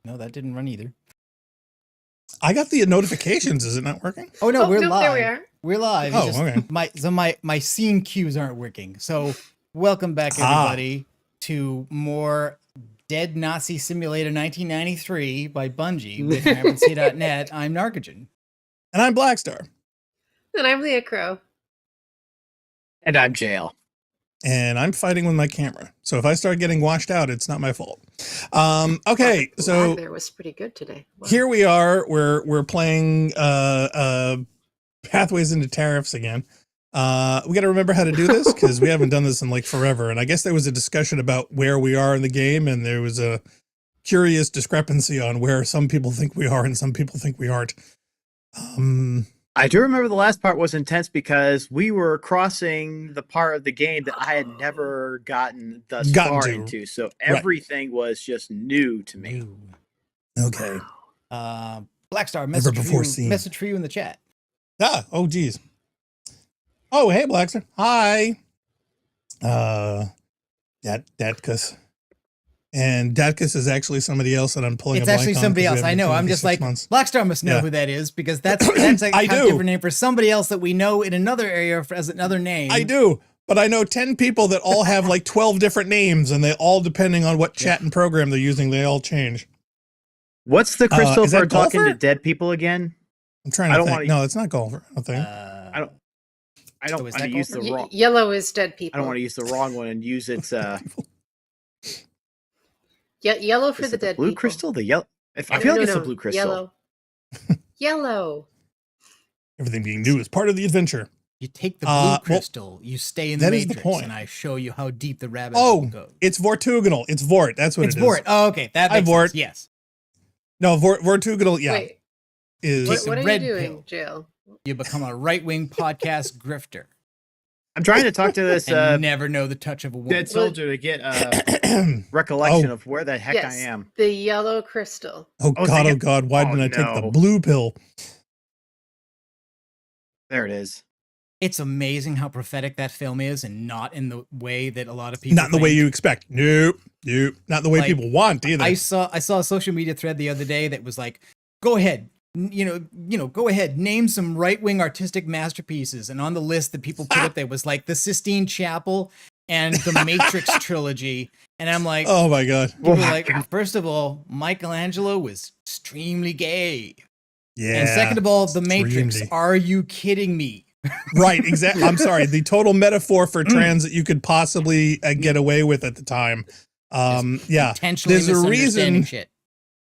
No, that didn't run either. I got the notifications. Is it not working? Oh no, we're no, live. there we are. We're live. Oh, It's just, okay. My scene cues aren't working. So welcome back everybody to more Dead Nazi Simulator 1993 by Bungie with Rampancy.net. I'm Narcogen. And I'm Blackstar. And I'm Leah Crow. And I'm Jail. And I'm fighting with my camera. So if I start getting washed out, it's not my fault. Okay, The so lag there was pretty good today. Wow. here we are. We're playing Pathways into Tariffs again. We got to remember how to do this because we haven't done this in like forever. And I guess there was a discussion about where we are in the game, and there was a curious discrepancy on where some people think we are and some people think we aren't. I do remember the last part was intense because we were crossing the part of the game that I had never gotten thus far into. So everything was just new to me. Okay. Blackstar, message for you in the chat. Oh geez. Oh, hey Blackstar. Hi. Datkus. And Datkus is actually somebody else that I'm pulling. It's actually somebody else. I know. I'm just like, Blackstar must know who that is because that's like a different name for somebody else that we know in another area as another name. I do, but I know 10 people that all have like 12 different names, and they all, depending on what chat and program they're using, they all change. What's the crystal for talking to dead people again? I'm trying to think. No, it's not Golfer. I think. I don't want to use the wrong. Yellow is dead people. I don't want to use the wrong one and use its. Yellow for the dead blue people. Crystal, the yellow. I feel like it's the blue crystal. Yellow. Yellow. Everything being new is part of the adventure. You take the blue crystal, you stay in the Matrix, and I show you how deep the rabbit hole goes. It's Vortuginal. It's Vort. That's what it is. It's Vort. Oh, okay. That makes sense. Yes. No, Vortuginal, yeah. Wait. What are you doing, Jill? You become a right-wing podcast grifter. I'm trying to talk to this and never know the touch of a woman. Dead soldier to get recollection of where the heck I am. The yellow crystal. Oh God! Why didn't I take the blue pill? There it is. It's amazing how prophetic that film is, and not in the way that a lot of people. Not in the way you expect. Nope. Not the way people want either. I saw a social media thread the other day that was like, "Go ahead, go ahead, name some right-wing artistic masterpieces." And on the list that people put up there was like the Sistine Chapel and the Matrix trilogy. And I'm like, oh my God. First of all, Michelangelo was extremely gay. Yeah. And second of all, the Matrix. Are you kidding me? Right, exactly. I'm sorry. The total metaphor for trans that you could possibly get away with at the time. Yeah. There's a reason. Shit.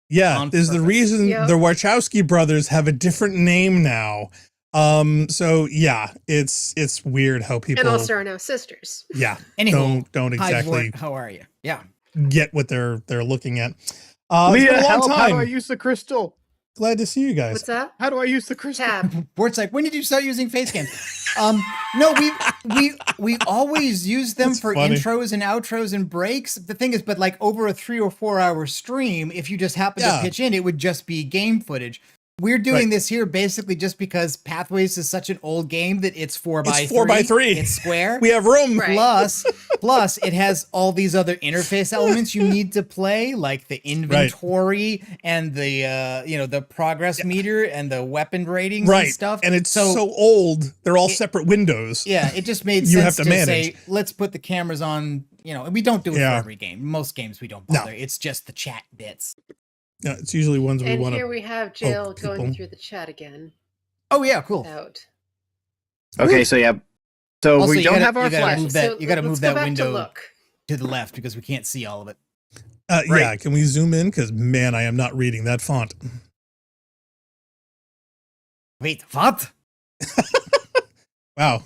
Yeah, there's the reason the Wachowski brothers have a different name now. So yeah, it's weird how people, and also are now sisters. Yeah. Anyway, don't exactly. How are you? Yeah. Get what they're looking at. Leah, it's been a long time. How do I use the crystal? Glad to see you guys. What's that? How do I use the crystal? Tab. Bort's like, when did you start using Facecam? No, we always use them for intros and outros and breaks. The thing is, but like over a 3 or 4 hour stream, if you just happen to pitch in, it would just be game footage. We're doing this here basically just because Pathways is such an old game that it's 4x3. It's 4x3. It's square. We have room. Right. Plus, it has all these other interface elements you need to play, like the inventory and the the progress meter and the weapon ratings and stuff. And it's so old; they're all separate windows. Yeah, it just made sense to say, let's put the cameras on. And we don't do it for every game. Most games we don't bother. It's just the chat bits. Yeah, it's usually ones we want to. And here we have Jill going through the chat again. Oh yeah, cool. Okay, so yeah, so also, we don't have our flash. You got to move that window to the left because we can't see all of it. Yeah, can we zoom in? Because man, I am not reading that font. Wait, what? Wow,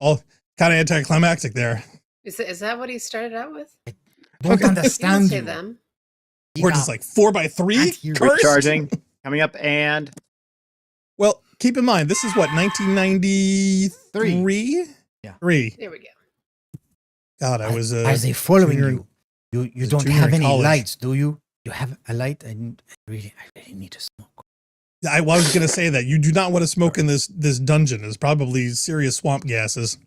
all kind of anticlimactic there. Is that what he started out with? I don't understand you. Them. We're just like 4x3 recharging coming up, and well, keep in mind this is what 1993. Yeah, 3. There we go. God, I was. Are they following you? You don't have any lights, do you? You have a light, and I really need to smoke. I was going to say that you do not want to smoke in this dungeon. There's probably serious swamp gases.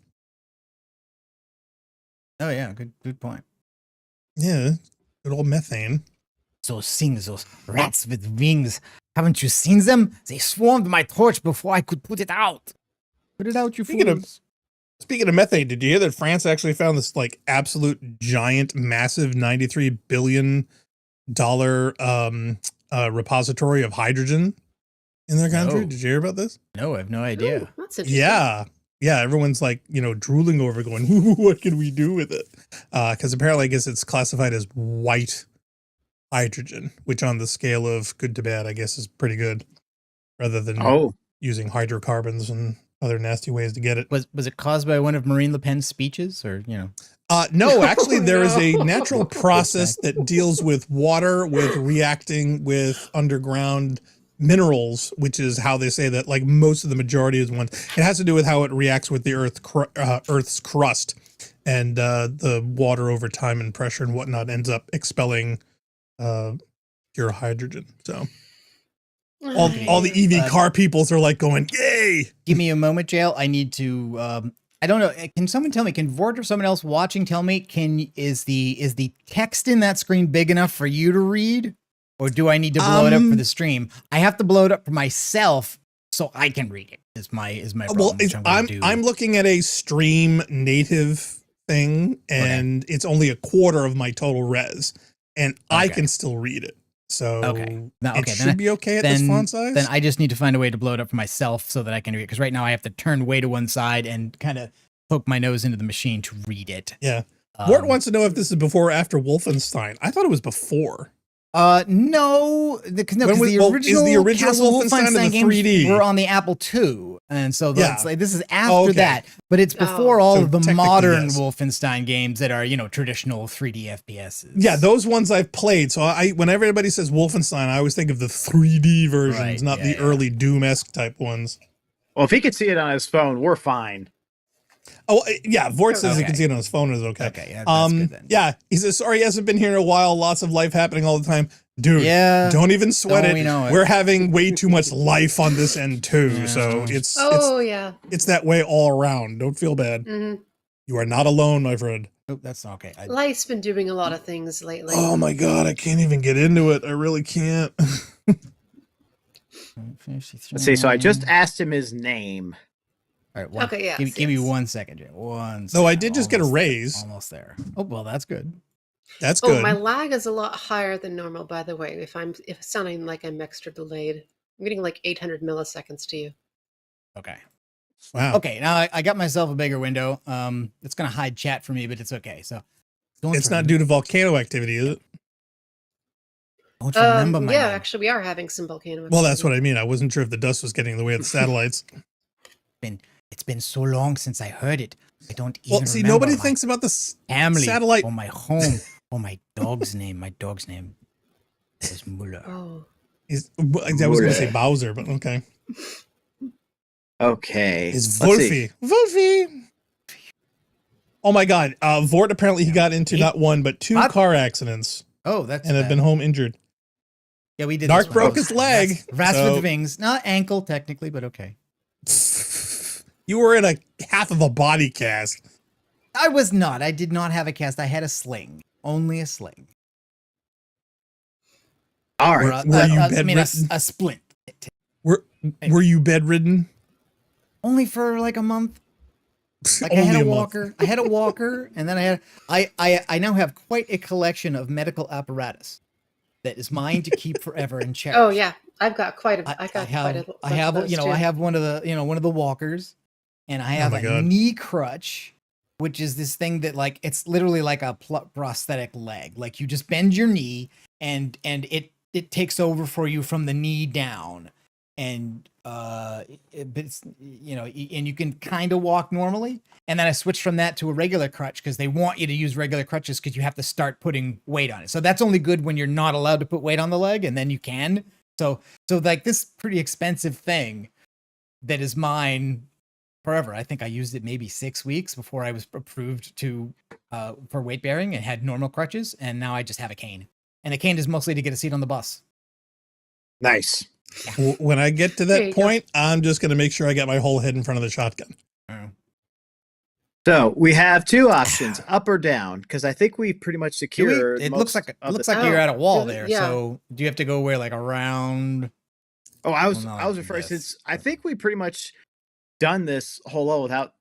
Oh yeah, good point. Yeah, good old methane. those things, those rats with wings. Haven't you seen them? They swarmed my torch before I could put it out. Put it out, you fools. Speaking of methane, did you hear that France actually found this like absolute giant, massive $93 billion repository of hydrogen in their country? No. Did you hear about this? No, I have no idea. Ooh, that's interesting. Yeah. Everyone's like, drooling over, going, "Ooh, what can we do with it?" Because apparently, I guess it's classified as white hydrogen, which on the scale of good to bad, I guess, is pretty good, rather than using hydrocarbons and other nasty ways to get it. Was it caused by one of Marine Le Pen's speeches, or No, actually, there is a natural process that deals with water, with reacting with underground minerals, which is how they say that, like, most of the majority is one. It has to do with how it reacts with the Earth's crust, and the water over time and pressure and whatnot ends up expelling pure hydrogen. So all the EV car peoples are like going, "Yay!" Give me a moment, Jail. I need to. I don't know. Can someone tell me? Can Vort or someone else watching tell me? Is the text in that screen big enough for you to read, or do I need to blow it up for the stream? I have to blow it up for myself so I can read it. Is my problem, well, I'm looking at a stream native thing, and it's only a quarter of my total res, and I can still read it. So it should be okay at this font size. Then I just need to find a way to blow it up for myself so that I can read it. Because right now I have to turn way to one side and kind of poke my nose into the machine to read it. Yeah. Mort wants to know if this is before or after Wolfenstein. I thought it was before. No, because the original Wolfenstein games 3D were on the Apple II, and so it's like this is after that, but it's before all of the modern Wolfenstein games that are traditional 3D FPSs. Yeah, those ones I've played. So when everybody says Wolfenstein, I always think of the 3D versions, not the early Doom-esque type ones. Well, if he could see it on his phone, we're fine. Oh, yeah. Vort says he can see it on his phone. Is okay. Okay, yeah, that's good then. Yeah, he says, sorry, he hasn't been here in a while. Lots of life happening all the time. Dude, don't even sweat it. We're having way too much life on this end, too. So it's that way all around. Don't feel bad. Mm-hmm. You are not alone, my friend. Oh, that's okay. Life's been doing a lot of things lately. Oh, my God. I can't even get into it. I really can't. Let's see. So I just asked him his name. All right, give me 1 second, Jay. 1 second. No, I did just get a raise. Almost there. Oh, well, that's good. That's good. Oh, my lag is a lot higher than normal, by the way. If it's sounding like I'm extra delayed, I'm getting like 800 milliseconds to you. Okay. Wow. Okay, now I got myself a bigger window. It's gonna hide chat for me, but it's okay. So it's not due to volcano activity, is it? Don't you remember my name? Actually, we are having some volcano activity. Well, that's what I mean. I wasn't sure if the dust was getting in the way of the satellites. It's been so long since I heard it. I don't even remember. Nobody thinks about the family satellite or my home or my dog's name. My dog's name is Muller. Oh. I was going to say Bowser, but okay. Okay. It's Wolfie. Wolfie. Oh my God. Vort, apparently he got into not one, but two car accidents. Oh, that's and have been home injured. Yeah, we did. Dark broke his leg. Rats with wings. Not ankle, technically, but okay. You were in a half of a body cast. I was not. I did not have a cast. I had a sling. Only a sling. All right. Were you bedridden? A splint. Were you bedridden? Only for like a month. Like I had a walker. I had a walker, and then I now have quite a collection of medical apparatus that is mine to keep forever and check. Oh yeah, I've got quite a. I have one of the walkers, and I have a knee crutch, which is this thing that like it's literally like a prosthetic leg. Like you just bend your knee, and it takes over for you from the knee down, and it's and you can kind of walk normally. And then I switched from that to a regular crutch because they want you to use regular crutches because you have to start putting weight on it. So that's only good when you're not allowed to put weight on the leg, and then you can. So like this pretty expensive thing that is mine forever. I think I used it maybe 6 weeks before I was approved to for weight bearing and had normal crutches, and now I just have a cane. And the cane is mostly to get a seat on the bus. Nice. Yeah. When I get to that point, I'm just going to make sure I get my whole head in front of the shotgun. So we have two options, up or down, because I think we pretty much secured. It looks like you're at a wall there. So do you have to go where, like, around? Oh, I was referring, since I think we pretty much done this whole level without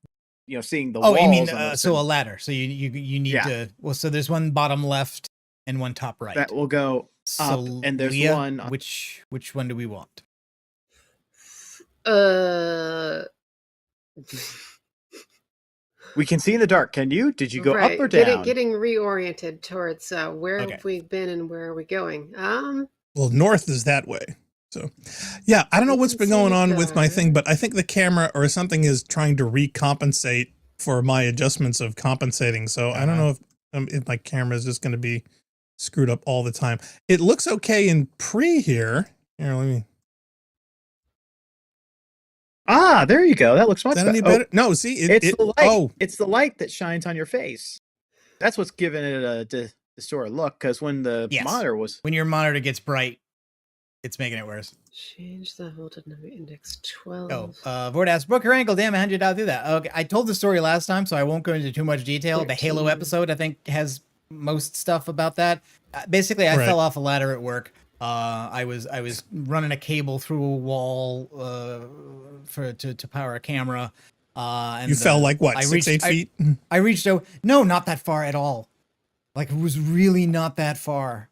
seeing the walls. Oh, you mean so a ladder? So you need to. Well, so there's one bottom left and one top right. That will go up, and there's Leah, one. Which one do we want? We can see in the dark. Can you? Did you go up or down? Getting reoriented towards where have we been and where are we going? Well, north is that way. So, yeah, I don't know what's been going on with my thing, but I think the camera or something is trying to recompensate for my adjustments of compensating. So I don't know if my camera is just going to be screwed up all the time. It looks okay in pre here. Here, let me. Ah, there you go. That looks much better. Any better? No, see, it's the light. Oh, it's the light that shines on your face. That's what's giving it a distorted look. Because when the monitor was, when your monitor gets bright, it's making it worse. Change the holder number index 12. Oh, Vord asks, broke your ankle. Damn, how'd you do that? Okay, I told the story last time, so I won't go into too much detail. 13. The Halo episode, I think, has most stuff about that. Basically, I fell off a ladder at work. I was running a cable through a wall to power a camera. And you fell like what? 6-8 feet? I reached out. No, not that far at all. Like, it was really not that far.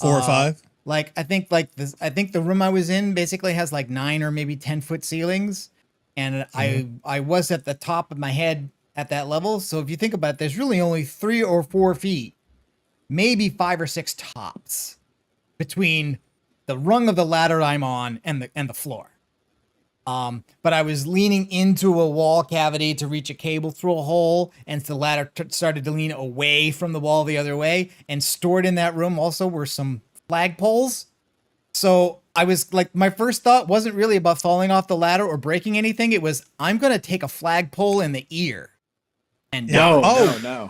4 or 5. Like, I think the room I was in basically has like 9 or maybe 10-foot ceilings, and I was at the top of my head at that level. So if you think about it, there's really only 3 or 4 feet, maybe 5 or 6 tops, between the rung of the ladder I'm on and the floor. But I was leaning into a wall cavity to reach a cable through a hole, and the ladder started to lean away from the wall the other way. And stored in that room also were some flagpoles. So I was like, my first thought wasn't really about falling off the ladder or breaking anything. It was, I'm going to take a flagpole in the ear. And no.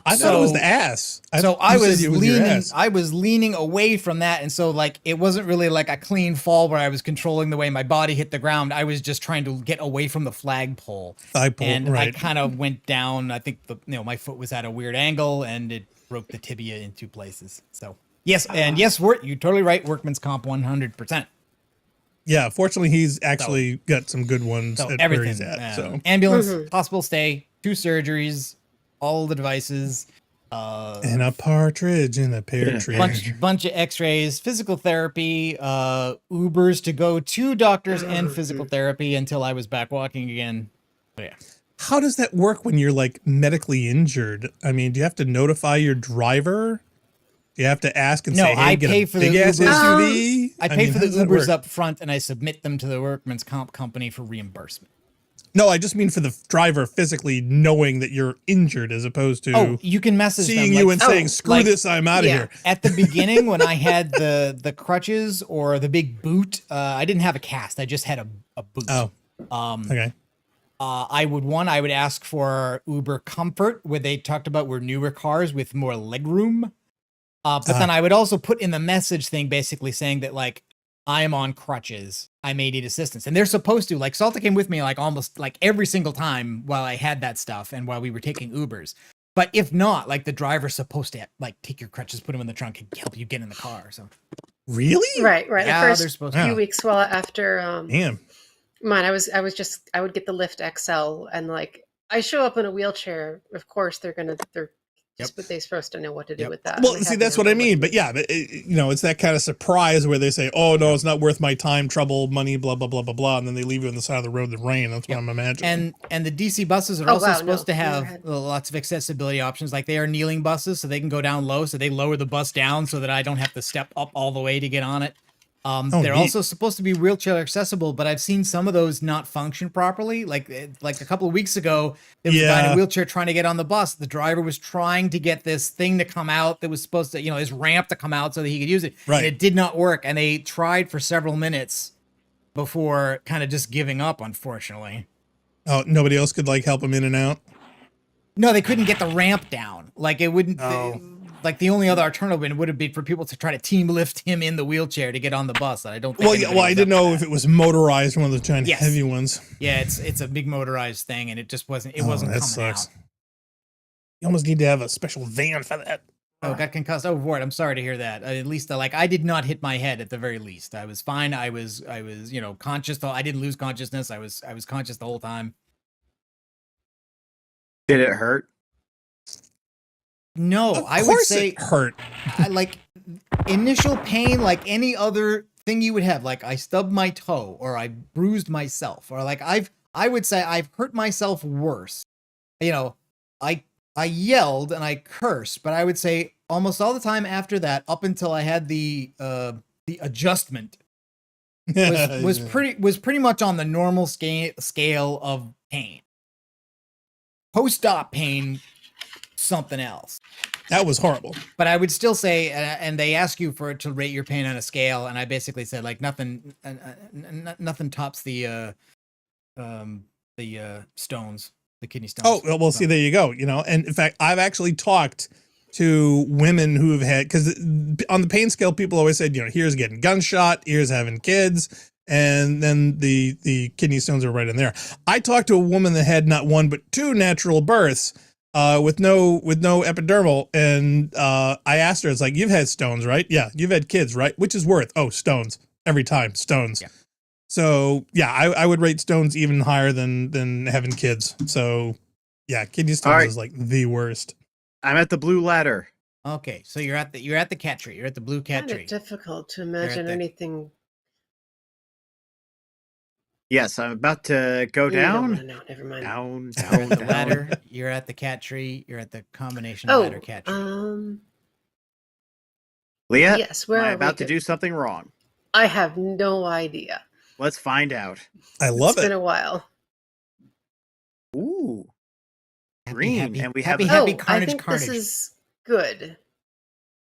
I thought it was the ass. I was leaning away from that. And so, like, it wasn't really like a clean fall where I was controlling the way my body hit the ground. I was just trying to get away from the flagpole. And I kind of went down. I think my foot was at a weird angle and it broke the tibia in 2 places. So yes. And yes, you're totally right. Workman's comp 100%. Yeah. Fortunately, he's actually got some good ones at everything, where he's at. So ambulance, hospital stay, 2 surgeries, all the devices, and a partridge in a pear tree. Bunch of x-rays, physical therapy, Ubers to go to doctors and physical therapy until I was back walking again. But yeah. How does that work when you're like medically injured? I mean, do you have to notify your driver? Do you have to ask and say, hey, I pay for the Ubers. SUV? I pay for the Ubers up front and I submit them to the workman's comp company for reimbursement. No, I just mean for the driver physically knowing that you're injured, as opposed to you can message seeing them, you and saying, screw this, I'm out of here. At the beginning, when I had the crutches or the big boot, I didn't have a cast. I just had a boot. Oh, okay. I would ask for Uber Comfort, where they talked about were newer cars with more legroom. But then I would also put in the message thing basically saying that, like, I am on crutches. I may need assistance. And they're supposed to, like, Salta came with me like almost like every single time while I had that stuff and while we were taking Ubers. But if not, like, the driver's supposed to like take your crutches, put them in the trunk, and help you get in the car. So really? Right. Yeah, the first few weeks after damn. Mine, I would get the Lyft XL, and like I show up in a wheelchair. Of course, they're supposed to know what to do with that. Well, see, that's what I mean. But yeah, it's that kind of surprise where they say, "Oh no, it's not worth my time, trouble, money, blah blah blah blah blah," and then they leave you on the side of the road in the rain. That's what I'm imagining. And the DC buses are also supposed to have lots of accessibility options. Like, they are kneeling buses, so they can go down low. So they lower the bus down so that I don't have to step up all the way to get on it. They're also supposed to be wheelchair accessible, but I've seen some of those not function properly. Like a couple of weeks ago, there was a guy in a wheelchair trying to get on the bus. The driver was trying to get this thing to come out that was supposed to, his ramp to come out so that he could use it. Right. And it did not work. And they tried for several minutes before kind of just giving up, unfortunately. Oh, nobody else could like help him in and out? No, they couldn't get the ramp down. Like, it wouldn't... Like, the only other alternative would have been for people to try to team lift him in the wheelchair to get on the bus. I don't think. Well, I didn't know if it was motorized, one of the giant heavy ones. Yeah, it's a big motorized thing, and it just wasn't. It wasn't coming out. You almost need to have a special van for that. Oh, got concussed. Oh, Ward, I'm sorry to hear that. At least, like, I did not hit my head at the very least. I was fine. I was, conscious. I didn't lose consciousness. I was conscious the whole time. Did it hurt? No, I would say it hurt. like initial pain, like any other thing you would have. Like I stubbed my toe, or I bruised myself, or like I would say I've hurt myself worse. I yelled and I cursed, but I would say almost all the time after that, up until I had the adjustment, was pretty much on the normal scale of pain. Post-op pain, something else. That was horrible. But I would still say, and they ask you for it to rate your pain on a scale, and I basically said like nothing tops the stones. The kidney stones. Oh, well, see, there you go. And in fact, I've actually talked to women who have had, because on the pain scale, people always said, here's getting gunshot, here's having kids, and then the kidney stones are right in there. I talked to a woman that had not one but two natural births, with no epidermal, and I asked her, it's like, you've had stones, right? Yeah. You've had kids, right? Which is worth? Oh, stones. Every time, stones. Yeah. So yeah, I would rate stones even higher than having kids. So yeah, kidney stones is like the worst. I'm at the blue ladder. Okay, so you're at the cat tree. You're at the blue cat tree. It's difficult to imagine anything. Yes, I'm about to go down. No, never mind. Down, the ladder. You're at the cat tree. You're at the combination ladder cat tree. Leah, yes, where am I are about to do something wrong? I have no idea. Let's find out. I love it. It's been a while. Ooh. Green. Happy, and we happy, have happy I think carnage. this is good.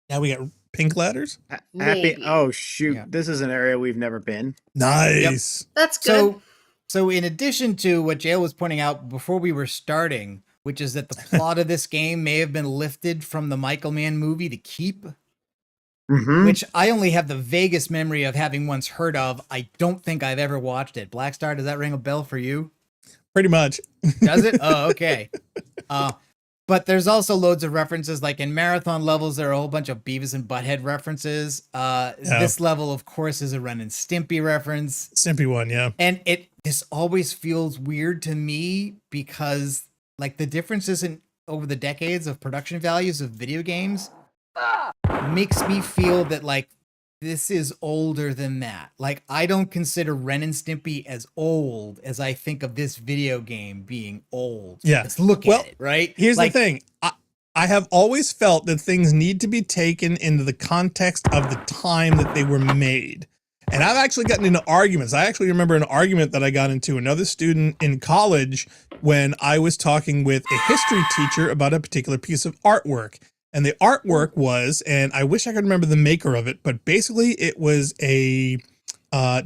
Now we got pink ladders. happy. Maybe. Oh shoot. Yeah. This is an area we've never been. Nice. Yep. That's good. So in addition to what Jael was pointing out before we were starting, which is that the plot of this game may have been lifted from the Michael Mann movie, The Keep. Mm-hmm. Which I only have the vaguest memory of having once heard of. I don't think I've ever watched it. Black Star, does that ring a bell for you? Pretty much. Does it? Oh, okay. But there's also loads of references. Like in Marathon levels, there are a whole bunch of Beavis and Butthead references. This level, of course, is a Ren and Stimpy reference. Stimpy one, yeah. And this always feels weird to me because like the differences over the decades of production values of video games makes me feel that like this is older than that. Like I don't consider Ren and Stimpy as old as I think of this video game being old. Yeah. Let's look at it, right? Here's the thing. I have always felt that things need to be taken into the context of the time that they were made. And I've actually gotten into arguments. I actually remember an argument that I got into another student in college when I was talking with a history teacher about a particular piece of artwork. And the artwork was, and I wish I could remember the maker of it, but basically it was a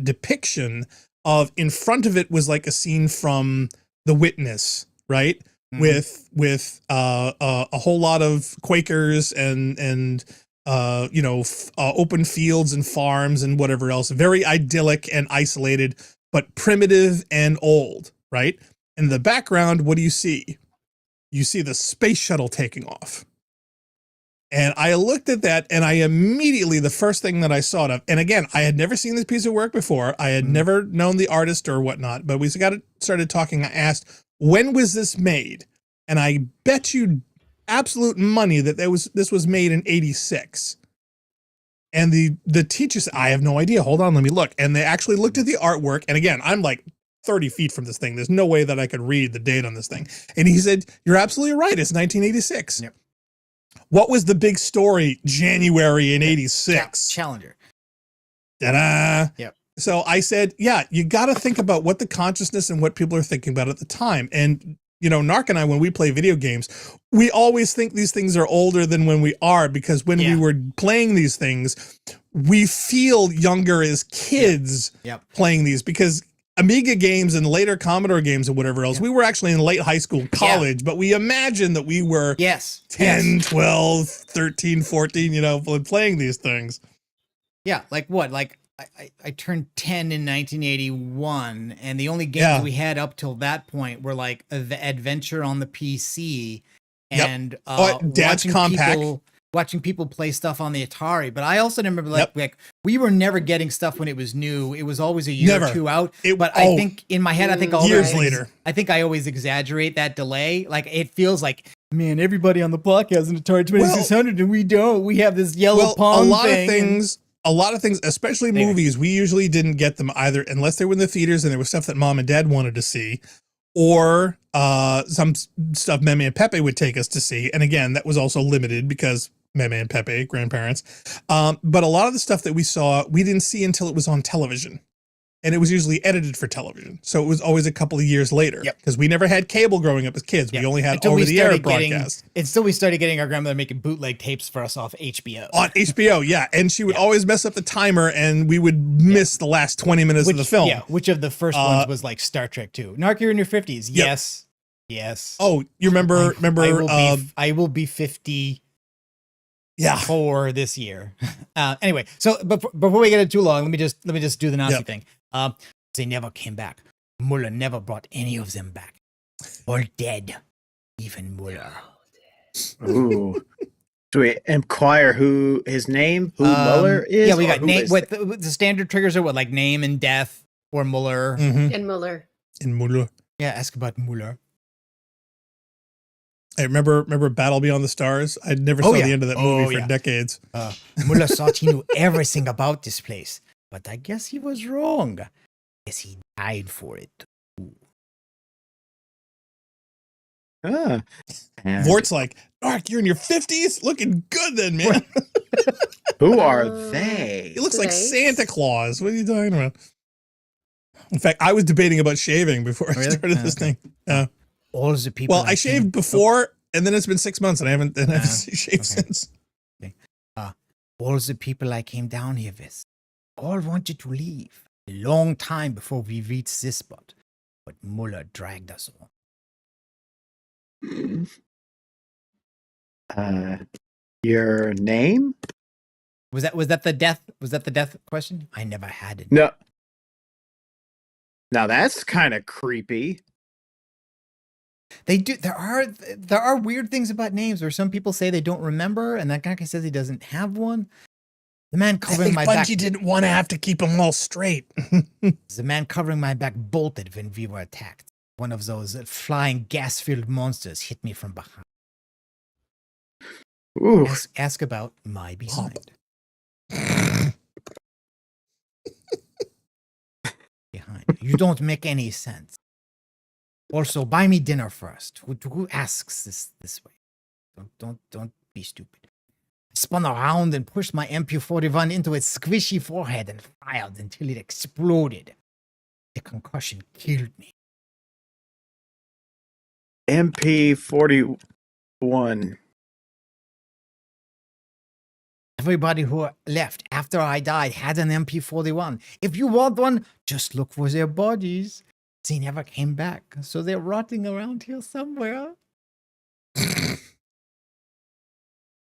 depiction of, in front of it was like a scene from The Witness, right? Mm-hmm. With a whole lot of Quakers and open fields and farms and whatever else. Very idyllic and isolated, but primitive and old, right? In the background, what do you see? You see the space shuttle taking off. And I looked at that and I immediately, the first thing that I saw it of, and again, I had never seen this piece of work before. I had never known the artist or whatnot, but we started talking. I asked, when was this made? And I bet you absolute money that this was made in 86. And the teacher said, I have no idea. Hold on, let me look. And they actually looked at the artwork. And again, I'm like 30 feet from this thing. There's no way that I could read the date on this thing. And he said, you're absolutely right. It's 1986. Yep. What was the big story January in 86? Challenger. Ta-da. Yep. So I said, yeah, you got to think about what the consciousness and what people are thinking about at the time. And, Nark and I, when we play video games, we always think these things are older than when we are, because when we were playing these things, we feel younger as kids playing these, because Amiga games and later Commodore games and whatever else, we were actually in late high school, college, but we imagined that we were 10, 12, 13, 14, playing these things. Yeah, like what? Like I turned 10 in 1981, and the only games we had up till that point were like the Adventure on the PC and Dad's compact. Watching people play stuff on the Atari. But I also remember like we were never getting stuff when it was new. It was always a year or two out. I think in my head, I think years later. I think I always exaggerate that delay. Like it feels like, man, everybody on the block has an Atari 2600 and we don't. We have this yellow Pong thing. A lot of things, especially movies, we usually didn't get them either unless they were in the theaters and there was stuff that Mom and Dad wanted to see, or some stuff Meme and Pepe would take us to see. And again, that was also limited because Meme and Pepe, grandparents. But a lot of the stuff that we saw, we didn't see until it was on television. And it was usually edited for television. So it was always a couple of years later. Because we never had cable growing up as kids. We only had over-the-air broadcast. Until we started getting our grandmother making bootleg tapes for us off HBO. On HBO, yeah. And she would always mess up the timer and we would miss the last 20 minutes of the film. Yeah, which of the first ones was like Star Trek 2? Narc, you're in your 50s. Yes. Yes. Oh, you remember I will be 50 for this year. Anyway, so before we get it too long, let me just do the Nazi thing. They never came back. Muller never brought any of them back. All dead. Even Muller. Ooh. Do we inquire who his name, who Muller is? Yeah, we got name. What the standard triggers are? What, like name and death, or Muller? Mm-hmm. And Muller. Yeah, ask about Muller. I remember Battle Beyond the Stars. I never saw the end of that movie for decades. Muller thought he knew everything about this place, but I guess he was wrong. Guess he died for it. Vort's like, Mark, you're in your 50s? Looking good then, man. Who are they? He looks like Santa Claus. What are you talking about? In fact, I was debating about shaving before I started this thing. All the people. Well, I shaved before, and then it's been 6 months, and I haven't shaved since. Okay. All the people I came down here with, all wanted to leave a long time before we reached this spot, but Muller dragged us all. Your name? Was that the death? Was that the death question? I never had it. No. Now that's kind of creepy. They do. There are weird things about names where some people say they don't remember, and that guy says he doesn't have one. The man covering my back. Bungie didn't want to have to keep them all straight. The man covering my back bolted when we were attacked. One of those flying gas-filled monsters hit me from behind. Ooh. Ask about my behind. Behind. You don't make any sense. Also, buy me dinner first. Who asks this way? Don't be stupid. I spun around and pushed my MP41 into its squishy forehead and fired until it exploded. The concussion killed me. MP41. Everybody who left after I died had an MP41. If you want one, just look for their bodies. They never came back, so they're rotting around here somewhere.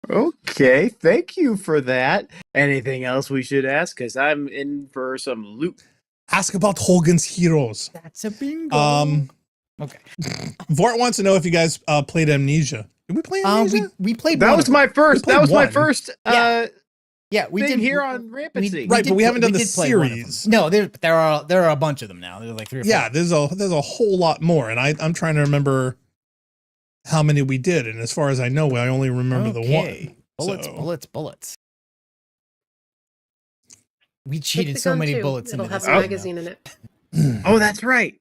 Okay, thank you for that. Anything else we should ask? Because I'm in for some loot. Ask about Hogan's Heroes. That's a bingo. Okay. Vort wants to know if you guys played Amnesia. Did we play Amnesia? We played. That was my first. That was my first. Yeah, we did here on Rampancy. Right, but we haven't done the series. No, there are a bunch of them now. There's like 3 or 4. Yeah, there's a whole lot more, and I'm trying to remember how many we did, and as far as I know, I only remember the one. Bullets. We cheated so many bullets into this. It'll have a magazine in it. Oh, that's right.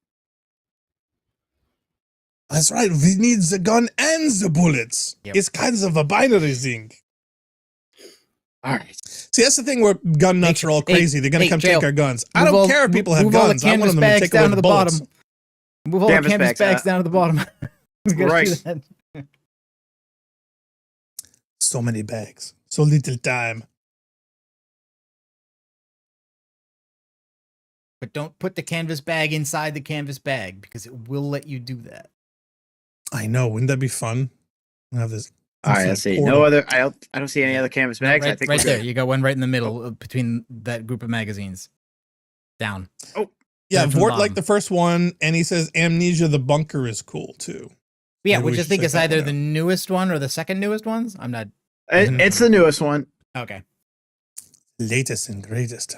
That's right. We need the gun and the bullets. Yep. It's kind of a binary thing. All right. See, that's the thing where gun nuts are all crazy. They're going to come take our guns. I don't care if people have guns. I want them to take away the bullets. Move all the canvas bags down to the bottom. Right. So many bags. So little time. But don't put the canvas bag inside the canvas bag because it will let you do that. I know. Wouldn't that be fun? We'll have this. All right, let's see. No other. I don't see any other canvas bags. Right, I think right there. You got one right in the middle between that group of magazines. Down. Oh, yeah. Vort liked the first one, and he says Amnesia: The Bunker is cool too. Yeah, Maybe which we I should think check is that either one the out. newest one or the second newest ones. I'm not. It's the newest one. Okay. Latest and greatest.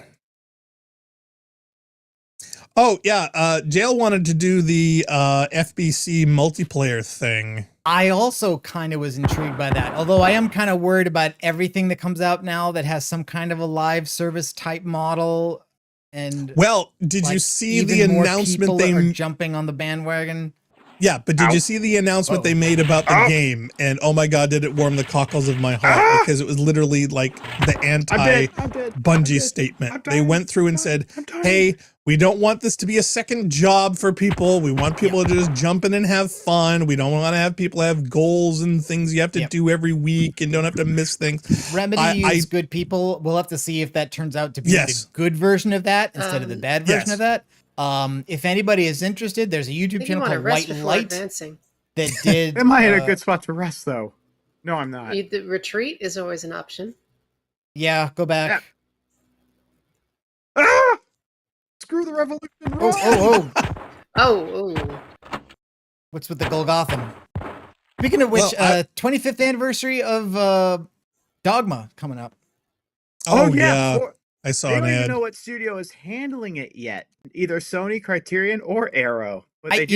Oh yeah, Jail wanted to do the FBC multiplayer thing. I also kind of was intrigued by that, although I am kind of worried about everything that comes out now that has some kind of a live service type model. And well, did you see the announcement they are jumping on the bandwagon? Yeah, but did you see the announcement they made about the game? And oh my God, did it warm the cockles of my heart, because it was literally like the anti-Bungie statement. They went through and said, hey, we don't want this to be a second job for people. We want people to just jump in and have fun. We don't want to have people have goals and things you have to do every week and don't have to miss things. Remedy is good people. We'll have to see if that turns out to be the good version of that instead of the bad version of that. If anybody is interested, there's a YouTube channel called White Light that did. Am I in a good spot to rest, though? No, I'm not. The retreat is always an option. Yeah, go back. Yeah. Ah! Screw the revolution! Oh. What's with the Golgothan? Speaking of which, 25th anniversary of Dogma coming up. Oh yeah. I saw an ad. They don't even know what studio is handling it yet. Either Sony, Criterion, or Arrow. But they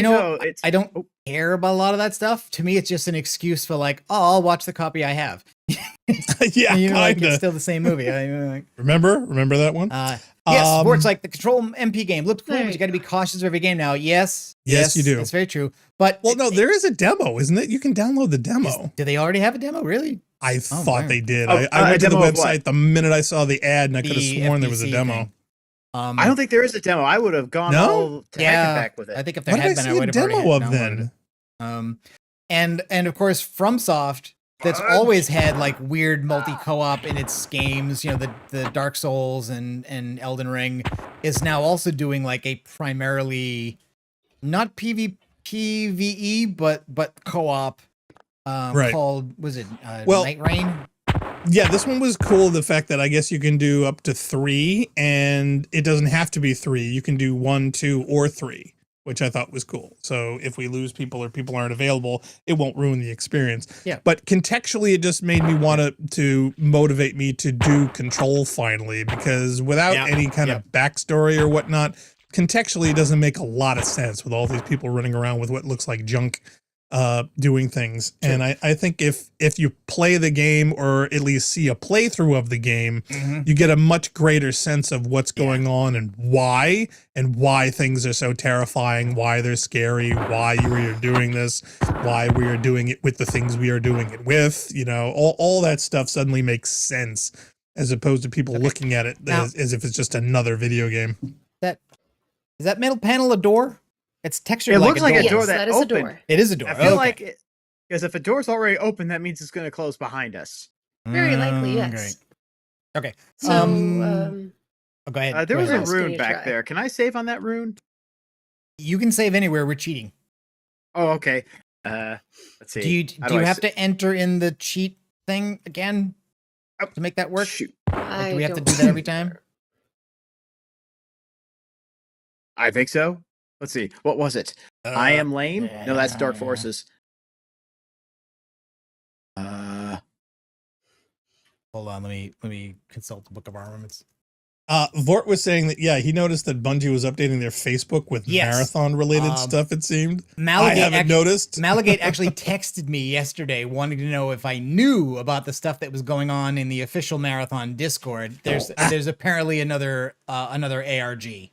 I don't care about a lot of that stuff. To me, it's just an excuse for like, oh, I'll watch the copy I have. Yeah, like it's still the same movie. Remember that one? Yes, sports like the Control MP game looked cool, but you got to be cautious of every game now. Yes, you do. That's very true. But there is a demo, isn't it? You can download the demo. Do they already have a demo? Really? I thought they did. I went to the website the minute I saw the ad, and I could have sworn there was a demo. I don't think there is a demo. I would have gone all to heck and back with it. I think if there had been, I would have already then. And of course, FromSoft, that's always had like weird multi-co-op in its games. You know, the Dark Souls and Elden Ring is now also doing like a primarily not PvE but co-op called Night Rain. Yeah, this one was cool. The fact that I guess you can do up to 3, and it doesn't have to be 3. You can do 1, 2, or 3, which I thought was cool. So if we lose people or people aren't available, it won't ruin the experience. Yeah. But contextually, it just made me want to motivate me to do Control finally, because without any kind of backstory or whatnot, contextually, it doesn't make a lot of sense with all these people running around with what looks like junk doing things. Sure. And I think if you play the game, or at least see a playthrough of the game, you get a much greater sense of what's going on and why things are so terrifying, why they're scary, why we are doing this, why we are doing it with the things we are doing it with. You know, all that stuff suddenly makes sense, as opposed to people looking at it as if it's just another video game. Is that metal panel a door? It's textured. It like looks a like door. a door that is opened. a door. It is a door. I feel like because if a door's already open, that means it's going to close behind us. Very likely, yes. Okay. So, go ahead. There was a rune back there. Can I save on that rune? You can save anywhere. We're cheating. Oh, okay. Let's see. Do you have to enter in the cheat thing again to make that work? Shoot. Like, do we have to do that every time? I think so. Let's see. What was it? I am lame? No, that's Dark Forces. Hold on, let me consult the Book of Armaments. Vort was saying that he noticed that Bungie was updating their Facebook with marathon related stuff. It seemed I haven't noticed. Malagate actually texted me yesterday wanting to know if I knew about the stuff that was going on in the official marathon Discord. There's apparently another ARG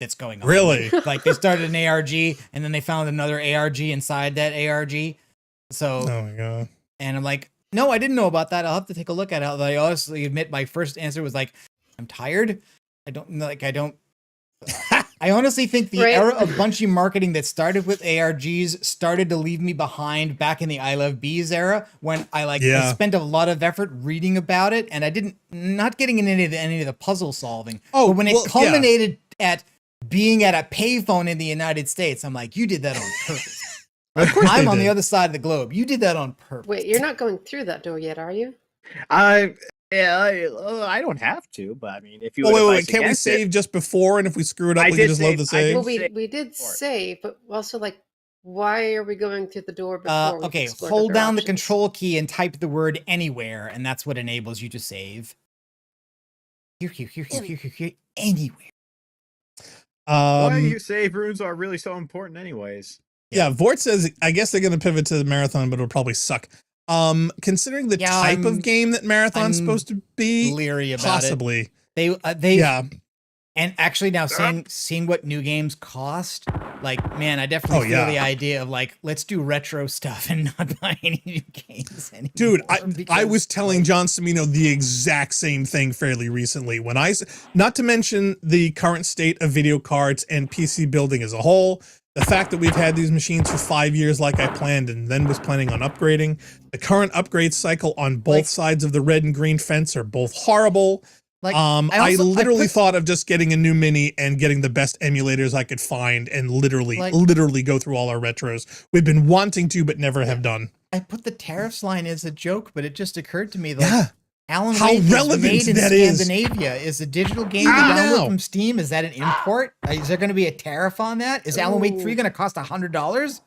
that's going on. Really? Like they started an ARG and then they found another ARG inside that ARG. So oh my God. And I'm like, no, I didn't know about that. I'll have to take a look at it. I honestly admit my first answer was like, I'm tired. I honestly think the era of Bungie marketing that started with ARGs started to leave me behind back in the I Love Bees era, when I spent a lot of effort reading about it, and I not getting into any of the puzzle solving. Oh, but when it culminated at being at a payphone in the United States, I'm like, you did that on purpose. Of course I'm on the other side of the globe. You did that on purpose. Wait, you're not going through that door yet, are you? I don't have to, but I mean, if you wait, can't we save just before? And if we screw it up, we can just load the save. Well, we did save, but also like Why are we going through the door before we Okay, explore hold other down the options? control key and type the word anywhere, and that's what enables you to save. Here, anywhere. Why you save runes are really so important anyways. Yeah, Vort says, I guess they're going to pivot to the marathon, but it'll probably suck. Considering the type of game that marathon's supposed to be, leery about possibly. It. Yeah. And actually now seeing what new games cost, like, man, I definitely feel the idea of like, let's do retro stuff and not buy any new games anymore. Dude, I was telling John Cimino the exact same thing fairly recently. When not to mention the current state of video cards and PC building as a whole, the fact that we've had these machines for 5 years like I planned and then was planning on upgrading, the current upgrade cycle on both sides of the red and green fence are both horrible. Like, I literally thought of just getting a new mini and getting the best emulators I could find and literally go through all our retros. We've been wanting to, but never have done. I put the tariffs line as a joke, but it just occurred to me that Alan how Wake relevant is made in that is. Scandinavia. Is a digital game to download from Steam? Is that an import? Is there going to be a tariff on that? Is Alan Wake 3 going to cost $100?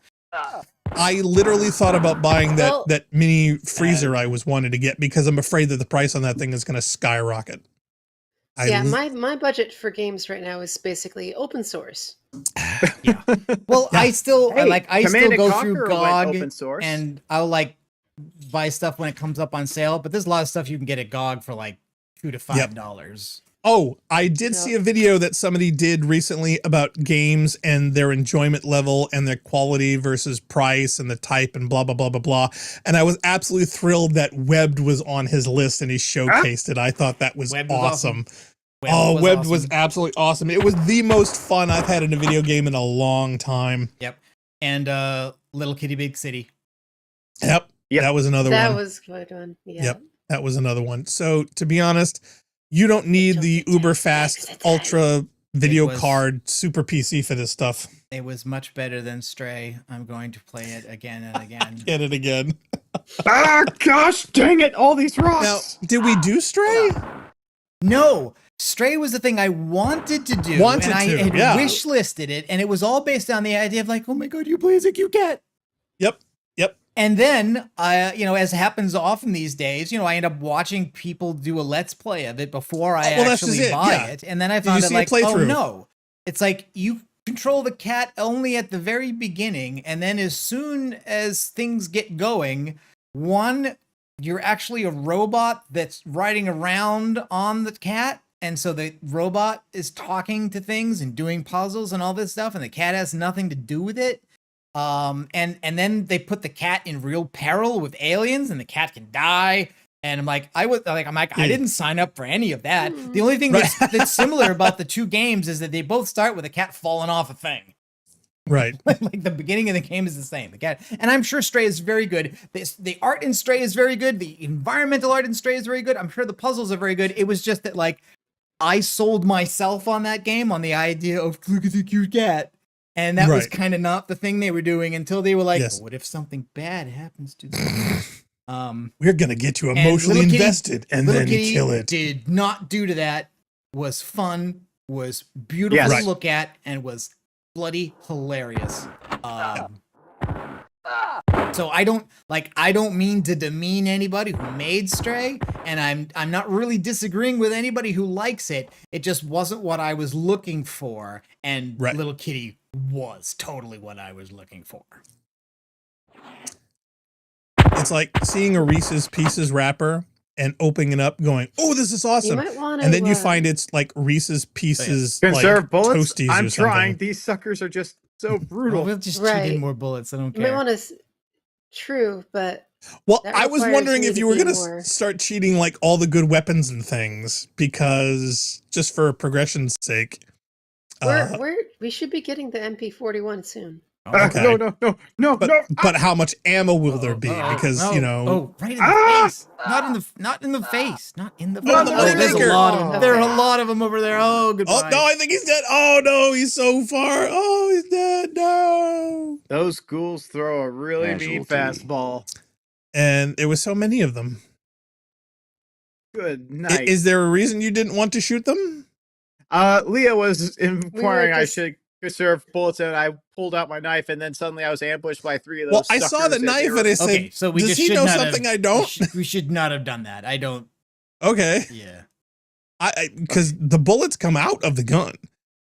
I literally thought about buying that mini freezer I was wanting to get because I'm afraid that the price on that thing is going to skyrocket. My budget for games right now is basically open source. Well, I still go through GOG open source. and I'll like buy stuff when it comes up on sale, but there's a lot of stuff you can get at GOG for like $2 to $5. Oh, I did see a video that somebody did recently about games and their enjoyment level and their quality versus price and the type and blah, blah, blah, blah, blah. And I was absolutely thrilled that Webbed was on his list and he showcased it. I thought that was awesome. Webbed was absolutely awesome. It was the most fun I've had in a video game in a long time. Yep. And Little Kitty Big City. Yep. That was another one. That was a good one. Yeah. Yep. That was another one. So to be honest, you don't need the uber fast ultra video card super PC for this stuff. It was much better than Stray. I'm going to play it again and again. Get it again. Gosh dang it, all these rocks. Now, did we do Stray? No. Stray was the thing I wanted to do. I had wish listed it, and it was all based on the idea of like, oh my god, you play as a cute cat. Yep. And then, as happens often these days, I end up watching people do a let's play of it before I actually buy it. And then I found out like, oh no, it's like you control the cat only at the very beginning. And then as soon as things get going, you're actually a robot that's riding around on the cat. And so the robot is talking to things and doing puzzles and all this stuff. And the cat has nothing to do with it. And then they put the cat in real peril with aliens and the cat can die. And I'm like, I didn't sign up for any of that. The only thing that's similar about the two games is that they both start with a cat falling off a thing. Right. Like the beginning of the game is the same. The cat, and I'm sure Stray is very good. The art in Stray is very good. The environmental art in Stray is very good. I'm sure the puzzles are very good. It was just that like I sold myself on that game on the idea of look at the cute cat. And that was kind of not the thing they were doing until they were like, what if something bad happens to them? We're going to get you emotionally invested and then kill it. Did not do to that. Was fun, was beautiful to look at, and was bloody hilarious. So I don't mean to demean anybody who made Stray, and I'm not really disagreeing with anybody who likes it. It just wasn't what I was looking for, and Little Kitty was totally what I was looking for. It's like seeing a Reese's Pieces wrapper and opening it up going, oh, this is awesome. And then you find it's like Reese's Pieces conserve bullets. Toasties I'm or something. trying. These suckers are just so brutal. We'll just cheat in more bullets. I don't care. You might want to... True, but... Well, I was wondering if you were going to start cheating like all the good weapons and things, because just for progression's sake. We should be getting the MP41 soon. Okay. No. But how much ammo will there be? Because right in the face. Not in the face. Not in the face. There's a lot of them. There are a lot of them over there. Oh, goodbye. Oh no, I think he's dead. Oh no, he's so far. Oh, he's dead. No. Those ghouls throw a really mean fastball. And there was so many of them. Good night. Is there a reason you didn't want to shoot them? Leah was inquiring I should conserve bullets, and I pulled out my knife, and then suddenly I was ambushed by 3 of those. Well, I saw the knife, and I said, okay, so we does just he should know not something have, I don't? we should not have done that. I don't. Okay. Yeah. Because the bullets come out of the gun.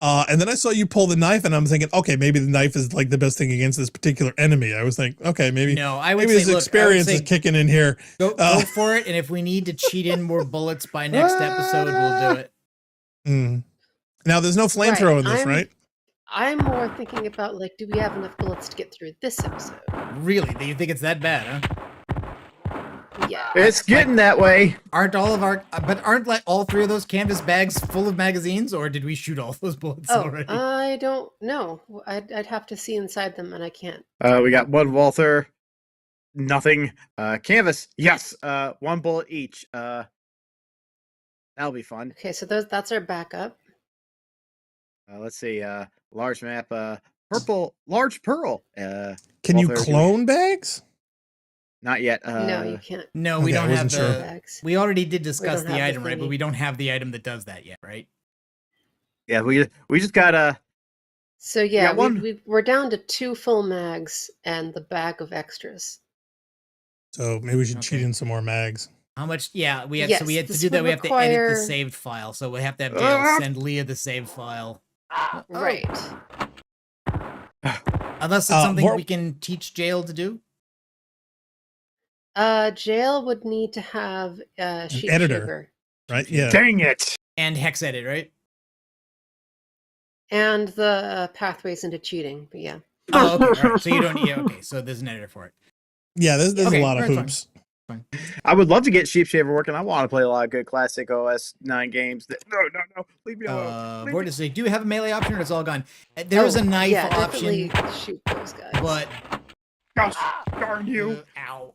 And then I saw you pull the knife, and I'm thinking, okay, maybe the knife is like the best thing against this particular enemy. I was thinking, okay, maybe No, I would maybe say, his look, experience is kicking in here. Go for it, and if we need to cheat in more bullets by next episode, we'll do it. Now, there's no flamethrower in this, right? I'm more thinking about, like, do we have enough bullets to get through this episode? Really? Do you think it's that bad, huh? Yeah. It's getting that way. Aren't like all 3 of those canvas bags full of magazines, or did we shoot all those bullets already? I don't know. I'd have to see inside them, and I can't. We got 1 Walther, nothing. Canvas, yes. 1 bullet each. That'll be fun. Okay, so that's our backup. Let's see. Large map. Purple. Large pearl. Can you clone bags? Not yet. No, you can't. No, we don't have the bags. We already did discuss don't the have item, the right? But thingy. we don't have the item that does that yet, right? Yeah, we just got So yeah, one. we're down to 2 full mags and the bag of extras. So maybe we should cheat in some more mags. How much? Yeah, we have. Yes, so we have to this do that. would We have to edit the require- saved file. So we have to have Dale send Leah the saved file. Right. Unless it's something we can teach Jail to do. Jail would need to have sheet editor. shaver. Right? Yeah. Dang it. And hex edit, right? And the pathways into cheating. But yeah. Oh, okay. All right. So you don't. Yeah. Okay. So there's an editor for it. Yeah. There's Okay, a lot of that's hoops. Fine. I would love to get Sheep Shaver working. I want to play a lot of good classic OS 9 games. No. Leave me alone. Vortis, do you have a melee option, or it's all gone? There is a knife option, definitely shoot those guys. but Gosh darn you. ow.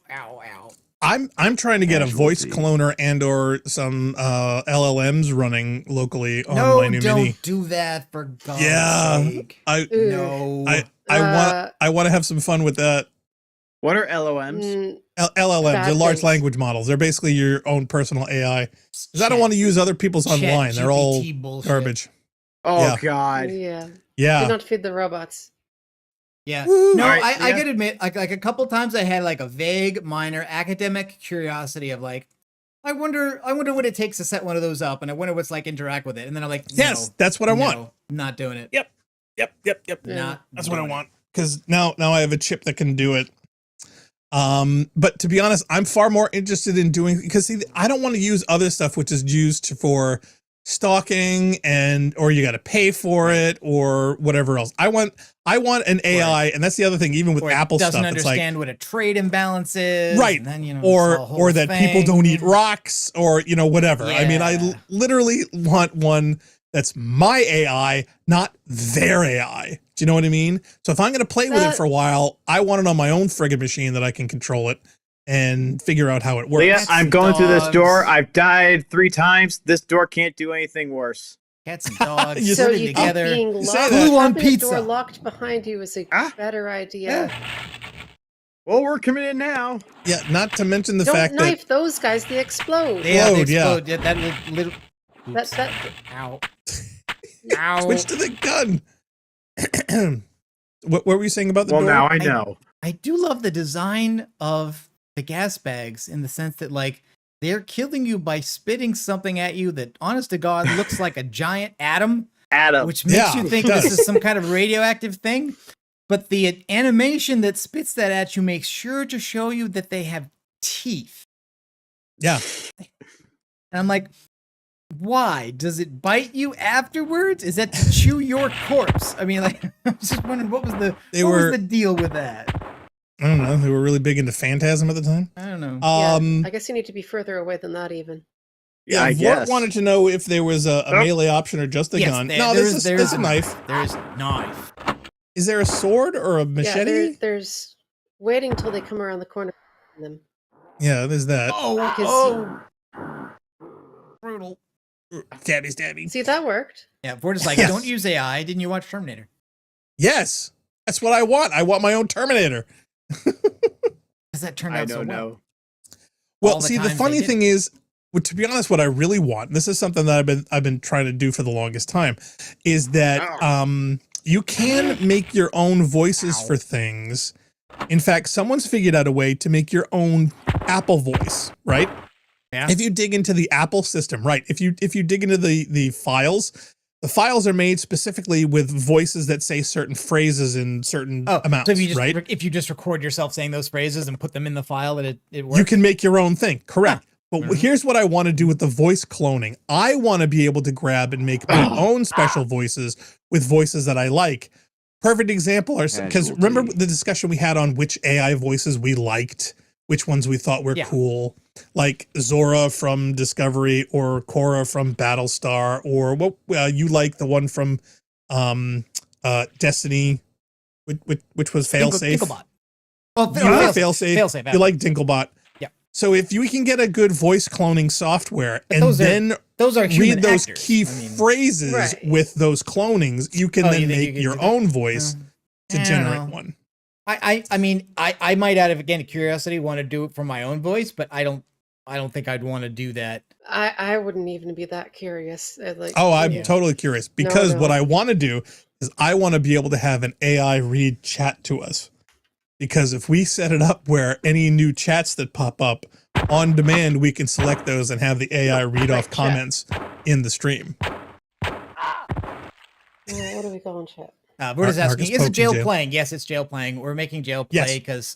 I'm trying to get a voice cloner and or some LLMs running locally on my new don't mini. do that for God's Yeah, sake. Ooh. I want to have some fun with that. What are LOMs? LLMs, they're Bad large things. language models. They're basically your own personal AI. Because I don't want to use other people's online. They're all GPT bullshit. garbage. Oh Yeah. God. Yeah. Do Yeah. not feed the robots. Yeah. Woo. No, All right, I yeah. gotta admit, like a couple times I had like a vague, minor academic curiosity of like, I wonder what it takes to set one of those up, and I wonder what's like interact with it. And then I'm like, Yes, no, that's what I want. no, not doing it. Yep. Not That's what I doing it. want. Because now I have a chip that can do it. But to be honest, I'm far more interested in doing, because see, I don't want to use other stuff which is used for stalking or you got to pay for it or whatever else. I want an AI, and that's the other thing. Even with Or it Apple doesn't stuff, it's like understand what a trade imbalance is, right, and then, it's a whole or that people thing. don't eat rocks, or whatever. I mean, I Yeah. literally want one that's my AI, not their AI. Do you know what I mean? So if I'm going to play with it for a while, I want it on my own friggin' machine that I can control it and figure out how it works. Leah, Cats I'm and going through this dogs. door. I've died 3 times. This door can't do anything worse. Cats and dogs You So sitting you keep together. being You say locked. that. Glue on Having the pizza. door locked behind you is a better idea. Well, we're committed now. Yeah, not to mention the Don't fact knife those guys; they explode. Yeah, they Explode, yeah. explode. Yeah, that little. Oops. That Ow. that Ow. switch to the gun. What were you saying about the Well, door? now I know. I do love the design of the gas bags in the sense that, like, they're killing you by spitting something at you that, honest to God, looks like a giant atom, Adam. which makes Yeah, you it think does. this is some kind of radioactive thing. But the animation that spits that at you makes sure to show you that they have teeth. Yeah. And I'm like, why? Does it bite you afterwards? Is that to chew your corpse? I mean, like, I'm just wondering what was the deal with that? I don't know. They were really big into Phantasm at the time. I don't know. I guess you need to be further away than that, even. Yeah, I Vort guess. wanted to know if there was a melee option or just a Yes, gun. there- No, there's there's a knife. There's a knife. Is there a sword or a Yeah, machete? there's waiting till they come around the corner. And then Yeah, there's that. Oh, brutal. Stabby. see that worked. Yeah, Vortis like, Yes. don't use AI. Didn't you watch Terminator? Yes, that's what I want. I want my own Terminator. Because that turned I out so don't well. know. Well, All the see, the times funny they did. thing is, well, to be honest, what I really want, this is something that I've been trying to do for the longest time, is that You can make your own voices for things. In fact, someone's figured out a way to make your own Apple voice, right? Yeah. If you dig into the Apple system, right? If you dig into the files are made specifically with voices that say certain phrases in certain amounts, so if you just, right? if you just record yourself saying those phrases and put them in the file, that it works. You can make your own thing, correct? But here's what I want to do with the voice cloning. I want to be able to grab and make my own special voices with voices that I like. Perfect example are, because remember the discussion we had on which AI voices we liked, which ones we thought were cool, like Zora from Discovery or Korra from Battlestar, or what you like the one from Destiny, which was Failsafe. Dinklebot. Oh, Failsafe. You like Dinklebot. Yeah. So if we can get a good voice cloning software those are read those key phrases with those clonings, you can then make your own voice to generate one. I mean, I might out of, again, curiosity want to do it for my own voice, but I don't think I'd want to do that. I wouldn't even be that curious. I'm totally curious, because what I want to do is I want to be able to have an AI read chat to us. Because if we set it up where any new chats that pop up on demand, we can select those and have the AI read off comments in the stream. What do we call in chat? We're just asking, is it jail playing? Yes, it's jail playing. We're making jail play because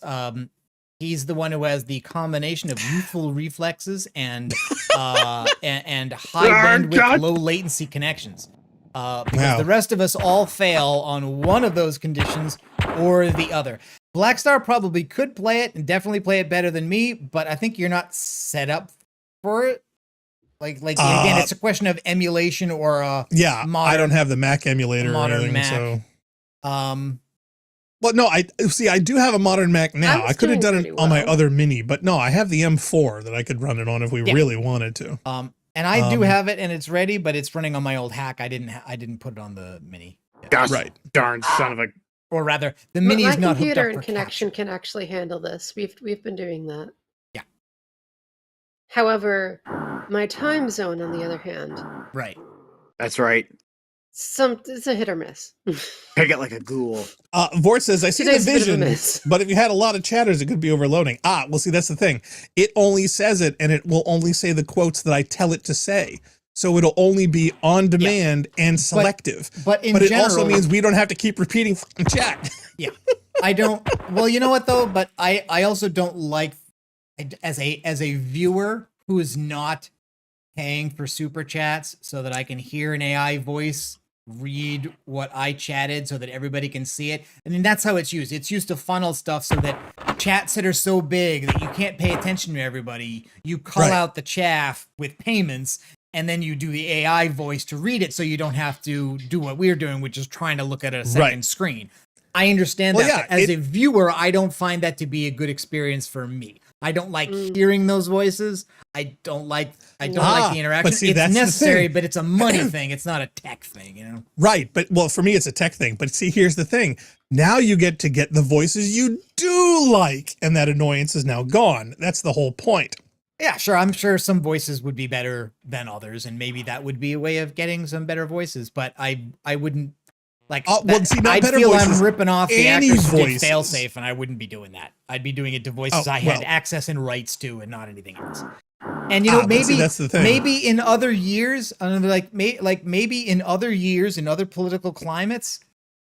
he's the one who has the combination of youthful reflexes and high bandwidth, low latency connections. Because the rest of us all fail on one of those conditions or the other. Blackstar probably could play it and definitely play it better than me, but I think you're not set up for it. Like again, it's a question of emulation or I don't have the Mac emulator or anything, Mac. So well, no, I do have a modern Mac now. I could have done it on my other Mini, but no, I have the M4 that I could run it on if we really wanted to. And I do have it and it's ready, but it's running on my old hack. I didn't put it on the Mini. Gosh, right. Darn son of a. Or rather, the Mini is not hooked up. My computer and connection can actually handle this. We've been doing that. Yeah. However, my time zone, on the other hand, right. That's right. It's a hit or miss. I get like a ghoul. Vort says, I see the vision, but if you had a lot of chatters, it could be overloading. Well, see, that's the thing. It only says it, and it will only say the quotes that I tell it to say. So it'll only be on demand and selective. But it also means we don't have to keep repeating chat. Yeah. I don't. Well, you know what though? But I also don't like, as a viewer who is not paying for super chats so that I can hear an AI voice read what I chatted so that everybody can see it. I mean, that's how it's used. It's used to funnel stuff so that chats that are so big that you can't pay attention to everybody. You call out the chaff with payments, and then you do the AI voice to read it so you don't have to do what we're doing, which is trying to look at a second screen. I understand that. But as a viewer, I don't find that to be a good experience for me. I don't like hearing those voices. I don't like the interaction. See, it's necessary, but it's a money thing. It's not a tech thing, you know? Right. But well, for me, it's a tech thing. But see, here's the thing. Now you get to get the voices you do like, and that annoyance is now gone. That's the whole point. Yeah, sure. I'm sure some voices would be better than others, and maybe that would be a way of getting some better voices. But I wouldn't like. I'd feel I'm ripping off the actors who did Failsafe, and I wouldn't be doing that. I'd be doing it to voices I had access and rights to, and not anything else. And you know, maybe that's the thing. Maybe in other years, maybe in other years, in other political climates,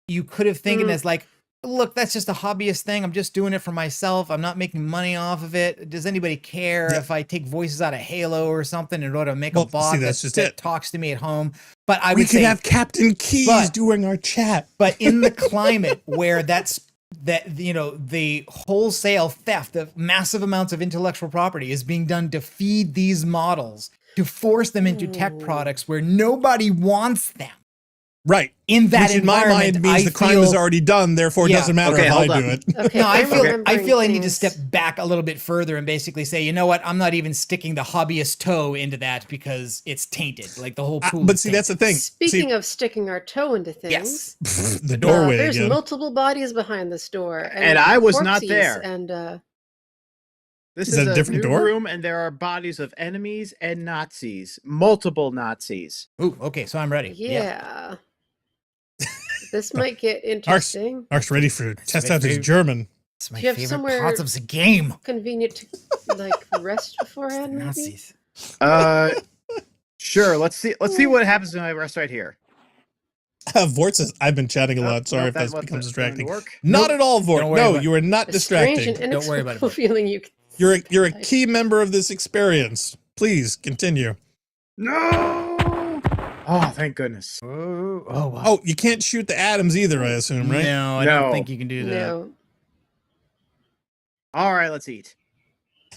you could have thinking as like, look, that's just a hobbyist thing. I'm just doing it for myself. I'm not making money off of it. Does anybody care if I take voices out of Halo or something in order to make a bot that talks to me at home? But we could have Captain Keys doing our chat. But in the climate where the wholesale theft of massive amounts of intellectual property is being done to feed these models, to force them into tech products where nobody wants them. Right. In that Which in my mind means the crime is already done, therefore it doesn't matter if I do it. Okay, no, I feel I need to step back a little bit further and basically say, you know what, I'm not even sticking the hobbyist toe into that because it's tainted. Like the whole pool. But see, that's the thing. Speaking of sticking our toe into things, the doorway. There's multiple bodies behind this door, and I was not there. And this is a different new room, and there are bodies of enemies and Nazis, multiple Nazis. Ooh, okay, so I'm ready. Yeah. This might get interesting. Mark's ready for test my out his favorite. German. It's my Do you have favorite somewhere- part of the game. Convenient to like rest beforehand, maybe? Nazis. Sure. Let's see what happens when I rest right here. Vort says, I've been chatting a lot. Sorry if that that becomes wasn't going to distracting. work. Not at all, Vort. Don't worry No, about you are not A strange and distracting. Don't worry about it, inexplicable Bob. feeling you can You're a key member of this experience. Please continue. No. Oh, thank goodness. Wow. Oh, you can't shoot the atoms either, I assume, right? No, I No. don't think you can do that. No. All right, let's eat.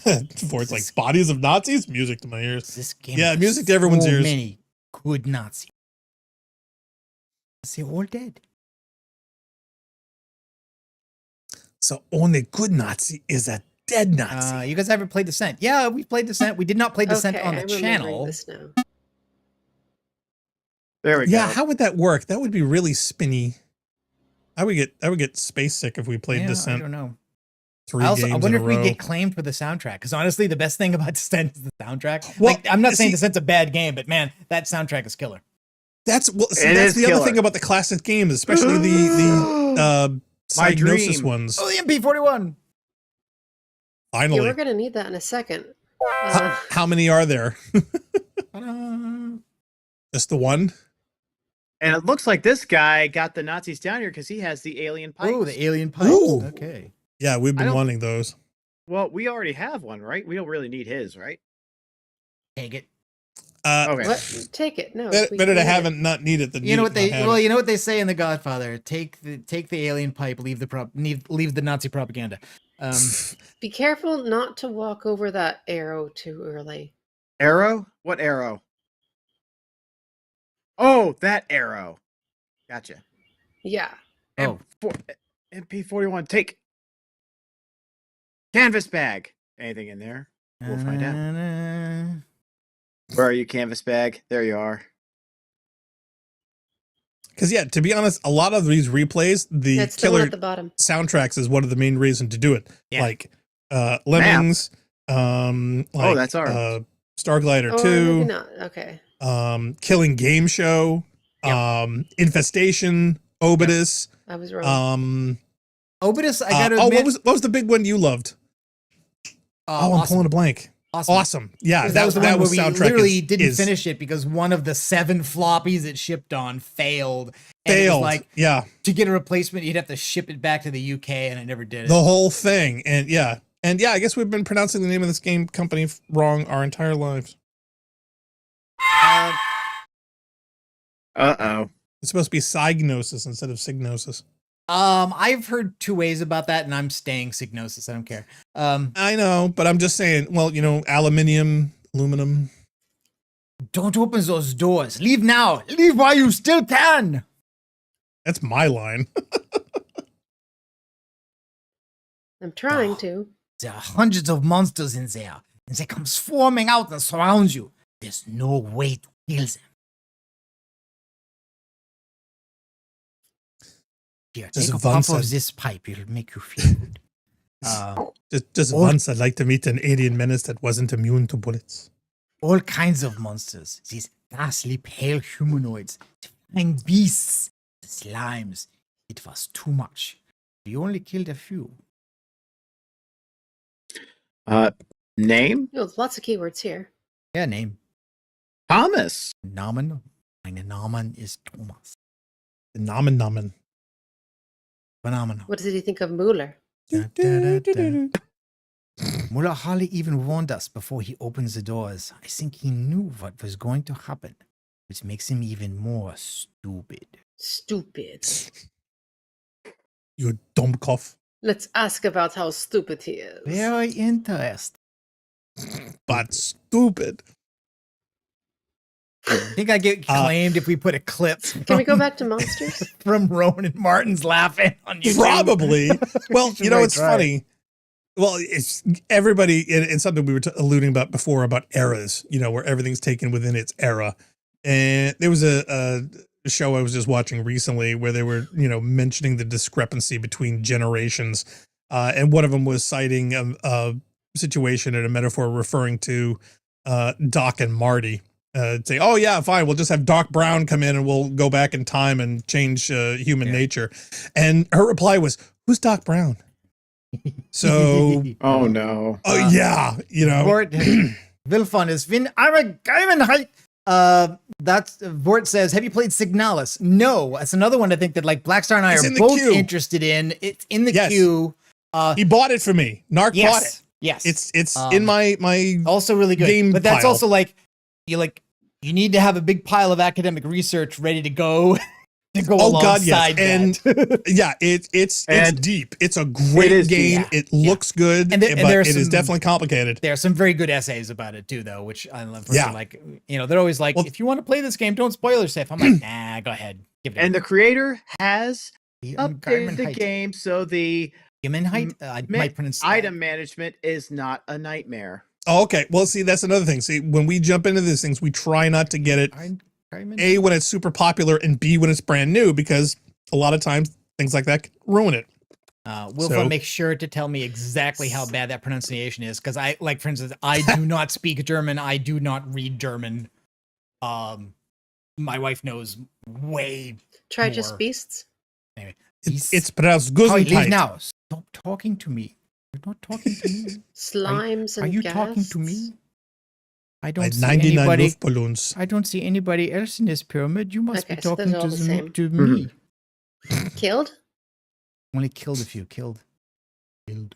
Vort's like, bodies of Nazis? Music to my ears. This game Yeah, has music to everyone's so ears. many good Nazis. They're all dead. So only good Nazi is a dead Nazi. You guys ever played Descent? Yeah, we played Descent. We did not play Descent Okay, on I'm the remembering channel. This now. There we Yeah, go. how would that work? That would be really spinny. I would get space sick if we played Yeah, I Descent don't know. 3 I games wonder in if a we row. get claimed for the soundtrack. Because honestly, the best thing about Descent is the soundtrack. Well, Like, I'm not saying see- Descent's a bad game, but man, that soundtrack is killer. That's It that's is the other killer. thing about the classic games, especially the My Psygnosis dream. ones. Oh, the MP41. Yeah, Finally, we're gonna need that in a second. how many are there? Ta-da. Just the one? And it looks like this guy got the Nazis down here because he has the alien pipes. Oh, the alien pipes. Ooh. Okay. Yeah, we've I been don't- wanting those. Well, we already have one, right? We don't really need his, right? Take it. Okay. What? Take it. No. Better, we better to need have it. it not need it than You know need what it not they have well, it. you know what they say in The Godfather. Take the alien pipe. Leave the Nazi propaganda. Be careful not to walk over that arrow too early. Arrow? What arrow? Oh, that arrow. Gotcha. Yeah. Oh. MP41, take. Canvas bag. Anything in there? We'll find out. out. Where are you, canvas bag? There you are. Because yeah, to be honest, a lot of these replays, the That's the one killer at the bottom. soundtracks is one of the main reasons to do it. Yeah. Like Lemmings, like, that's ours. Starglider Oh, 2, maybe not. Okay. Killing Game Show, Infestation, Obidus, I was wrong. Obidus, I gotta admit. what was the big one you loved? I'm Awesome. pulling a blank. Awesome. Yeah, That was the one where we soundtrack literally is- didn't is finish it because one of the 7 floppies it shipped on failed. And it was failed. like, Yeah, to get a replacement, you'd have to ship it back to the UK, and I never did it. the whole thing, and yeah, I guess we've been pronouncing the name of this game company wrong our entire lives. Uh-oh. It's supposed to be Psygnosis instead of Signosis. I've heard 2 ways about that, and I'm staying Signosis. I don't care. I know, but I'm just saying, well, aluminum. Don't open those doors. Leave now. Leave while you still can. That's my line. I'm trying to. There are hundreds of monsters in there, and they come swarming out and surround you. There's no way to kill them. Here, Just take a one puff of side. this pipe. It'll make you feel good. Just Oh. once, I'd like to meet an alien menace that wasn't immune to bullets. All kinds of monsters. These ghastly pale humanoids, flying beasts, slimes. It was too much. We only killed a few. Name? Oh, lots of keywords here. Yeah, name. Thomas. Namen. Meine Namen is Thomas. The Namen. Phenomenal. What did he think of Mueller? Muller hardly even warned us before he opens the doors. I think he knew what was going to happen, which makes him even more stupid. Stupid. You dumb cough. Let's ask about how stupid he is. Very interesting. But stupid. I think I get claimed if we put a clip. Can we go back to monsters? from Rowan Martin's laughing on YouTube? Probably. Well, should it's try. funny. Well, it's everybody, it's something we were alluding about before about eras, where everything's taken within its era. And there was a show I was just watching recently where they were, mentioning the discrepancy between generations. And one of them was citing a situation and a metaphor referring to Doc and Marty. say, oh yeah, fine, we'll just have Doc Brown come in and we'll go back in time and change human nature. And her reply was, who's Doc Brown? So, oh no. Oh yeah, you know. Vilfon is Vin Aragaimenheit. That's Vort says, have you played Signalis? No, that's another one I think that like Blackstar and I are both interested in. It's in the queue. He bought it for me. Narc bought it. Yes. It's in my also really good game but that's pile. also like you need to have a big pile of academic research ready to go to go alongside and yeah, it's deep. It's a great game. Yeah. It looks good, but it is definitely complicated. There are some very good essays about it too, though, which I love. Like, you know, they're always like, if you want to play this game, don't spoil yourself. I'm like, nah, go ahead. Give it and the creator has updated the game, so the human height item management is not a nightmare. Oh, okay. Well, see, that's another thing. See, when we jump into these things, we try not to get it A, when it's super popular, and B, when it's brand new, because a lot of times things like that can ruin it. Wilfa, make sure to tell me exactly how bad that pronunciation is, because I, like, for instance, I do not speak German. I do not read German. My wife knows way Try more. just beasts. Anyway, it's pronounced Gesundheit. Leave now. Stop talking to me. You're not talking to me. Slimes and Are you ghasts? talking to me? I don't see 99 anybody. Luftballons. I don't see anybody else in this pyramid. You must be talking to Mm-hmm. me. Killed? Only killed a few. Killed. We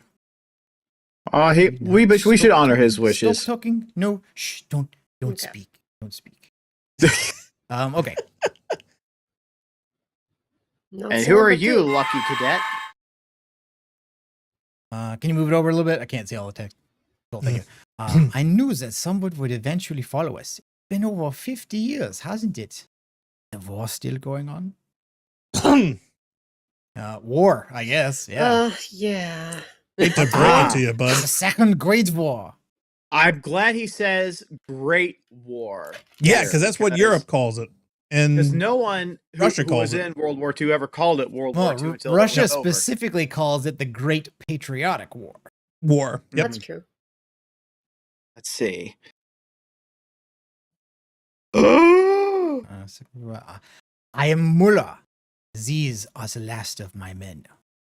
should honor his wishes. Stop talking. No. Shh. Don't speak. Don't speak. Okay. And who are you, lucky cadet? Can you move it over a little bit? I can't see all the text. Cool, thank you. I knew that someone would eventually follow us. It's been over 50 years, hasn't it? The war still going on? War, I guess. Yeah. Yeah. Hate to break it to you, bud. The Second Great War. I'm glad he says Great War. Yeah, because that's what Europe calls it. And because no one who was in World War II ever called it World War II until Russia specifically calls it the Great Patriotic War. Yep. That's true. Let's see. I am Mullah. These are the last of my men.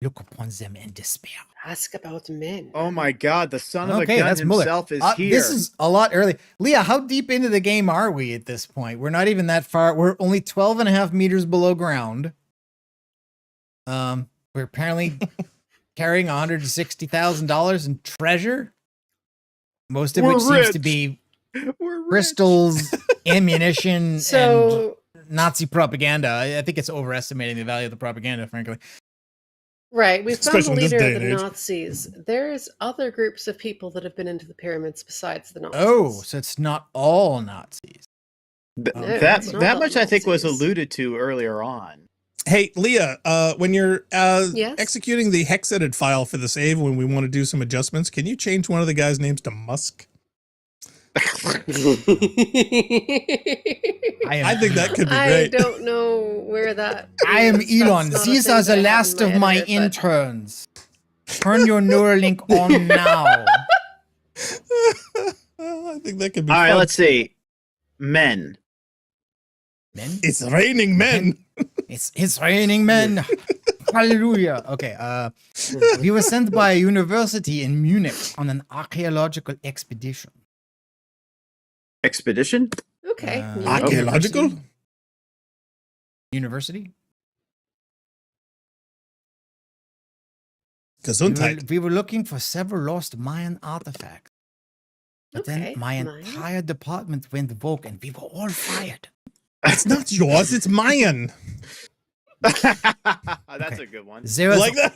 Look upon them in despair. Ask about men. Oh my God, the son of a gun himself is here. This is a lot early. Leah, how deep into the game are we at this point? We're not even that far. We're only 12 and a half meters below ground. We're apparently carrying $160,000 in treasure. Most of which seems to be crystals, ammunition, and Nazi propaganda. I think it's overestimating the value of the propaganda, frankly. Right, we found the leader of the age. Nazis. There's other groups of people that have been into the pyramids besides the Nazis. Oh, so it's not all Nazis. That much I think was alluded to earlier on. Hey, Leah, when you're executing the hexedit file for the save, when we want to do some adjustments, can you change one of the guys' names to Musk? I think that could be great. I don't know where that I am Elon. These are the last of my interns. Turn your Neuralink on now. I think that could be All fun. right, let's see. Men. It's raining men. It's raining men. Hallelujah. Okay. We were sent by a university in Munich on an archaeological expedition. Expedition? Okay. Archaeological? University? Gesundheit. We were looking for several lost Mayan artifacts. But then my entire department went woke and we were all fired. It's not yours, it's Mayan. That's a good one. Like that?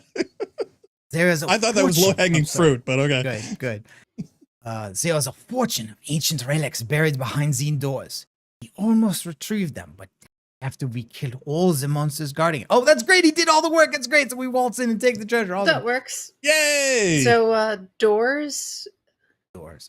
There is I thought that was low-hanging fruit, but okay. Good. There was a fortune of ancient relics buried behind these doors. We almost retrieved them, but after we killed all the monsters guarding it. Oh, that's great. He did all the work. It's great. So we waltz in and take the treasure. That works. Yay! So, doors.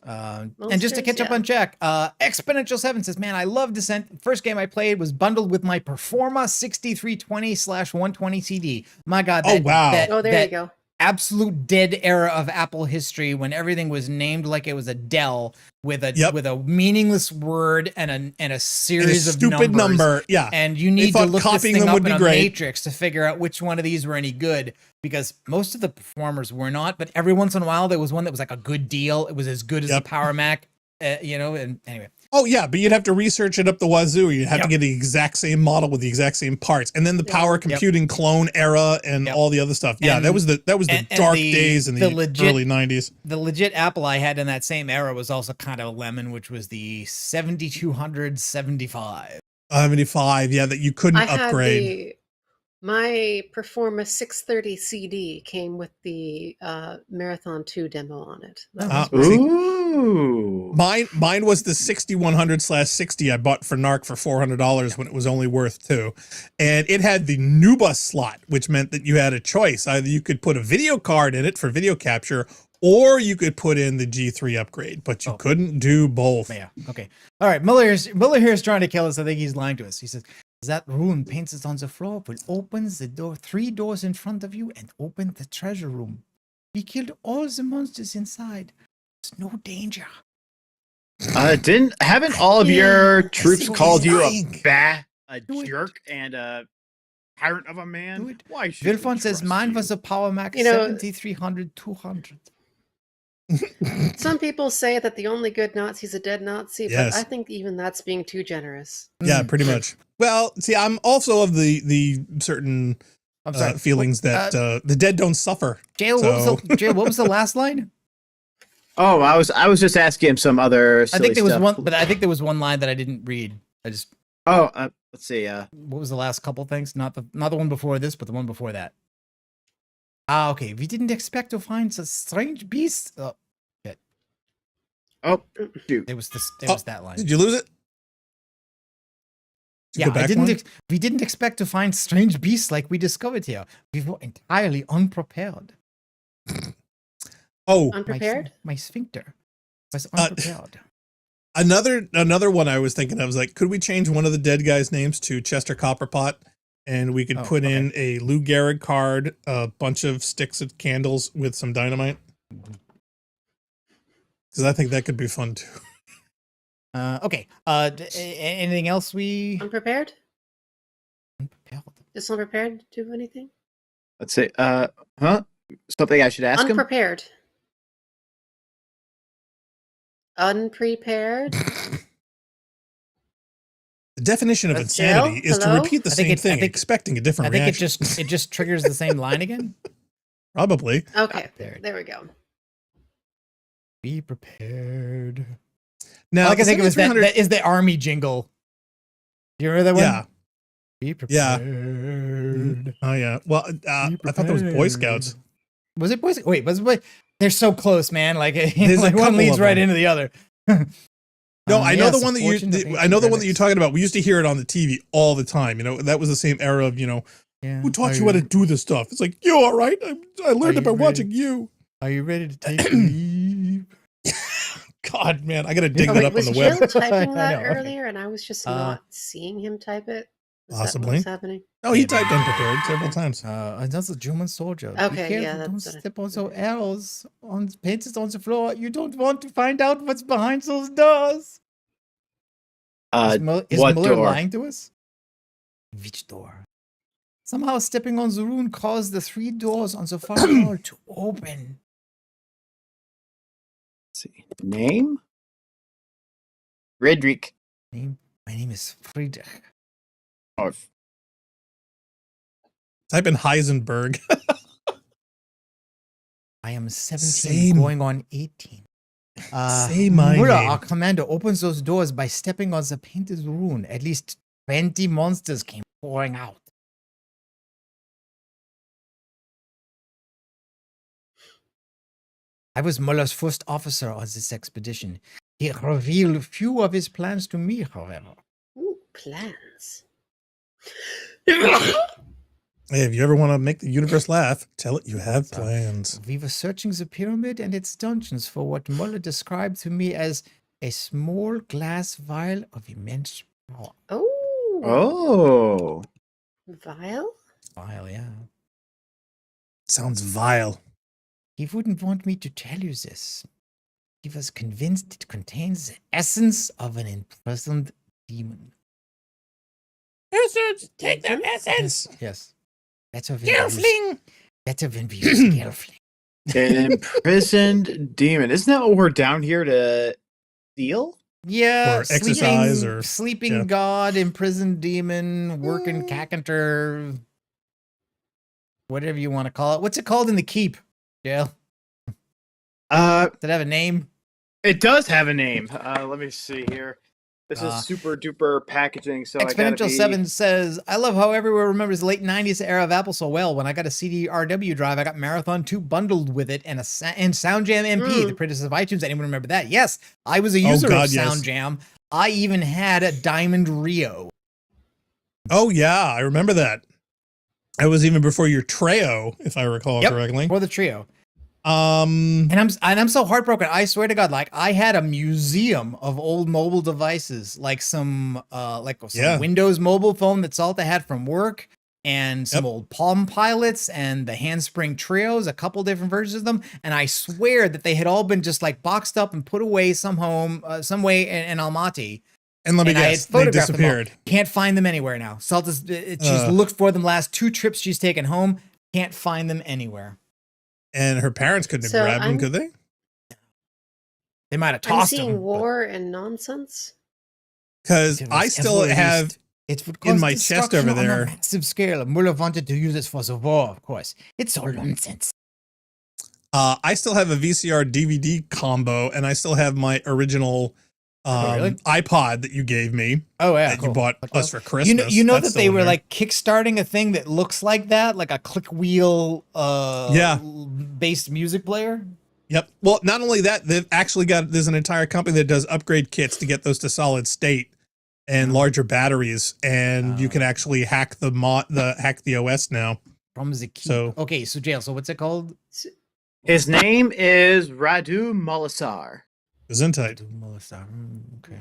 And just to catch up on Jack, Exponential 7 says, man, I love Descent. First game I played was bundled with my Performa 6320/120 CD. My God. Wow. There you go. absolute dead era of Apple history when everything was named like it was a Dell with a meaningless word and a series of stupid numbers. number. Yeah. And you need to look this copying thing them up would in be a great. matrix to figure out which one of these were any good, because most of the performers were not, but every once in a while there was one that was like a good deal. It was as good as the Power Mac, and anyway. Oh, yeah, but you'd have to research it up the wazoo. You'd have to get the exact same model with the exact same parts. And then the power computing clone era and all the all stuff. Yeah, that was the dark days in the early 90s. The legit Apple I had in that same era was also kind of a lemon, which was the 7275. 75, yeah, that you couldn't upgrade. My Performa 630 CD came with the Marathon 2 demo on it. Ooh. Mine was the 6100/60 I bought for NARC for $400 when it was only worth $2. And it had the NUBUS slot, which meant that you had a choice. Either you could put a video card in it for video capture, or you could put in the G3 upgrade, but you couldn't do both. Yeah. Okay. All right. Muller here is trying to kill us. I think he's lying to us. He says, that room painted on the floor will open the door, 3 doors in front of you, and open the treasure room. We killed all the monsters inside. There's no danger. Haven't all of your troops called you a jerk and a tyrant of a man? Why should Vilfon says mine was a Power Mac 7300 200. Some people say that the only good Nazi's a dead Nazi, but I think even that's being too generous. Yeah, pretty much. Well, see, I'm also of the certain feelings that the dead don't suffer. Jail, what was the last line? Oh, I was just asking him some other silly I think there was stuff. one, but I think there was one line that I didn't read. I just let's see. What was the last couple things? Not the one before this, but the one before that. Ah, okay. We didn't expect to find such strange beasts. Oh, shit. Oh, shoot. It was that line. Did you lose it? We didn't expect to find strange beasts like we discovered here. We were entirely unprepared. Unprepared? My sphincter was unprepared. Another one I was thinking of was like, could we change one of the dead guys' names to Chester Copperpot? And we could put in a Lou Gehrig card, a bunch of sticks of candles with some dynamite. Because I think that could be fun too. Okay. Anything else we... Unprepared? Is unprepared do anything? Let's say, something I should ask him? Unprepared. Unprepared? The definition of insanity is to repeat the same thing, expecting a different reaction. I think it just triggers the same line again. Probably. Okay, there we go. Be prepared. Now, I think it was that is the army jingle. Do you remember that one? Yeah. Be prepared. Yeah. Oh yeah. Well, I thought that was Boy Scouts. Was it Boy Scouts? Wait, they're so close, man. Like one leads right into the other. No, I know the one that you're talking about. We used to hear it on the TV all the time. You know, that was the same era of, who taught you how to do this stuff? It's like, you all right? I learned it by watching you. Are you ready to take leave? God, man, I gotta dig that up on the web. Was Jill typing that earlier, and I was just not seeing him type it? Possibly. What's happening? Oh, he typed unprepared several times. Another German soldier. Okay, yeah. Don't step on those arrows painted on the floor. You don't want to find out what's behind those doors. Is Muller lying to us? Which door? Somehow stepping on the rune caused the 3 doors on the far wall to open. Let's see. Name? Friedrich. My name is Friedrich. Oh. Type in Heisenberg. I am 17 going on 18. Say my Muller, name. our commander, opens those doors by stepping on the painted rune. At least 20 monsters came pouring out. I was Muller's first officer on this expedition. He revealed few of his plans to me, however. Ooh, plans. Hey, if you ever want to make the universe laugh, tell it you have plans. We were searching the pyramid and its dungeons for what Muller described to me as a small glass vial of immense power. Oh. Vial? Vial, yeah. Sounds vile. He wouldn't want me to tell you this. He was convinced it contains the essence of an imprisoned demon. Essence, take their essence. Yes. That's a Gelfling. That's a when we use Gelfling. An imprisoned demon. Isn't that what we're down here to steal? Yeah, Or exercise sleeping god, imprisoned demon, working cackanter, whatever you want to call it. What's it called in the keep, Dale? Does it have a name? It does have a name. Let me see here. This is super duper packaging. So Exponential 7 says, I love how everyone remembers the late 90s era of Apple so well. When I got a CD-RW drive, I got Marathon 2 bundled with it and Sound Jam MP, the predecessor of iTunes. Anyone remember that? Yes, I was a user of Sound Jam. I even had a Diamond Rio. Oh, yeah, I remember that. That was even before your Treo, if I recall correctly. Before the Trio. And I'm so heartbroken. I swear to God, like I had a museum of old mobile devices, like some Windows mobile phone that Salta had from work, and some old Palm Pilots and the Handspring Trios, a couple different versions of them. And I swear that they had all been just like boxed up and put away some way in Almaty. And let me guess, they disappeared. Can't find them anywhere now. Salta's she's looked for them last 2 trips she's taken home. Can't find them anywhere. And her parents couldn't have grabbed them, could they? They might have tossed them. I'm seeing war and nonsense. Because I still have in my chest over there. On a massive scale. Muller wanted to use this for the war, of course. It's all nonsense. I still have a VCR DVD combo, and I still have my original iPod that you gave me. Oh yeah, that you bought us for Christmas. You know that they were like kickstarting a thing that looks like that, like a click wheel based music player. Yep. Well, not only that, they've actually there's an entire company that does upgrade kits to get those to solid state and larger batteries, and you can actually hack the OS now from the key. So Jail. So what's it called? His name is Radu Malasar. Gesundheit. Okay.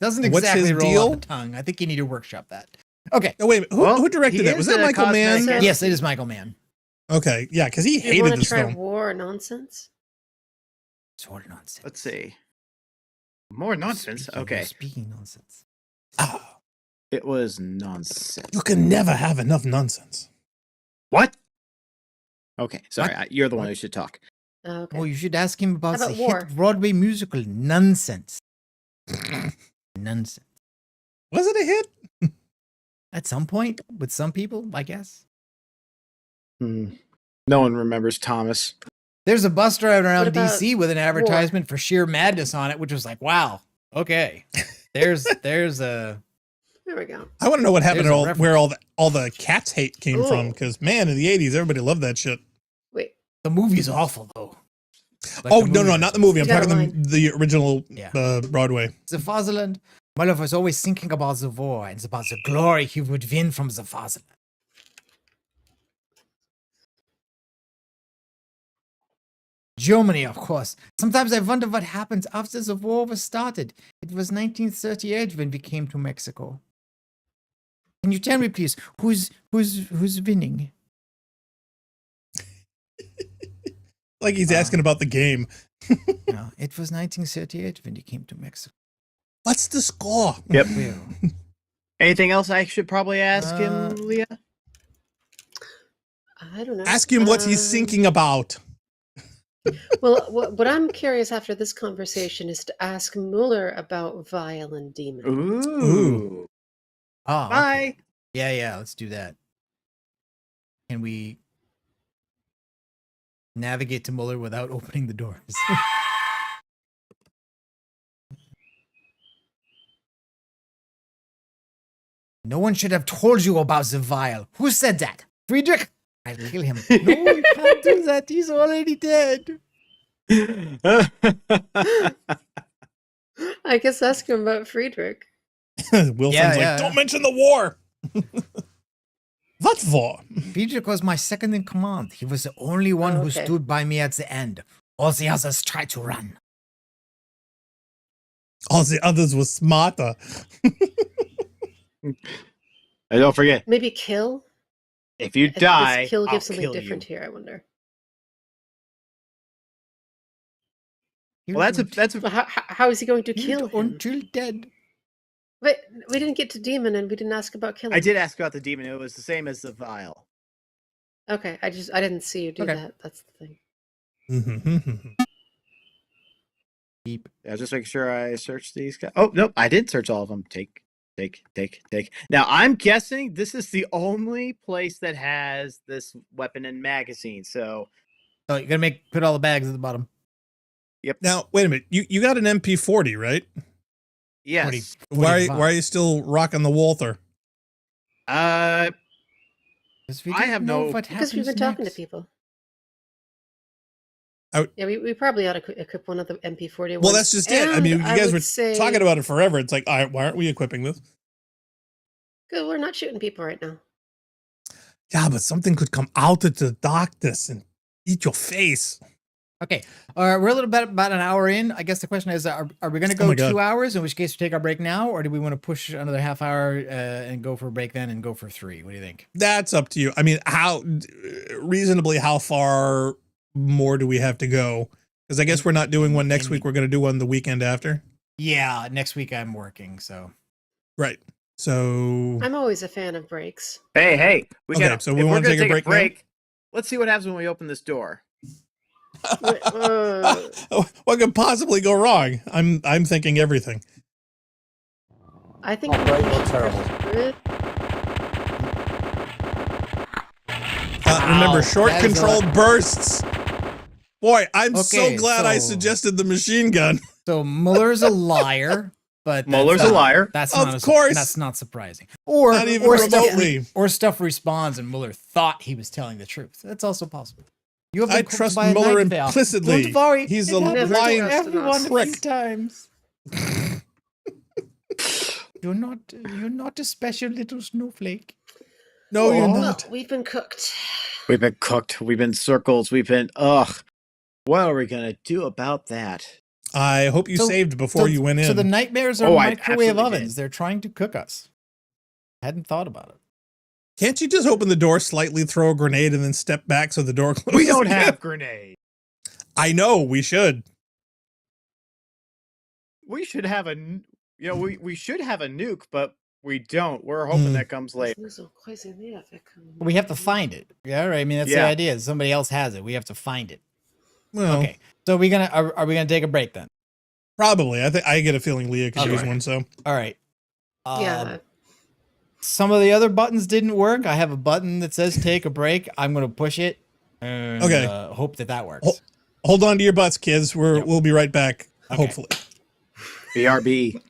Doesn't exactly roll off the tongue. I think you need to workshop that. Okay. Oh, wait. Who directed that? Was that Michael Mann? Yes, it is Michael Mann. Okay. Yeah, because he hated this film. War or nonsense? It's all nonsense. Let's see. More nonsense? Okay. Speaking nonsense. Oh. It was nonsense. You can never have enough nonsense. What? Okay. Sorry. You're the one who should talk. Okay. Oh, you should ask him about the war? hit Broadway musical Nonsense. Nonsense. Was it a hit? At some point with some people, I guess. No one remembers Thomas. There's a bus driver around DC with an advertisement for Sheer Madness on it, which was like, wow, okay. There's a. There we go. I want to know what happened where all the Cats hate came from, because man, in the 80s, everybody loved that shit. Wait. The movie's awful though. Like no, not the movie. I'm talking the original Broadway. The fatherland. My love was always thinking about the war and about the glory he would win from the fatherland. Germany, of course. Sometimes I wonder what happens after the war was started. It was 1938 when we came to Mexico. Can you tell me, please, who's winning? Like he's asking about the game. No, it was 1938 when you came to Mexico. What's the score? Yep. Anything else I should probably ask him, Leah? I don't know. Ask him what he's thinking about. Well, what I'm curious after this conversation is to ask Mueller about Vile and Demon. Ooh. Oh, bye. Okay. Yeah, let's do that. Can we navigate to Mueller without opening the doors? No one should have told you about the vial. Who said that? Friedrich? I'll kill him. No, you can't do that. He's already dead. I guess ask him about Friedrich. Wilson's like, don't mention the war. What war? Friedrich was my second in command. He was the only one who stood by me at the end. All the others tried to run. All the others were smarter. And don't forget. Maybe kill? If you die, Kill I'll gives something kill different you. here, I wonder. Well, that's a Well, how is he going to kill him? Until dead. But we didn't get to demon, and we didn't ask about killing. I did ask about the demon. It was the same as the vial. Okay, I didn't see you do that. That's the thing. Deep. Yeah, just making sure I searched these guys. Oh nope, I did search all of them. Take. Now I'm guessing this is the only place that has this weapon and magazine. So, Oh, you're gonna put all the bags at the bottom. Yep. Now wait a minute. You got an MP40, right? Yes. 40, why are you still rocking the Walther? I have no. Because we've been talking to people. Yeah, we probably ought to equip one of the MP40 ones. Well, that's just it. I mean, you guys were talking about it forever. It's like, all right, why aren't we equipping this? Good, we're not shooting people right now. Yeah, but something could come out of the darkness and eat your face. Okay, we're a little bit about an hour in. I guess the question is, are we going to go 2 hours? In which case, we take our break now, or do we want to push another half hour and go for a break then and go for 3? What do you think? That's up to you. I mean, how far more do we have to go? Because I guess we're not doing one next week. We're going to do one the weekend after. Yeah, next week I'm working, so. Right. So I'm always a fan of breaks. Hey, so we want to take a break. Let's see what happens when we open this door. What could possibly go wrong? I'm thinking everything. I think terrible. Remember, short control bursts. Boy, I'm so glad I suggested the machine gun. So Muller's a liar, but Muller's a liar. That's that's not surprising. Or not even remotely. Stuff responds and Muller thought he was telling the truth. That's also possible. I trust Muller implicitly. Don't worry, he's a lying everyone prick. of these times. You're not a special little snowflake. No, you're not. We've been cooked. We've been cooked. We've been circled. We've been What are we gonna do about that? I hope you saved before you went in. So the nightmares are microwave ovens. They're trying to cook us. I hadn't thought about it. Can't you just open the door slightly, throw a grenade, and then step back so the door closes? We don't have grenades. I know, we should. We should have we should have a nuke, but we don't. We're hoping that comes later. We have to find it. Yeah, right. I mean, that's the idea. Somebody else has it. We have to find it. Well, okay. So are we gonna take a break then? Probably. I get a feeling Leah could use one. So all right. Yeah. Some of the other buttons didn't work. I have a button that says take a break. I'm going to push it. And, hope that works. Hold on to your butts, kids. We'll be right back. Okay. Hopefully. BRB.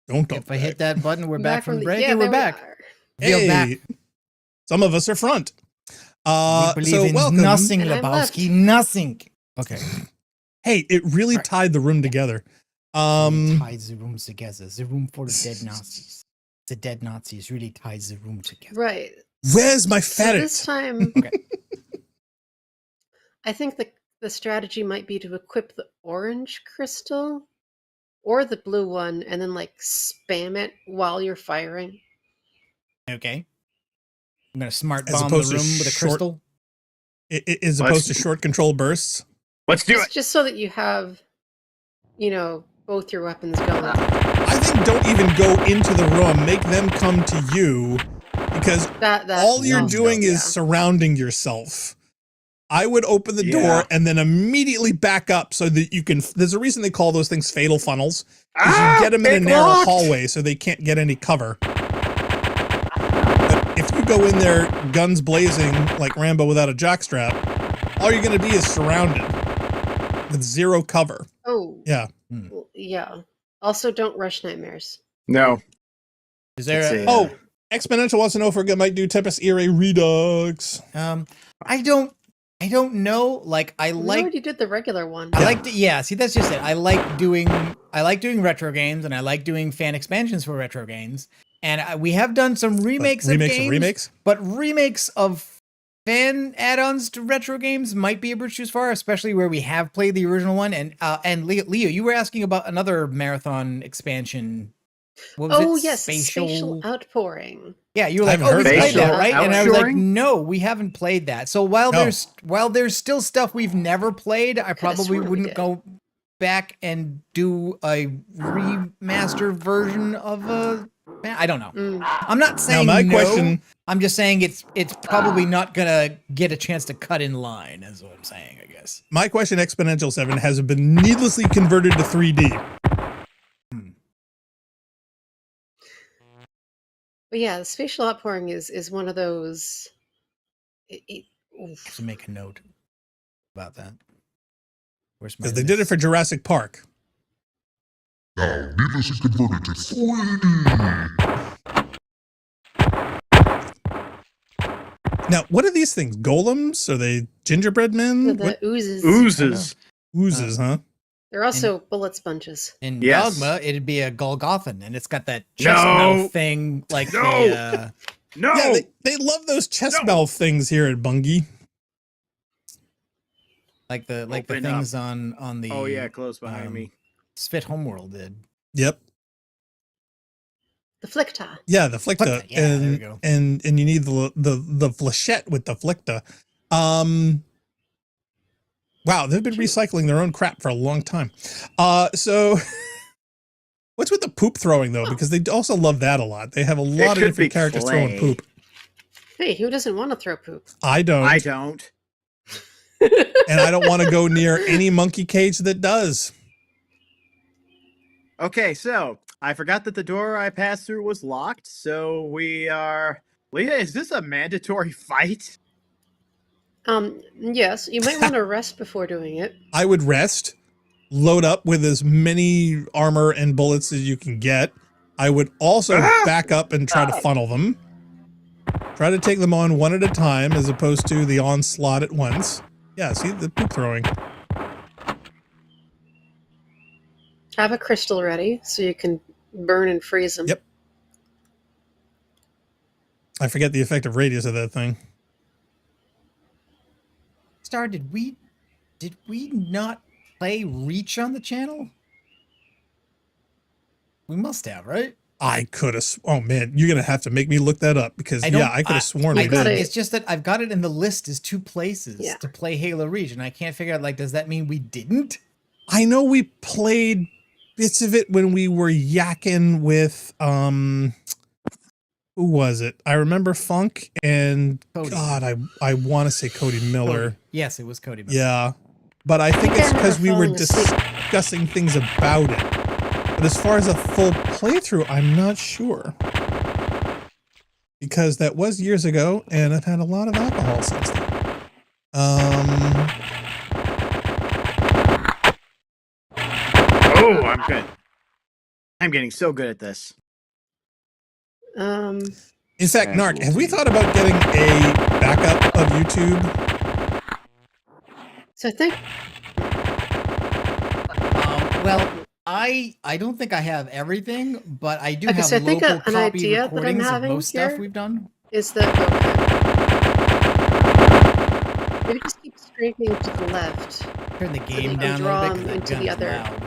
Don't talk If I hit that button, we're back from the break, yeah, and we're there back. We We're Hey, back. some of us are front. We believe So in welcome. nothing, And I'm Lebowski. left. Nothing. Okay. Hey, it really Right. tied the room together. Really ties the rooms together. The room for the dead Nazis. The dead Nazis really ties the room together. Right. Where's my So ferret? this time, Okay. I think the strategy might be to equip the orange crystal or the blue one and then like spam it while you're firing. Okay. I'm gonna smart As bomb the opposed to room with a short- crystal. As opposed to short control bursts. Let's do it. Just so that you have, both your weapons going. I think don't even go into the room. Make them come to you, because That all you're also, doing is yeah. surrounding yourself. I would open the Yeah. door and then immediately back up so that you can. There's a reason they call those things fatal funnels. Because you get them in a narrow hallway so they can't get any cover. But if you go in there guns blazing like Rambo without a jockstrap, all you're going to be is surrounded with zero cover. Oh. Yeah. Well, yeah. Also, don't rush nightmares. No. Is there It's a, Oh, Exponential wants to know if we're might do Tempest Earae Redux. I don't know. Like I We like already did the regular one. I like to, yeah, see that's just it. I like doing retro games and I like doing fan expansions for retro games. And we have done some remakes of games. But remakes of fan add-ons to retro games might be a bridge too far, especially where we have played the original one. And Leo, you were asking about another marathon expansion. What was it? Yes, Spatial Outpouring. Yeah, you were like, I've "Oh, we heard played Spatial that, right?" And I was like, Outshoring? "No, we haven't played that." So while No. there's still stuff we've never played, I probably sworn we wouldn't did. go back and do a remaster version of a. I don't know. I'm not saying my no. question- I'm just saying it's probably not gonna get a chance to cut in line. Is what I'm saying, I guess. My question, Exponential 7, has it been needlessly converted to 3D? But yeah, the Spatial Outpouring is one of those. To make a note about that. Where's my? Because they did it list? for Jurassic Park. Now, needlessly converted to 3D. Now, what are these things? Golems? Are they gingerbread men? The What? oozes. Oozes. Oozes, huh? They're also bullet sponges. In Yes. Dogma, it'd be a Golgothan, and it's got that No. chest mouth thing, like No. the. No. Yeah, they love those chest No. mouth things here at Bungie. Like the Open things on the Oh yeah, close behind me. Spit Homeworld did. Yep. The Flicta. Yeah, the flicta. Flicta, yeah, there we and, go. and you need the flechette with the flicta. Wow, they've been recycling their own crap for a long time. So what's with the poop throwing though? Because they also love that a lot. They have a lot of could different be characters clay. throwing poop. Hey, who doesn't want to throw poop? I don't. I don't. And I don't want to go near any monkey cage that does. Okay, so I forgot that the door I passed through was locked, so we are. Leah, is this a mandatory fight? Yes, you might want to rest before doing it. I would rest. load up with as many armor and bullets as you can get. I would also back up and try to funnel them. Try to take them on one at a time as opposed to the onslaught at once. Yeah, see the poop throwing. Have a crystal ready so you can burn and freeze them. Yep. I forget the effective radius of that thing. Star, did we not play Reach on the channel? We must have, right? I could have. Oh man, you're gonna have to make me look that up because I could have sworn we did. It's just that I've got it in the list as 2 places to play Halo Reach, and I can't figure out, like, does that mean we didn't? I know we played bits of it when we were yakking with who was it? I remember Funk and Cody. God, I want to say Cody Miller. Cody. Yes, it was Cody Miller. Yeah, but I think it's because we were discussing things about it. But as far as a full playthrough, I'm not sure. Because that was years ago, and I've had a lot of alcohol since then. Oh, I'm good. I'm getting so good at this. In fact, Narc, have we thought about getting a backup of YouTube? So I think... well... I don't think I have everything, but I do have so I think local an copy idea recordings that I'm of having most stuff here we've done. is that maybe just keep streaming to the left. Turn the So game you can down a draw little bit them because into the other. loud.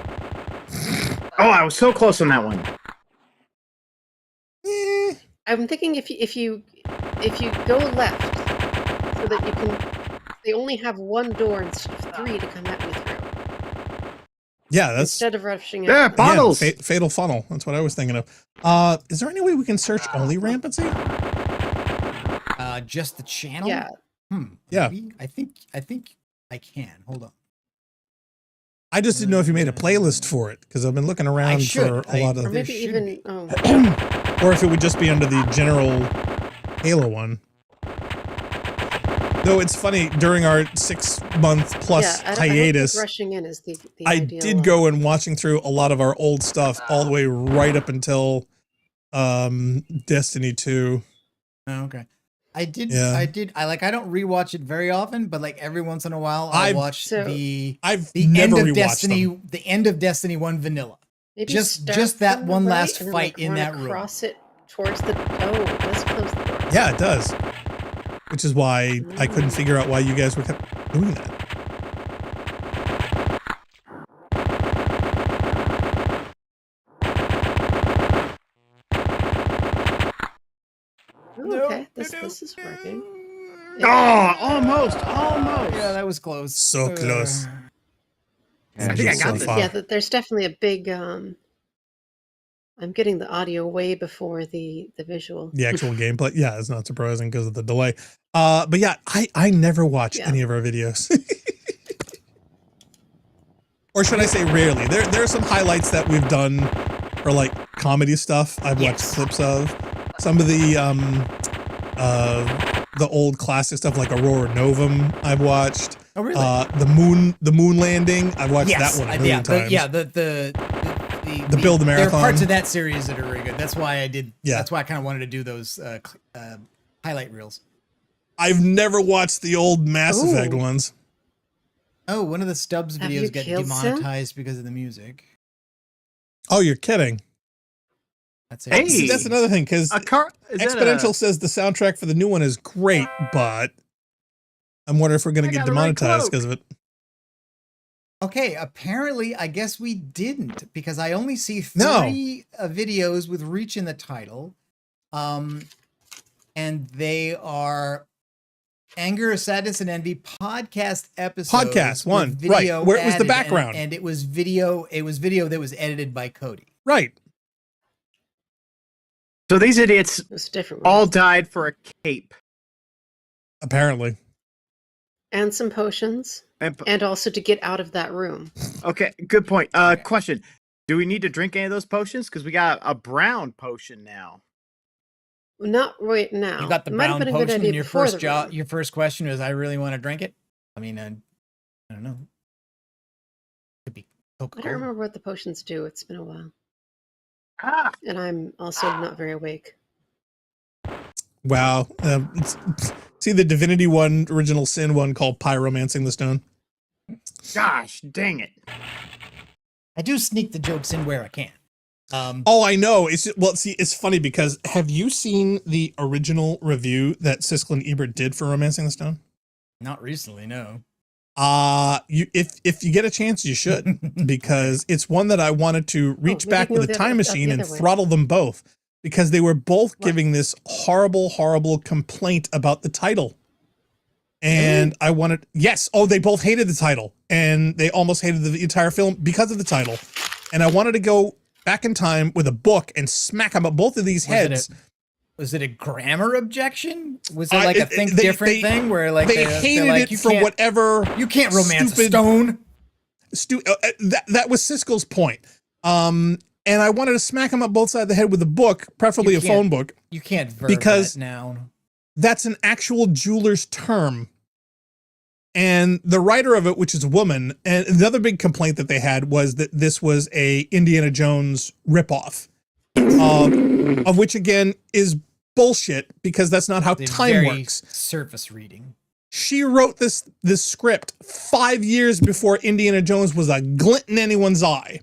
Oh, I was so close on that one. I'm thinking if you go left, so that you can, they only have 1 door instead of 3 to come at you through. Yeah, that's Instead of rushing There are at them. bottles. Yeah, fatal funnel. That's what I was thinking of. Is there any way we can search only Rampancy? Just the channel? Yeah. Yeah. Maybe? I think I can. Hold on. I just didn't know if you made a playlist for it because I've been looking around for a lot Or of, maybe even or if it would just be under the general Halo one. Though it's funny, during our 6-month plus I don't hiatus, think rushing in is the I ideal did go and watching through a lot of our old stuff all the way right up until Destiny 2. Oh, okay. I don't rewatch it very often, but like every once in a while I'll watch the never end of rewatched Destiny, them. the end of Destiny 1 vanilla. Maybe just start that from the one right last and then, fight like, in run that room. across it towards the it does close the door. Yeah, it does. Which is why I couldn't figure out why you guys were kept doing that. Oh, okay, this is working. Oh, almost. Yeah, that was close. So close. I think I got this. Yeah, there's definitely a big. I'm getting the audio way before the visual. The actual gameplay. Yeah, it's not surprising because of the delay. But yeah, I never watch any of our videos. Or should I say rarely. There are some highlights that we've done for like comedy stuff I've watched clips of. Some of the old classic stuff like Aurora Novum I've watched. Oh really? The moon landing, I've watched that one a million times. The Build the Marathon. There are parts of that series that are very good. That's why I did. Yeah. That's why I kind of wanted to do those highlight reels. I've never watched the old Mass Effect ones. Oh, one of the Stubbs videos got demonetized because of the music. Oh, you're kidding. That's it. Hey, See, that's another thing because Exponential says the soundtrack for the new one is great, but I'm wondering if we're going to get demonetized because of it. Okay, apparently, I guess we didn't because I only see 3 videos with Reach in the title, and they are Anger, Sadness, and Envy podcast episodes. Podcast one, right? Where it was the background, and it was video. It was video that was edited by Cody. Right. So these idiots all died for a cape. Apparently. And some potions. And also to get out of that room. Okay, good point. Question. Do we need to drink any of those potions? Because we got a brown potion now. Not right now. You got the brown potion, and your first question was, I really want to drink it? I mean, I don't know. I don't remember what the potions do. It's been a while. Ah, And I'm also not very awake. Wow. See the Divinity one, Original Sin one called Pyromancing the Stone? gosh, dang it. I do sneak the jokes in where I can. Oh, I know. It's funny because have you seen the original review that Siskel and Ebert did for Romancing the Stone? Not recently, no. If you get a chance, you should, because it's one that I wanted to reach back with a time machine and throttle them both, because they were both giving this horrible complaint about the title. And I wanted, yes. Oh, they both hated the title, and they almost hated the entire film because of the title. And I wanted to go back in time with a book and smack them at both of these heads. Was it a grammar objection? Was it like a think different thing where like they hated like, it for whatever you can't romance a stone? That was Siskel's point. And I wanted to smack him up both sides of the head with a book, preferably a phone book. You can't verb because that noun. That's an actual jeweler's term. And the writer of it, which is a woman, and the other big complaint that they had was that this was a Indiana Jones ripoff, of which again is bullshit, because that's not how time works. Surface reading. She wrote this script 5 years before Indiana Jones was a glint in anyone's eye.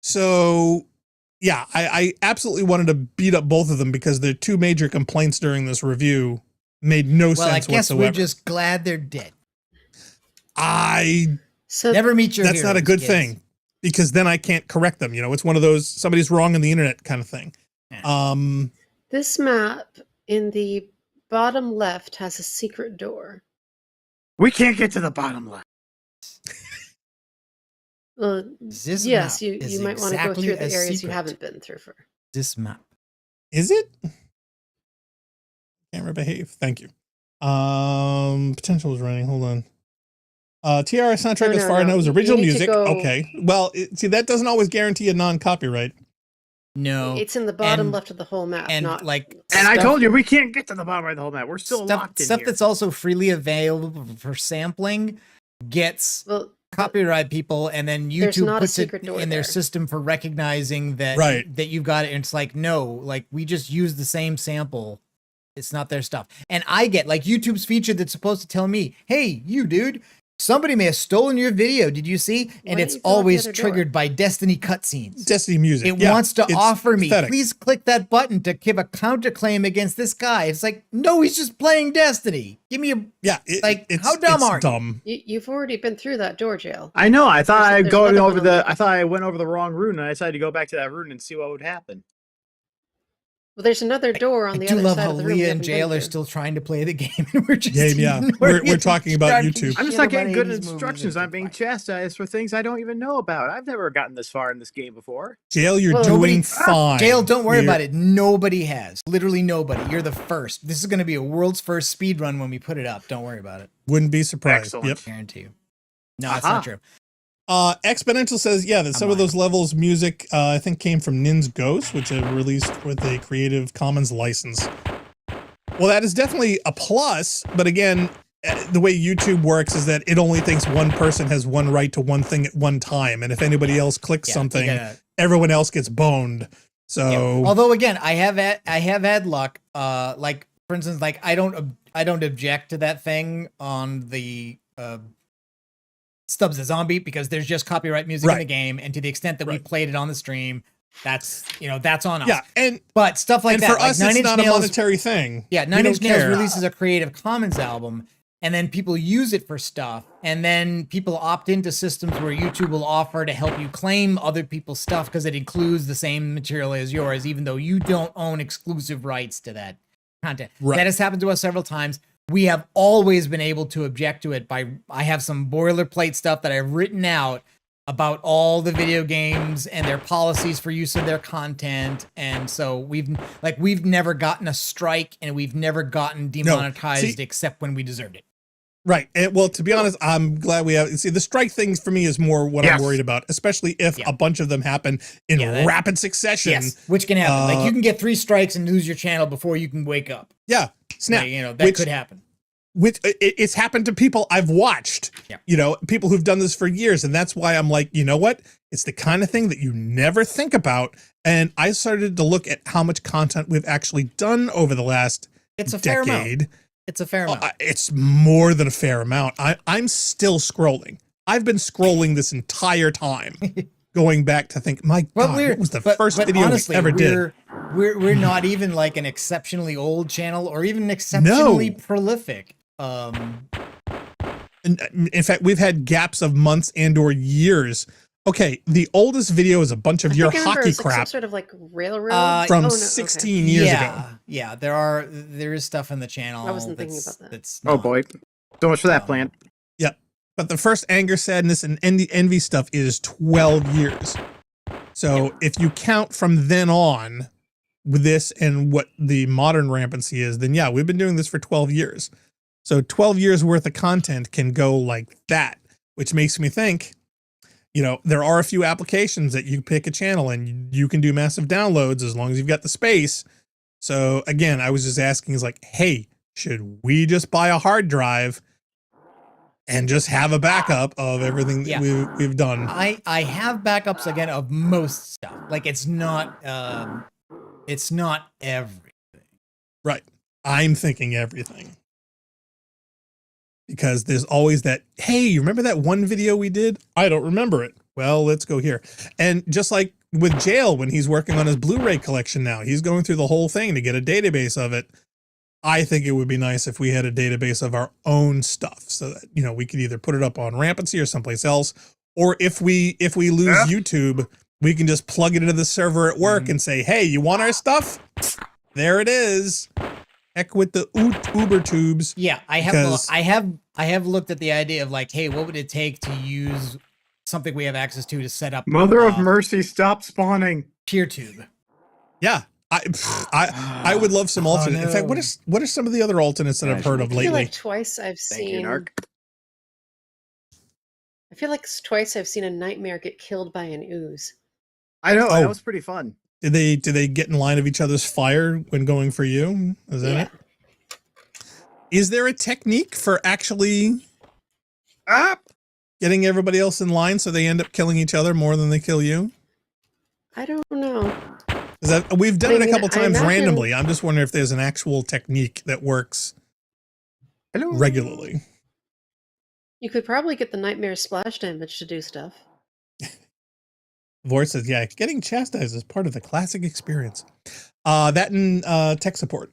So yeah, I absolutely wanted to beat up both of them because their two major complaints during this review made no sense whatsoever. Well, I guess we're just glad they're dead. Never meet your That's heroes, not a good kids. thing, because then I can't correct them. You know, it's one of those somebody's wrong on the internet kind of thing. Yeah. This map in the bottom left has a secret door. We can't get to the bottom left. Well, yes, you might want to go through the areas you haven't been through for. This map. Is it? Camera behave. Thank you. Potential is running. Hold on. TRS soundtrack, as far as I know, is original music. Okay. Well, see, that doesn't always guarantee a non-copyright. No. It's in the bottom left of the whole map. And not like, and I told you we can't get to the bottom right of the whole map. We're still locked in stuff here. That's also freely available for sampling gets copyright people, and then YouTube puts it in their system for recognizing that that you've got it. And it's like, no, like we just use the same sample. It's not their stuff. And I get like YouTube's feature that's supposed to tell me, hey, you dude, somebody may have stolen your video. Did you see? And it's always triggered by Destiny cutscenes. Destiny music. It wants to offer me, please click that button to give a counterclaim against this guy. It's like, no, he's just playing Destiny. Give me a how dumb are you? You've already been through that door, Jail. I know. I thought I went over the wrong route, and I decided to go back to that route and see what would happen. Well, there's another door on the other side of the room. I do love how Leah and Jail are still trying to play the game, and we're just we're talking about YouTube. I'm just not getting good instructions. I'm being chastised for things I don't even know about. I've never gotten this far in this game before. Jail, you're doing fine. Jail, don't worry about it. Nobody has. Literally nobody. You're the first. This is going to be a world's first speed run when we put it up. Don't worry about it. Wouldn't be surprised. Excellent. Yep. Guarantee you. No, that's not true. Exponential says, yeah, that some of those levels music, I think came from Nin's Ghost, which are released with a Creative Commons license. Well, that is definitely a plus, but again, the way YouTube works is that it only thinks one person has one right to one thing at one time, and if anybody else clicks something, everyone else gets boned. So, although again, I have had luck. Like for instance, like I don't object to that thing on the Stubbs the Zombie, because there's just copyright music in the game, and to the extent that we played it on the stream, that's that's on us. Yeah, but stuff like that, for us, it's not a monetary thing. Yeah, Nine Inch Nails releases a Creative Commons album, and then people use it for stuff, and then people opt into systems where YouTube will offer to help you claim other people's stuff because it includes the same material as yours, even though you don't own exclusive rights to that content. That has happened to us several times. We have always been able to object to it I have some boilerplate stuff that I've written out about all the video games and their policies for use of their content. And so we've never gotten a strike, and we've never gotten demonetized except when we deserved it. Right. And, well, to be honest, I'm glad we have. See, the strike things for me is more what I'm worried about, especially if a bunch of them happen in rapid succession. Yes, which can happen. Like you can get 3 strikes and lose your channel before you can wake up. Yeah. Snap. Like, that could happen. It's happened to people I've watched, people who've done this for years. And that's why I'm like, you know what? It's the kind of thing that you never think about. And I started to look at how much content we've actually done over the last fair amount. It's a fair amount. It's more than a fair amount. I'm still scrolling. I've been scrolling this entire time, going back to think, my God, what was the first video honestly, we ever did? We're not even like an exceptionally old channel or even exceptionally prolific. In fact, we've had gaps of months and or years. Okay, the oldest video is a bunch of your hockey crap. Some sort of like railroad from 16 years ago. Yeah, there is stuff in the channel. I wasn't thinking about that. Oh boy, so much for that plan. Yep, but the first anger, sadness, and envy stuff is 12 years. So if you count from then on with this and what the modern Rampancy is, then yeah, we've been doing this for 12 years. So 12 years worth of content can go like that, which makes me think, there are a few applications that you pick a channel and you can do massive downloads as long as you've got the space. So again, I was just asking, is like, hey, should we just buy a hard drive and just have a backup of everything that we've done? I have backups again of most stuff. Like it's not everything. Right. I'm thinking everything. Because there's always that, hey, you remember that one video we did? I don't remember it. Well, let's go here. And just like with Jail, when he's working on his Blu-ray collection now, he's going through the whole thing to get a database of it. I think it would be nice if we had a database of our own stuff so that, we could either put it up on Rampancy or someplace else. Or if we lose YouTube, we can just plug it into the server at work and say, hey, you want our stuff? There it is. Heck with the Uber tubes. Yeah, I have looked at the idea of like, hey, what would it take to use something we have access to set up? Mother of mercy, stop spawning. PeerTube. Yeah, I would love some alternate. No. In fact, what are some of the other alternates that I've heard of lately? I feel like twice I've seen a nightmare get killed by an ooze. I know, that was pretty fun. Do they get in line of each other's fire when going for you? Is that it? Is there a technique for actually getting everybody else in line so they end up killing each other more than they kill you? I don't know. We've done it a couple times randomly. I'm just wondering if there's an actual technique that works regularly. You could probably get the nightmare splash damage to do stuff. Vor says, yeah, getting chastised is part of the classic experience. That and tech support.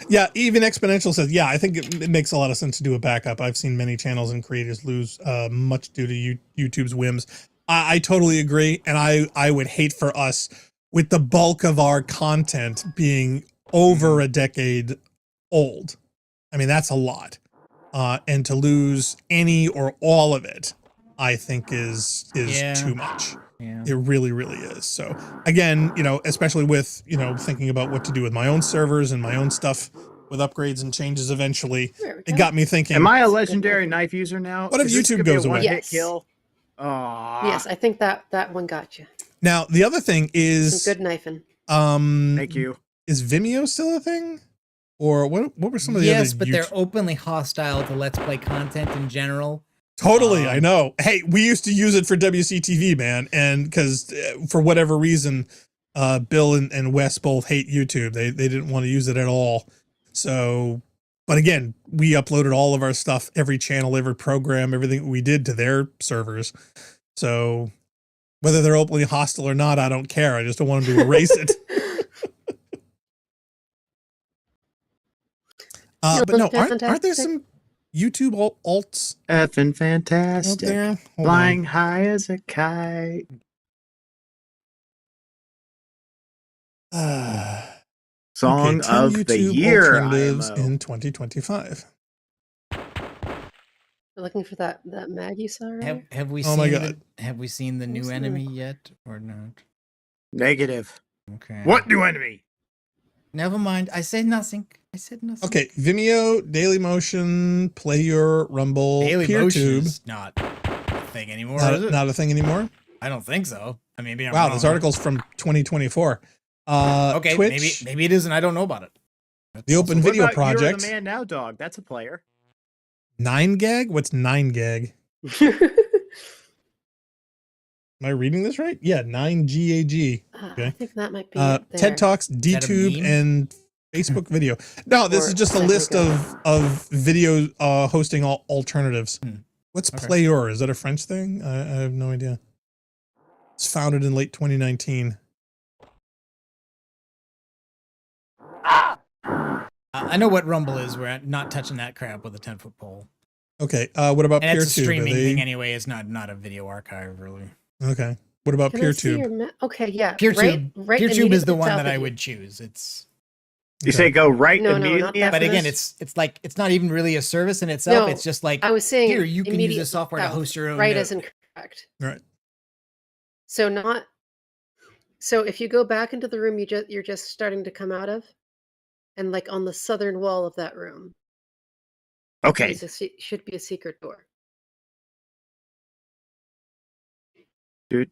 Yeah, even Exponential says, yeah, I think it makes a lot of sense to do a backup. I've seen many channels and creators lose much due to YouTube's whims. I totally agree. And I would hate for us, with the bulk of our content being over a decade old. I mean, that's a lot. And to lose any or all of it, I think is too much. Yeah. It really, really is. So again, especially with, thinking about what to do with my own servers and my own stuff with upgrades and changes eventually, it got me thinking. Am I a legendary knife user now? What if YouTube goes away? Hit kill? Yes, I think that one got you. Now, the other thing is some good knifing. Thank you. Is Vimeo still a thing? Or what were some of the other? Yes, but they're openly hostile to Let's Play content in general. Totally, I know. Hey, we used to use it for WCTV, man, and because for whatever reason, Bill and Wes both hate YouTube. They didn't want to use it at all. So, but again, we uploaded all of our stuff, every channel, every program, everything we did to their servers. So, whether they're openly hostile or not, I don't care. I just don't want them to erase it. But no, aren't there some YouTube alts? Effing fantastic. Flying high as a kite. Song of the year in 2025 We're looking for that mag you saw earlier? Have we seen have we seen the new enemy yet or not? Negative. Okay. What new enemy? Never mind. I said nothing. Okay, Vimeo, Dailymotion, Play Your Rumble, PeerTube. Is not a thing anymore. Not a thing anymore? I don't think so. I mean, maybe I'm wow, wrong. This article's from 2024. Okay, Twitch, maybe it isn't. I don't know about it. The Open What Video about You're Project. the Man Now Dog? That's a player. 9gag? What's 9gag? Am I reading this right? Yeah, 9GAG. Okay. I think that might be it there. TED Talks, that a DTube, meme? and Facebook video. No, this is just a there we list go. of video hosting alternatives. What's Okay. Playor? Is that a French thing? I have no idea. It's founded in late 2019. I know what Rumble is. We're not touching that crap with a 10-foot pole. Okay. What about And it's a PeerTube? streaming thing anyway. It's not a video archive, really. Okay. What about Can I see PeerTube? your okay, yeah. PeerTube, Right PeerTube is the immediately one south that of I you. would choose. It's You say go right No, not immediately that after but again, this? it's like it's not even really a service in itself. No, It's just like I was saying here you can use immediate this software to south. host your own. Right is incorrect. Right. So if you go back into the room you're just starting to come out of, and like on the southern wall of that room, Okay. should be a secret door. No.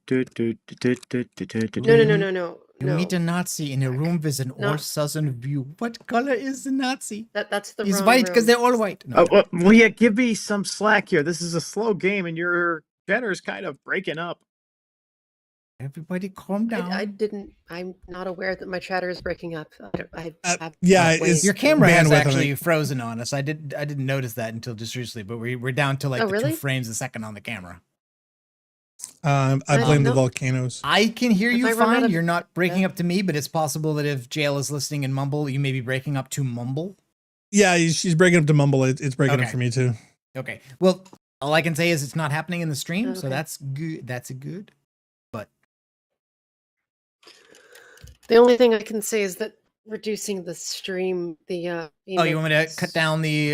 No. You meet a Nazi in a room with an No. all southern view. What color is the Nazi? That's the He's wrong white because room. they're all white. No. Oh, well, yeah, give me some slack here. This is a slow game, and your Jenner's kind of breaking up. Everybody calm down. I'm not aware that my chatter is breaking up. Yeah, it's Your camera has bandwidth, I actually think. frozen on us. I didn't notice that until just recently, but we're down to like Oh, the really? 2 frames a second on the camera. I blame the know. volcanoes. I can hear If you I run out fine. of- You're not breaking up to me, but it's possible that if Jail is listening and mumble, you may be breaking up to mumble. Yeah, she's breaking up to mumble. It's breaking up Okay. for me too. Okay. Well, all I can say is it's not happening in the stream, so Okay. that's good. That's a good. The only thing I can say is that reducing the stream, Oh, you want me to cut down the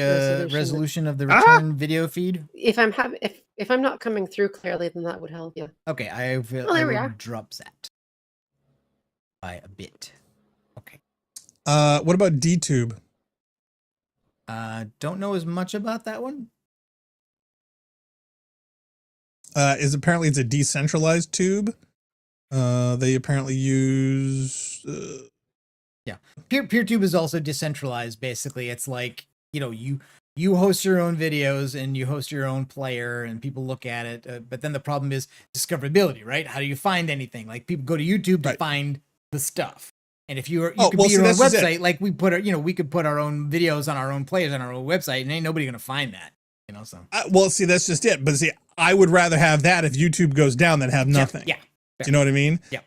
resolution of the return video feed? If I'm not coming through clearly, then that would help. Yeah. Okay, I there will we are. drop that by a bit. Okay. What about DTube? Don't know as much about that one. Apparently it's a decentralized tube. They apparently use PeerTube is also decentralized. Basically, it's like you host your own videos and you host your own player and people look at it. But then the problem is discoverability, right? How do you find anything? Like people go to YouTube to find the stuff. And if you could be your own website, like we could put our own videos on our own players on our own website, and ain't nobody gonna find that, So well, see, that's just it. But see, I would rather have that if YouTube goes down than have nothing. Yeah. Do you know what I mean? Yeah.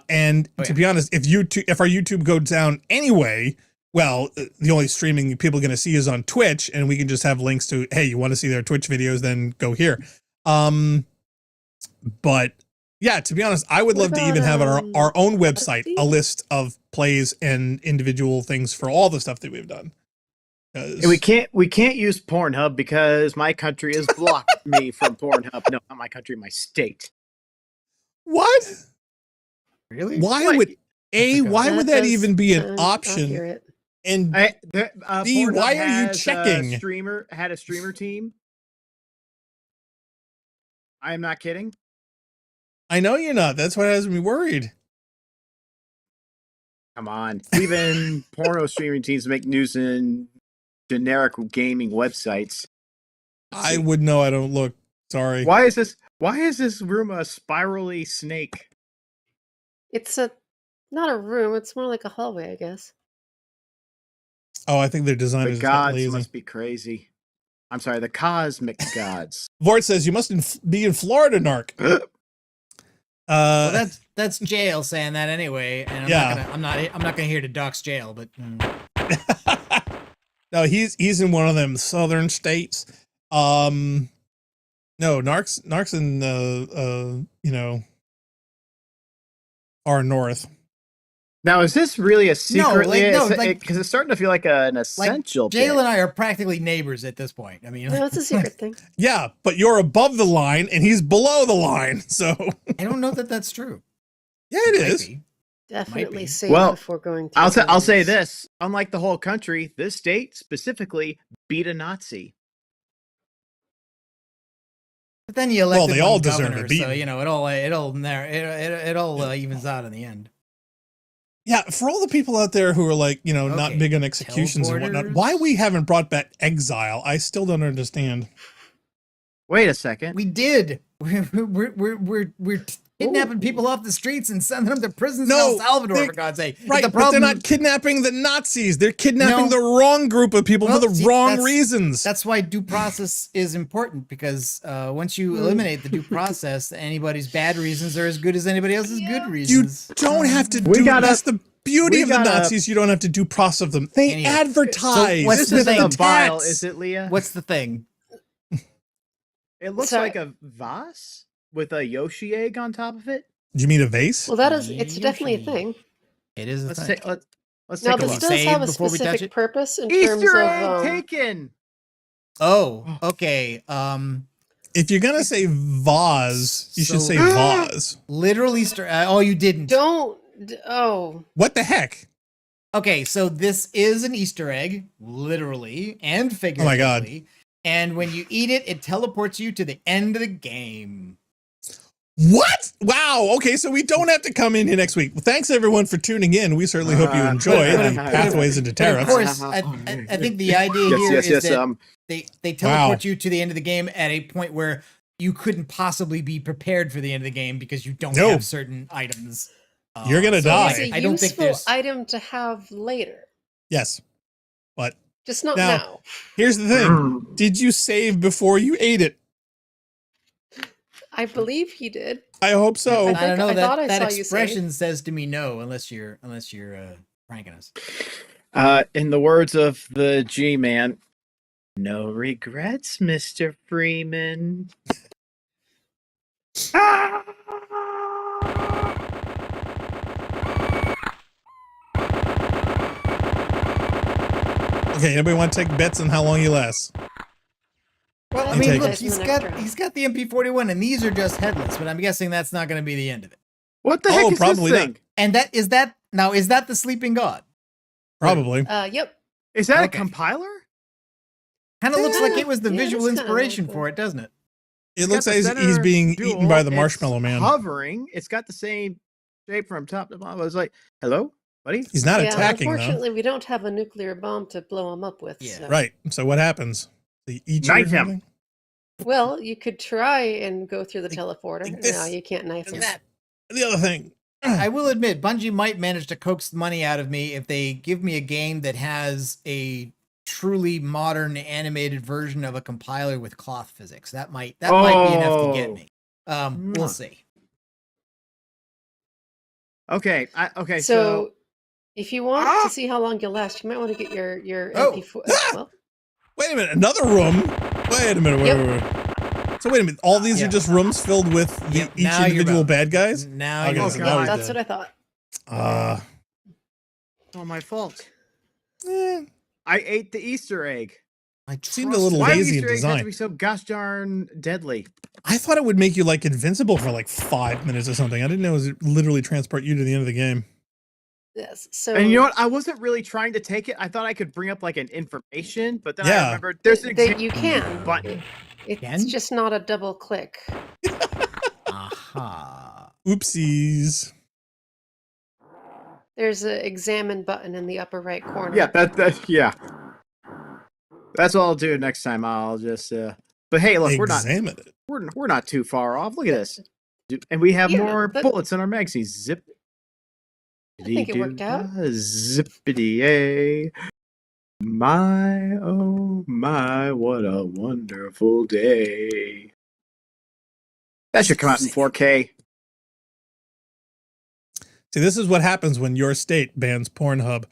And to be honest, if our YouTube goes down anyway, well, the only streaming people are going to see is on Twitch, and we can just have links to, hey, you want to see their Twitch videos, then go here. But yeah, to be honest, I would love to even have on our own website a list of plays and individual things for all the stuff that we've done. And we can't use Pornhub because my country has blocked me from Pornhub. No, not my country, my state. What? Really? Why would that even be an option? Accurate. And B, why are you checking? Had a streamer team. I am not kidding. I know you're not. That's what has me worried. Come on. Even porno streaming teams make news in generic gaming websites. I would know. I don't look. Sorry. Why is this room a spirally snake? It's not a room. It's more like a hallway, I guess. Oh, I think their design The is gods lazy. must be crazy. I'm sorry, the cosmic gods. Vort says you must be in Florida, Narc. Well, that's Jail saying that anyway, and I'm not gonna hear to dox Jail, but no, he's in one of them southern states. No, Narc's in far north. Now, is this really a secret? No, because it's starting to feel like an essential. Jail and I are practically neighbors at this point. I mean, No, it's a secret thing. Yeah, but you're above the line and he's below the line, so I don't know that that's true. yeah, it Might is. be. Definitely be. safe Well, before going through. I'll say this: unlike the whole country, this state specifically beat a Nazi. But then you elect they all governor, deserve to be. so it all evens out in the end. Yeah, for all the people out there who are like, not big on executions and whatnot, why we haven't brought back exile, I still don't understand. Wait a second. We did. We're kidnapping people off the streets and sending them to prisons in El Salvador, for God's sake. Right, the but they're not kidnapping the Nazis. They're kidnapping the wrong group of people for the wrong reasons. That's why due process is important, because once you eliminate the due process, anybody's bad reasons are as good as anybody else's good reasons. You don't have to that's the beauty of the Nazis. You don't have to due process them. They advertise. So what's this isn't a vial, is it, Leah? What's the thing? It looks like a vase with a Yoshi egg on top of it. Do you mean a vase? Well, it's definitely a thing. It is a thing. Let's now, take a this look. does have a specific purpose in terms Easter of egg taken. Oh, okay. If you're gonna say vase, you should say vase. Literally, oh, you didn't. Don't. Oh. What the heck? Okay, so this is an Easter egg, literally and figuratively. Oh my God. And when you eat it, it teleports you to the end of the game. What? Wow. Okay, so we don't have to come in here next week. Well, thanks everyone for tuning in. We certainly hope you enjoy the pathways into tariffs. Of course, I think the idea here is that they teleport you to the end of the game at a point where you couldn't possibly be prepared for the end of the game because you don't have certain items. You're gonna die. It's a I don't think there's item to have later. Yes, but just not now. Here's the thing: did you save before you ate it? I believe he did. I hope so. I don't know. That expression says to me no, unless you're pranking us. In the words of the G-Man, no regrets, Mr. Freeman. Okay, anybody want to take bets on how long you last? Well, I mean, look, he's got the MP41, and these are just headless, but I'm guessing that's not going to be the end of it. What the heck is probably this thing? And is that the Sleeping God? Probably. Yep. Is that a compiler? Kind of looks like it was the visual inspiration for it, doesn't it? It looks like he's being eaten by the Marshmallow Man. Hovering. It's got the same shape from top to bottom. I was like, hello, buddy? He's not attacking, unfortunately, we don't have a nuclear bomb to blow him up with. Yeah. So. Right. So what happens? They eat knife him. Well, you could try and go through the teleporter. No, you can't knife him. The other thing. I will admit, Bungie might manage to coax money out of me if they give me a game that has a truly modern animated version of a compiler with cloth physics. That might be enough to get me. We'll see. Okay. So if you want to see how long you'll last, you might want to get your MP4. Well, wait a minute, another room. Wait a minute. Wait. So wait a minute. All these are just rooms filled with each individual bad guys. Now that's what I thought. All my fault. I ate the Easter egg. It seemed a little lazy in design. Why have to be so gosh darn deadly? I thought it would make you like invincible for like 5 minutes or something. I didn't know it was literally transport you to the end of the game. Yes. So, and you know what? I wasn't really trying to take it. I thought I could bring up like an information, but then I remembered there's an you can button. It's just not a double click. Aha. Oopsies. There's an examine button in the upper right corner. Yeah, that's what I'll do next time. I'll just but hey, look, we're not too far off. Look at this. And we have more bullets in our magazine. Zip. I think it worked out. Zippity-yay. My, oh my, what a wonderful day. That should come out in 4K. See, this is what happens when your state bans Pornhub.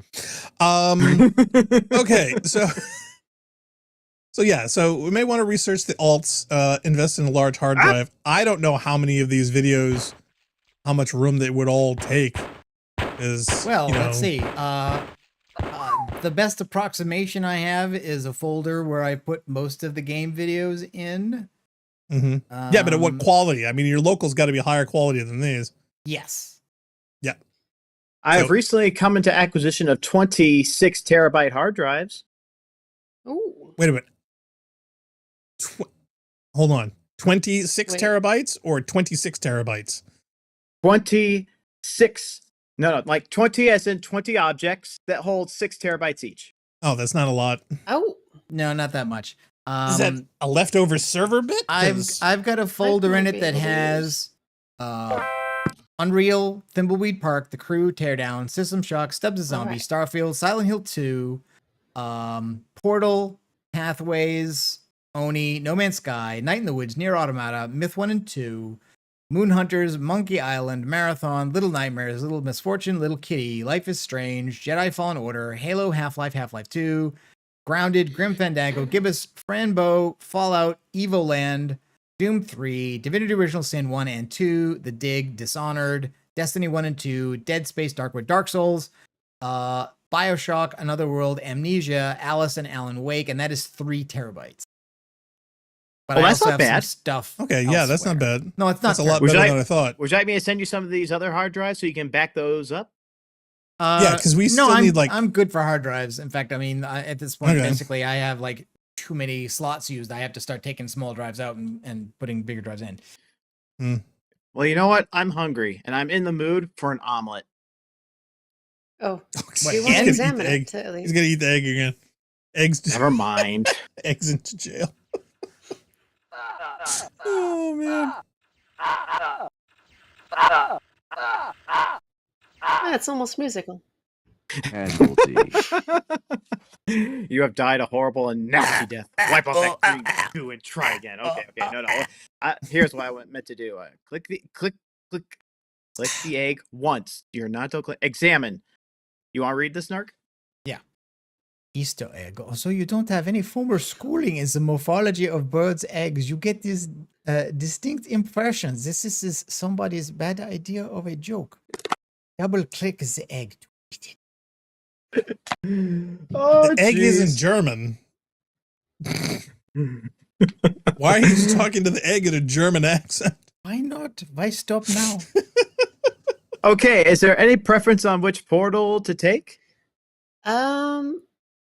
Okay, so we may want to research the alts, invest in a large hard drive. I don't know how many of these videos, how much room they would all take. Let's see. The best approximation I have is a folder where I put most of the game videos in. Mm-hmm. Yeah, but at what quality? I mean, your local's got to be higher quality than these. Yes. Yeah. I have recently come into acquisition of 26 terabyte hard drives. Ooh. Wait a minute. Hold on. 26 terabytes or 26 terabytes? 26 No, like 20 as in 20 objects that hold 6 terabytes each. Oh, that's not a lot. Oh, No, not that much. Is that a leftover server bit? I've got a folder in might it be that able to has Unreal, Thimbleweed Park, The Crew, Teardown, System Shock, Stubbs the Zombie, Alright. Starfield, Silent Hill 2, Portal, Pathways, Oni, No Man's Sky, Night in the Woods, Near Automata, Myth 1 and 2, Moon Hunters, Monkey Island, Marathon, Little Nightmares, Little Misfortune, Little Kitty, Life is Strange, Jedi Fallen Order, Halo, Half-Life, Half-Life 2, Grounded, Grim Fandango, Gibbous, Franbo, Fallout, Evoland, Doom 3, Divinity Original Sin 1 and 2, The Dig, Dishonored, Destiny 1 and 2, Dead Space, Dark Souls, Bioshock, Another World, Amnesia, Alice and Alan Wake, and that is 3 terabytes. But Well, I that's also not have bad. some stuff. Okay, yeah, that's not elsewhere. bad. No, it's not. That's a lot Would better you than I thought. Would you like me to send you some of these other hard drives so you can back those up? Yeah, because we still I'm, need like. I'm good for hard drives. In fact, I mean, at this point, Okay. basically, I have like too many slots used. I have to start taking small drives out and putting bigger drives in. Well, you know what? I'm hungry, and I'm in the mood for an omelet. oh, What, we want again? to examine Egg. it. At He's least. gonna eat the egg again. Eggs. Never mind. Eggs into jail. Oh man. Ah, it's almost musical. Casualty. You have died a horrible and nasty death. Wipe off that green goo and try again. Okay, no. Here's what I meant to do. Click the egg once. You're not to click. Examine. You want to read this, Narc? Easter egg. So you don't have any formal schooling in the morphology of birds' eggs. You get these distinct impressions. This is somebody's bad idea of a joke. Double click the egg to eat it. Oh, The egg isn't German. Why are you talking to the egg in a German accent? Why not? Why stop now? Okay, is there any preference on which portal to take?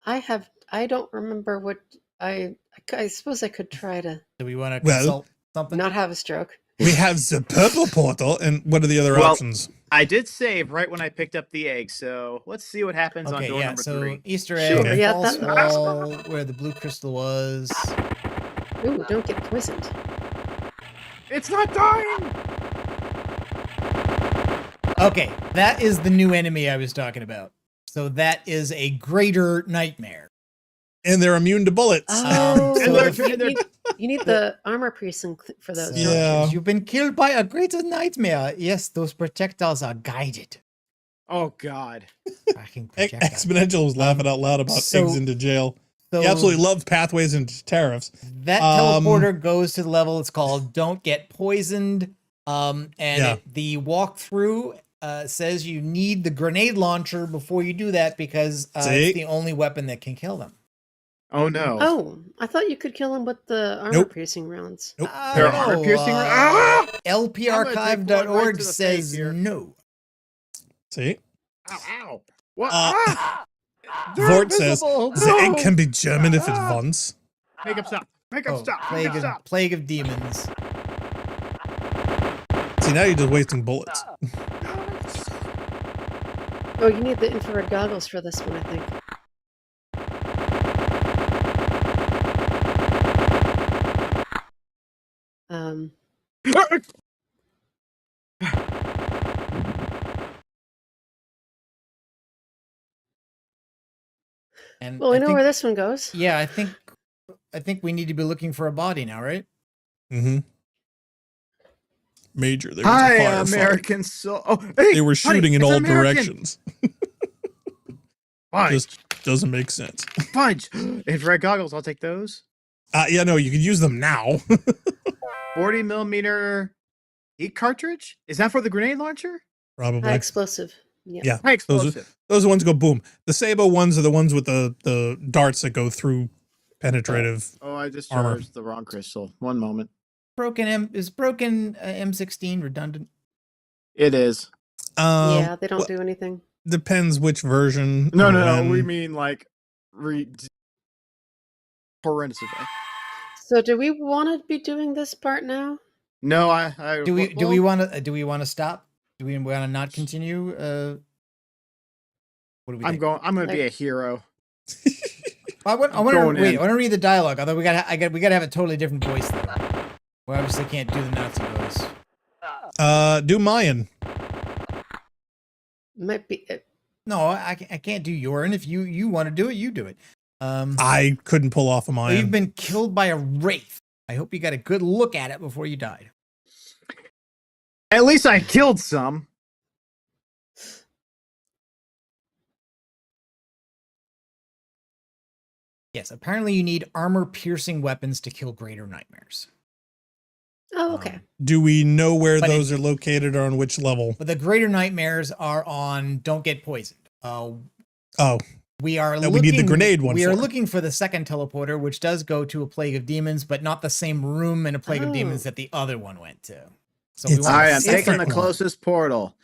I don't remember what I suppose I could try to Do we want to Well, consult something? not have a stroke. We have the purple portal, and what are the other Well, options? I did save right when I picked up the egg, so let's see what happens on Okay, door yeah. number So 3. Easter egg, Sure, yeah, false that- wall, where the blue crystal was. Ooh, don't get poisoned. It's not dying! Okay, that is the new enemy I was talking about. So that is a greater nightmare. And they're immune to bullets. Oh, so you need the armor piercing for those. So, don't you? Yeah. You've been killed by a greater nightmare. Yes, those projectiles are guided. Oh, God. Fucking projectiles. Exponential was laughing out loud about so- eggs into jail. So He absolutely loved pathways into tariffs. that teleporter goes to the level it's called Don't Get Poisoned. Yeah. The walkthrough says you need the grenade launcher before you do that because See? it's the only weapon that can kill them. Oh, no. Oh, I thought you could kill him with the armor Nope. piercing rounds. Nope. There are armor piercing I'm gonna take one LParchive.org right to the says face here. no. See? Ow. What? Vort says the egg can be German if it wants. Make him stop. Make him Oh, stop. Make him stop. plague of demons. See, now you're just wasting bullets. Oh, you need the infrared goggles for this one, I think. And Well, we I know think- where this one goes. Yeah, I think we need to be looking for a body now, right? Mm-hmm. Major, there was Hi, a firefight. American soul. Oh, hey, They were honey, shooting in it's all American. directions. Fudge. Just doesn't make sense. Fudge. Infrared goggles. I'll take those. Yeah, no, you could use them now. 40 millimeter heat cartridge. Is that for the grenade launcher? Probably. High explosive. Yeah. Yeah. High explosive. Those are the ones that go boom. The Sabo ones are the ones with the darts that go through penetrative. Oh, I just Armor. charged the wrong crystal. One moment. Broken M16 redundant? It is. Yeah, they don't well, do anything. Depends which version. No, and no, no. when. We mean like horrendous effect. So, do we want to be doing this part now? No, I Do we want to stop? Do we want to not continue? What do we think? I'm going to be a hero. I want to read the dialogue. Although we gotta have a totally different voice though. We obviously can't do the Nazi voice. Do Mayan. Might be. No, I can't do Yorin. If you want to do it, you do it. I couldn't pull off a Mayan. You've been killed by a wraith. I hope you got a good look at it before you died. At least I killed some. Yes, apparently you need armor-piercing weapons to kill greater nightmares. Oh, okay. Do we know where those are located or on which level? But the greater nightmares are on Don't Get Poisoned. We are we need the grenade one. We are looking for the second teleporter, which does go to a plague of demons, but not the same room in a plague of demons that the other one went to. So we want I'm taking the closest portal.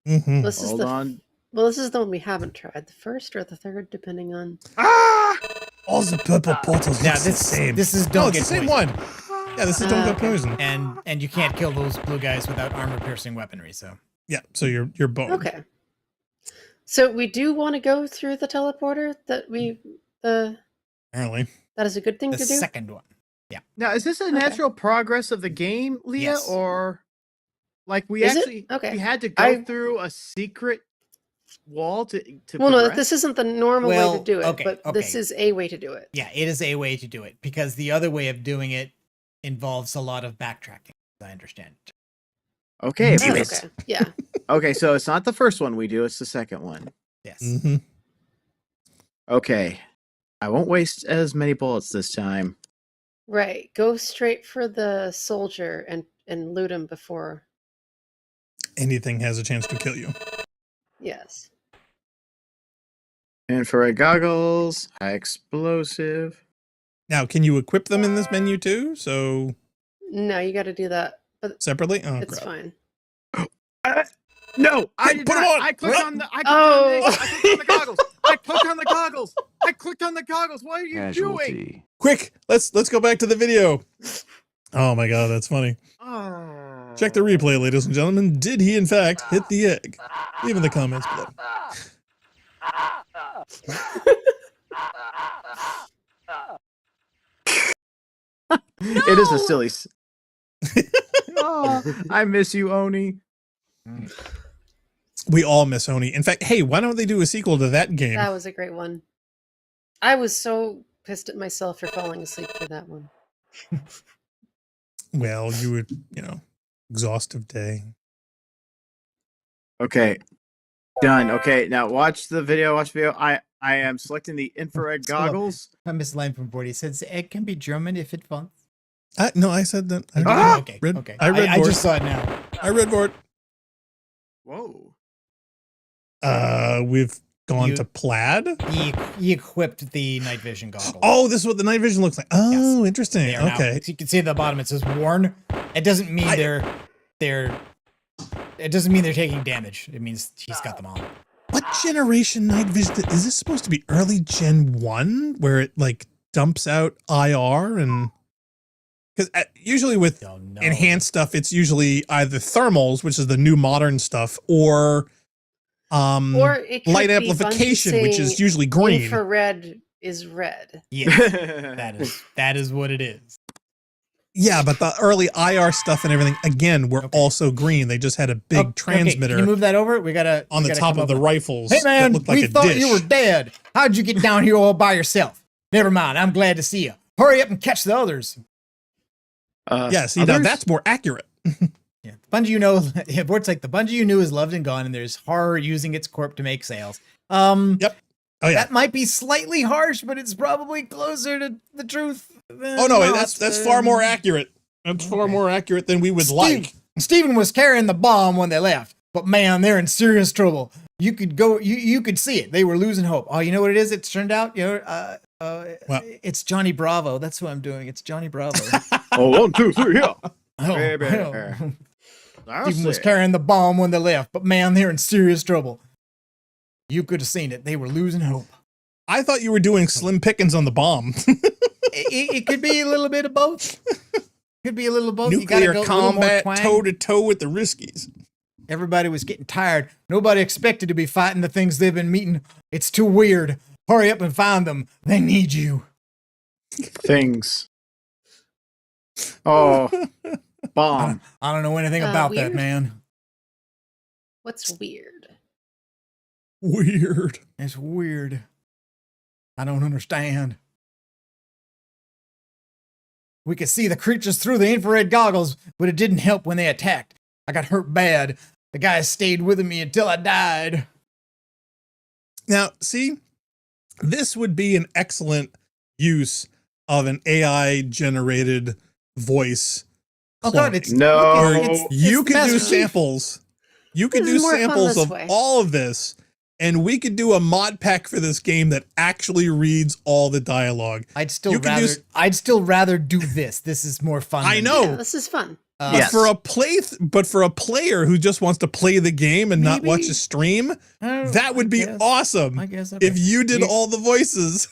Mm-hmm. Hold on. Well, this is the one we haven't tried. The first or the third, depending on. All the purple portals. Yeah, the same. This is Don't Get the same Poisoned. one. Yeah, this is Don't Get Poisoned. And you can't kill those blue guys without armor-piercing weaponry. So yeah, so you're boned. Okay. So we do want to go through the teleporter Apparently. That is a good thing to do. The second one. Yeah. Now, is this a natural progress of the game, Leah, Yes. or like we Is it? actually Okay. we had to go through a secret wall to Well, no, progress? this isn't the normal way to do it, okay, but this is a way to do it. Yeah, it is a way to do it because the other way of doing it involves a lot of backtracking, as I understand it. Okay, Oh, okay. Yeah. okay, so it's not the first one we do, it's the second one. Yes. Mm-hmm. Okay. I won't waste as many bullets this time. Right. Go straight for the soldier and loot him before. Anything has a chance to kill you. Yes. Infrared goggles, high explosive. Now, can you equip them in this menu too? So No, you got to do that, but separately? Oh, it's crap. fine. No, I did put 'em not. on. I clicked on the. I clicked Oh. on the goggles. I clicked on the goggles. I clicked on the goggles. What are you doing? Casualty. Quick, let's go back to the video. Oh my god, that's funny. Oh. Check the replay, ladies and gentlemen. Did he in fact hit the egg? Leave in the comments below. It is a silly. Oh, I miss you, Oni. We all miss Oni. In fact, hey, why don't they do a sequel to that game? That was a great one. I was so pissed at myself for falling asleep for that one. Well, you would, exhaustive day. Okay, done. Okay, now watch the video. I am selecting the infrared goggles. I missed a line from Bordy. He says egg can be German if it wants. No, I said that. Okay. Okay. I read I just saw it now. I read for it. Whoa. We've gone to plaid. He equipped the night vision goggles. Oh, this is what the night vision looks like. Oh, Yes. interesting. They are now- Okay. so you can see at the bottom it says worn. It doesn't mean they're it doesn't mean they're taking damage. It means he's got them on. What generation night vision is this supposed to be? Early Gen 1 where it like dumps out IR and because usually with enhanced stuff, it's usually either thermals, which is the new modern stuff, or it could light be amplification, which is Bungie usually green. Infrared is red. Yes, that is what it is. Yeah, but the early IR stuff and everything again were also green. They just had a big transmitter. Can you move that over? We gotta on the top of the rifles. Hey man, that looked like we a thought dish. you were dead. How'd you get down here all by yourself? Never mind. I'm glad to see you. Hurry up and catch the others. Yeah, see, now that's more accurate. Yeah, the Bungie you know, Bort's like the Bungie you knew is loved and gone, and there's horror using its corp to make sales. Yep. Oh yeah. That might be slightly harsh, but it's probably closer to the truth. Oh no, that's far more accurate. That's far more accurate than we would like. Steven was carrying the bomb when they left, but man, they're in serious trouble. You could go, you could see it. They were losing hope. Oh, you know what it is? It's turned out, it's Johnny Bravo. That's who I'm doing. It's Johnny Bravo. Oh, 1, 2, 3, yeah. Steven was carrying the bomb when they left, but man, they're in serious trouble. You could have seen it. They were losing hope. I thought you were doing slim pickings on the bomb. It could be a little bit of both. Could be a little of both. Nuclear you gotta go combat, toe toe to toe with the riskies. Everybody was getting tired. Nobody expected to be fighting the things they've been meeting. It's too weird. Hurry up and find them. They need you. Things. Oh, bomb. I don't know anything about that, weird? man. What's weird? Weird. It's weird. I don't understand. We could see the creatures through the infrared goggles, but it didn't help when they attacked. I got hurt bad. The guy stayed with me until I died. Now, see, this would be an excellent use of an AI generated voice. Oh God, it's No. You could do Master Chief. samples. You could This do is more fun samples this of way. all of this, and we could do a mod pack for this game that actually reads all the dialogue. I'd still You could rather. use- I'd still rather do this. This is more fun. I than- know. Yeah, this is fun. But Yes. for a player who just wants to play the game and not Maybe- watch a stream, that would be I awesome. guess If you did You- all the voices.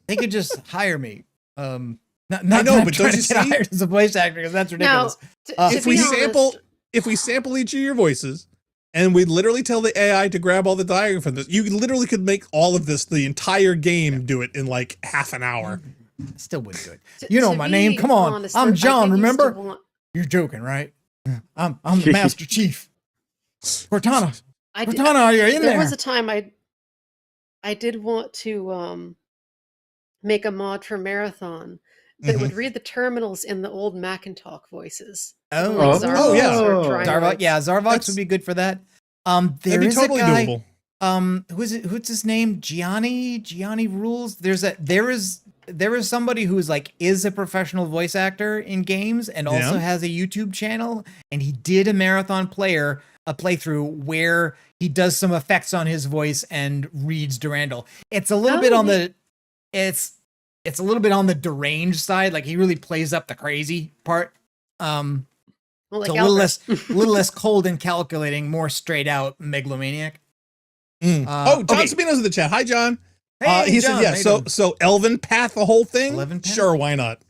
they could just hire me. Not I know, not but trying don't to you get see- hired as a voice actor because that's Now, ridiculous. to if be we honest, sample each of your voices and we literally tell the AI to grab all the dialogue from this, you literally could make all of this, the entire game, do it in like half an hour. Still wouldn't do it. to- You know to my be name. Come on, honest, I'm I John. used to Remember? want- You're joking, right? I'm the Master Chief. Cortana, I did- Cortana, are you in there there? was a time I did want to make a mod for Marathon that would read the terminals in the old Macintalk voices. Oh. Like Oh, Zarvox yeah. or Drynoids. Zarvox, yeah, Zarvox That's- would be good for that. That'd There be is totally a guy. doable. Who is it? What's his name? Gianni rules. There is somebody who's like is a professional voice actor in games and also Yeah. has a YouTube channel. And he did a Marathon playthrough where he does some effects on his voice and reads Durandal. It's a little bit Oh, on the, it's a little bit on the deranged side. Like he really plays up the crazy part. Well, like So a little Albert. less cold and calculating, more straight out megalomaniac. John okay. Sabino's in the chat. Hi, John. Hey, He John, said, yeah, how you so doing? so Elven Path, the whole thing? Elven Path? Sure, why not?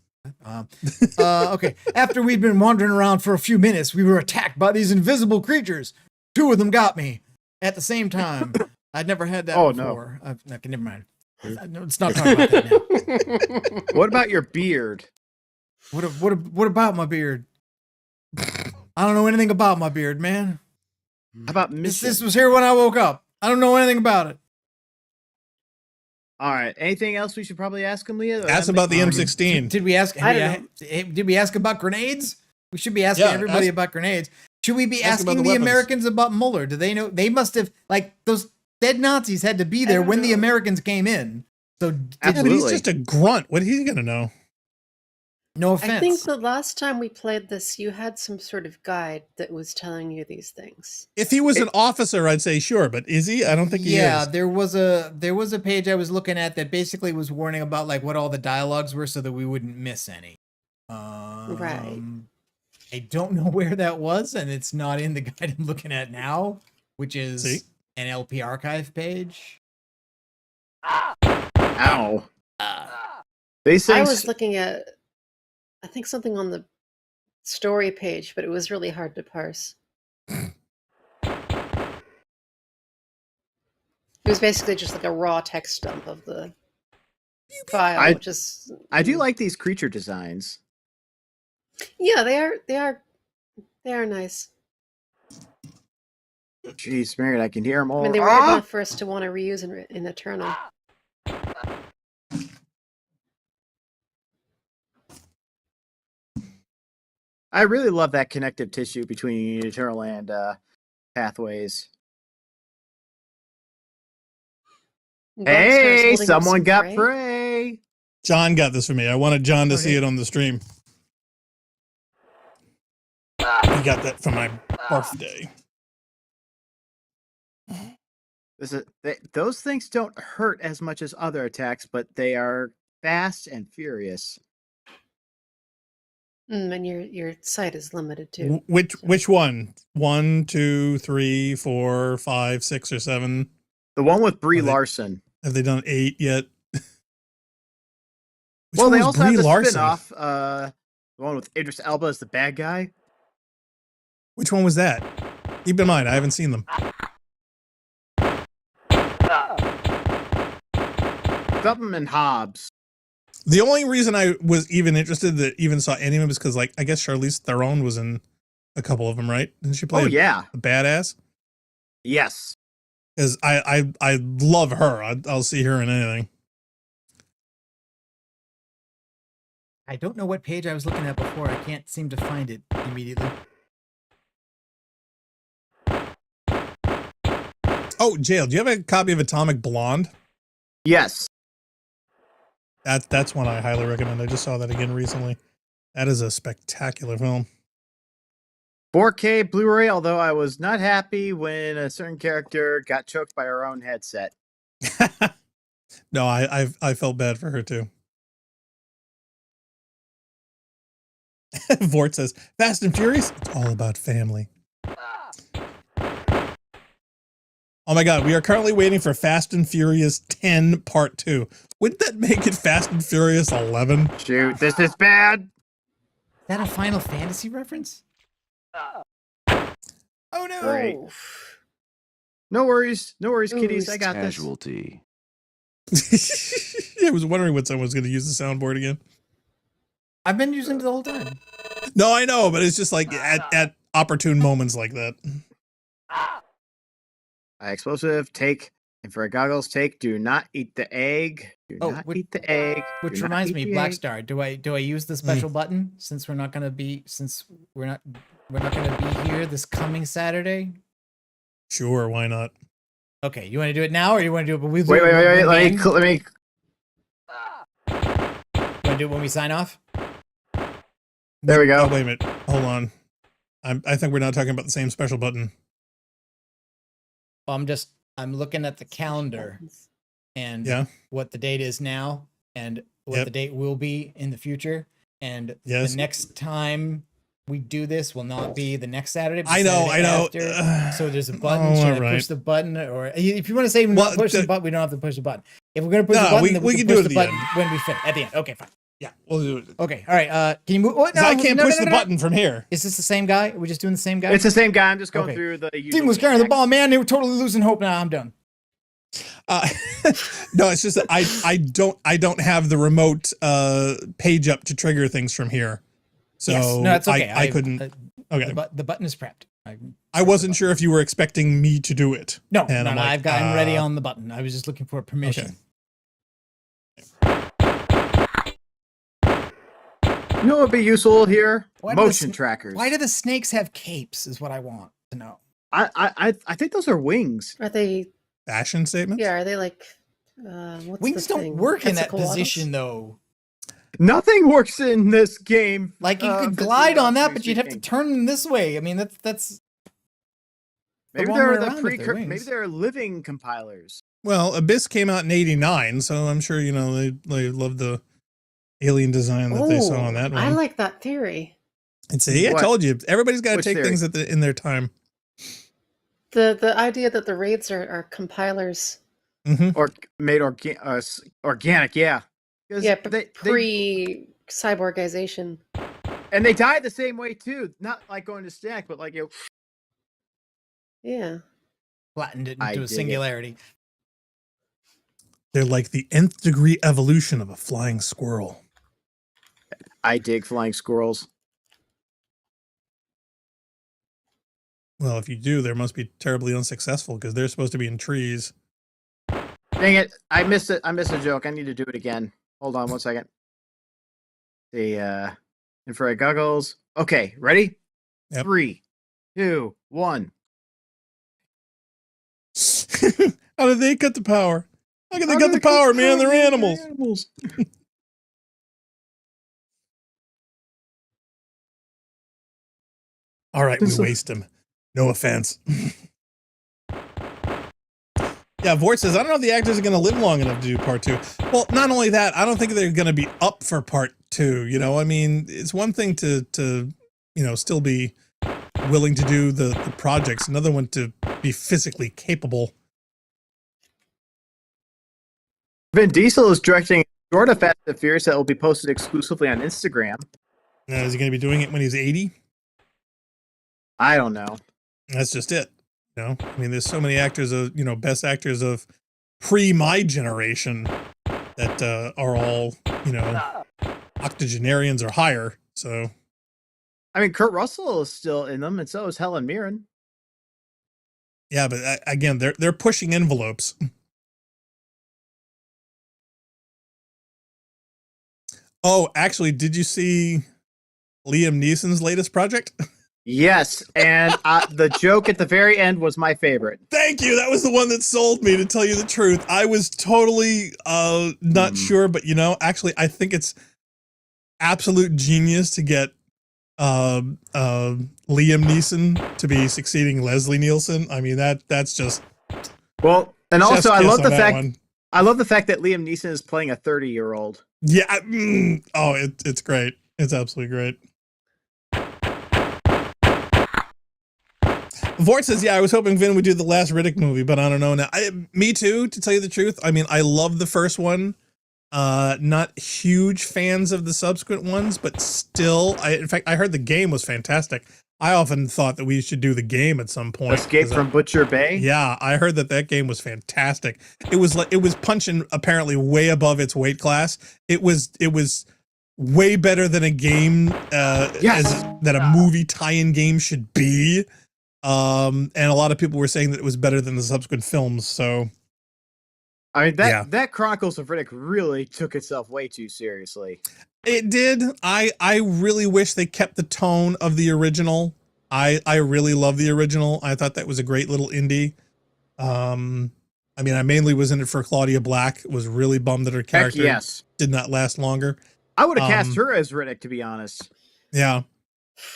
Okay. After we'd been wandering around for a few minutes, we were attacked by these invisible creatures. 2 of them got me at the same time. I'd never had that Oh, no. before. Okay, never mind. Let's not talk about that now. What about your beard? What about my beard? I don't know anything about my beard, man. How about This mission? was here when I woke up. I don't know anything about it. All right. Anything else we should probably ask him, Leah? Ask about the Um, M16. Did we ask? I don't Did we ask about grenades? We should be asking Yeah, everybody ask- about grenades. Should we be ask about asking the the weapons. Americans about Mueller? Do they know? They must have, like, those dead Nazis had to be there don't when the know. Americans came in. So, Yeah, but he's Absolutely. just a grunt. What is he gonna know? no I offense. think the last time we played this, you had some sort of guide that was telling you these things. If he was an officer, I'd say sure, but is he? I don't think he yeah, is. there was a page I was looking at that basically was warning about like what all the dialogues were so that we wouldn't miss any. Right. I don't know where that was, and it's not in the guide I'm looking at now, which is See? an LP archive page. Ow. These I things. was looking at, I think something on the story page, but it was really hard to parse. It was basically just like a raw text dump of the file, I- which is I do like these creature designs. yeah, they are nice. Jeez, Marion, I can hear them all. I mean, they were good enough for us to want to reuse in Eternal. I really love that connective tissue between Eternal and pathways. Bob starts Hey, holding up someone some got prey. prey. John got this for me. I wanted John to see Okay. it on the stream. He got that for my birthday. Those things don't hurt as much as other attacks, but they are fast and furious. And your sight is limited too. Which one? 1, 2, 3, 4, 5, 6, or 7? The one with Brie Are they- Larson. Have they done 8 yet? Which Well, one they was also Brie have the Larson? spin-off, the one with Idris Elba as the bad guy. Which one was that? Keep in mind, I haven't seen them. Something in Hobbs. The only reason I was even interested that even saw any of them is because, like, I guess Charlize Theron was in a couple of them, right? Didn't she play? Yeah, a badass. Yes. Because I love her. I'll see her in anything. I don't know what page I was looking at before. I can't seem to find it immediately. Oh, Jail, do you have a copy of Atomic Blonde? Yes. That's one I highly recommend. I just saw that again recently. That is a spectacular film. 4K Blu-ray, although I was not happy when a certain character got choked by her own headset. No, I felt bad for her too. Vort says, Fast and Furious, it's all about family. Oh my God, we are currently waiting for Fast and Furious 10 Part 2. Wouldn't that make it Fast and Furious 11? Shoot, this is bad. Is that a Final Fantasy reference? Oh no! Right. No worries, kiddies. I got Casualty. I was wondering when someone was going to use the soundboard again. I've been using it the whole time. No, I know, but it's just like at opportune moments like that. Explosive, take. Infrared goggles, take. Do not eat the egg. Do not eat the egg. Which reminds me, Blackstar, do I use the special button since we're not gonna be here this coming Saturday? Sure, why not? Okay, you want to do it now, or you want to do it? But we wait. Let me. You want to do it when we sign off? There we go. Oh, wait a minute. Hold on. I think we're not talking about the same special button. Well, I'm looking at the calendar and what the date is now and what the date will be in the future. And the next time we do this will not be the next Saturday. But I know. after. So there's a button. Should I push the button? Or if you want to say not push the button, we don't have to push the button. If we're going to push the button, then we can push the button when we finish. At the end. Okay, fine. Yeah, we'll do it. Okay, all right. Can you move? Oh, no, I can't push the button from here. Is this the same guy? Are we just doing the same guy? It's the same guy. I'm just going through the. Team was carrying the ball, man. They were totally losing hope. Now I'm done. No, it's just that I don't have the remote page up to trigger things from here. So yes. No, it's okay. I couldn't. Okay, the button is prepped. I wasn't sure if you were expecting me to do it. No, and I've gotten ready on the button. I was just looking for permission. Okay. You know what would be useful here? Motion trackers. Why do the snakes have capes? Is what I want to know. I think those are wings. Are they fashion statements? Yeah, are they like wings don't work in that position though. Nothing works in this game. Like you could glide on that, but you'd have to turn them this way. I mean, that's maybe maybe they're living compilers. Well, Abyss came out in '89, so I'm sure they love the alien design that they saw on that one. I like that theory. And see, I told you, everybody's got to take things in their time. The idea that the raids are compilers, or made organic, yeah, pre cyborgization, and they die the same way too. Not like going to stack, but like flattened it into a singularity. They're like the nth degree evolution of a flying squirrel. I dig flying squirrels. Well, if you do, they must be terribly unsuccessful because they're supposed to be in trees. Dang it. I missed it. I missed a joke. I need to do it again. Hold on 1 second. The infrared goggles. Okay, ready? Yep. 3, 2, 1. How did they cut the power? How can they cut the power, man? They're animals. All right, we waste them. No offense. Yeah, Vort says, I don't know if the actors are going to live long enough to do part 2. Well, not only that, I don't think they're going to be up for part 2. I mean, it's one thing to still be willing to do the projects. Another one to be physically capable. Vin Diesel is directing a short of Fast and Furious that will be posted exclusively on Instagram. Is he going to be doing it when he's 80? I don't know. That's just it. You know, I mean, there's so many actors of, best actors of pre my generation that are all, octogenarians or higher. So, I mean, Kurt Russell is still in them, and so is Helen Mirren. yeah, but again, they're pushing envelopes. Oh, actually, did you see Liam Neeson's latest project? Yes, and the joke at the very end was my favorite. Thank you. That was the one that sold me, to tell you the truth. I was totally not sure, but actually, I think it's absolute genius to get Liam Neeson to be succeeding Leslie Nielsen. I mean, that's just well, and also I love the fact one. I love the fact that Liam Neeson is playing a 30-year-old. Yeah. It's great. It's absolutely great. Vort says, yeah, I was hoping Vin would do the last Riddick movie, but I don't know now. Me too, to tell you the truth. I mean, I love the first one. Not huge fans of the subsequent ones, but still, in fact, I heard the game was fantastic. I often thought that we should do the game at some point. Escape from Butcher Bay? Yeah, I heard that game was fantastic. It was punching apparently way above its weight class. It was way better than a game that a movie tie-in game should be. And a lot of people were saying that it was better than the subsequent films. So, I mean, that Chronicles of Riddick really took itself way too seriously. It did. I really wish they kept the tone of the original. I really love the original. I thought that was a great little indie. I mean, I mainly was in it for Claudia Black. Was really bummed that her character did not last longer. I would have cast her as Riddick, to be honest. Yeah.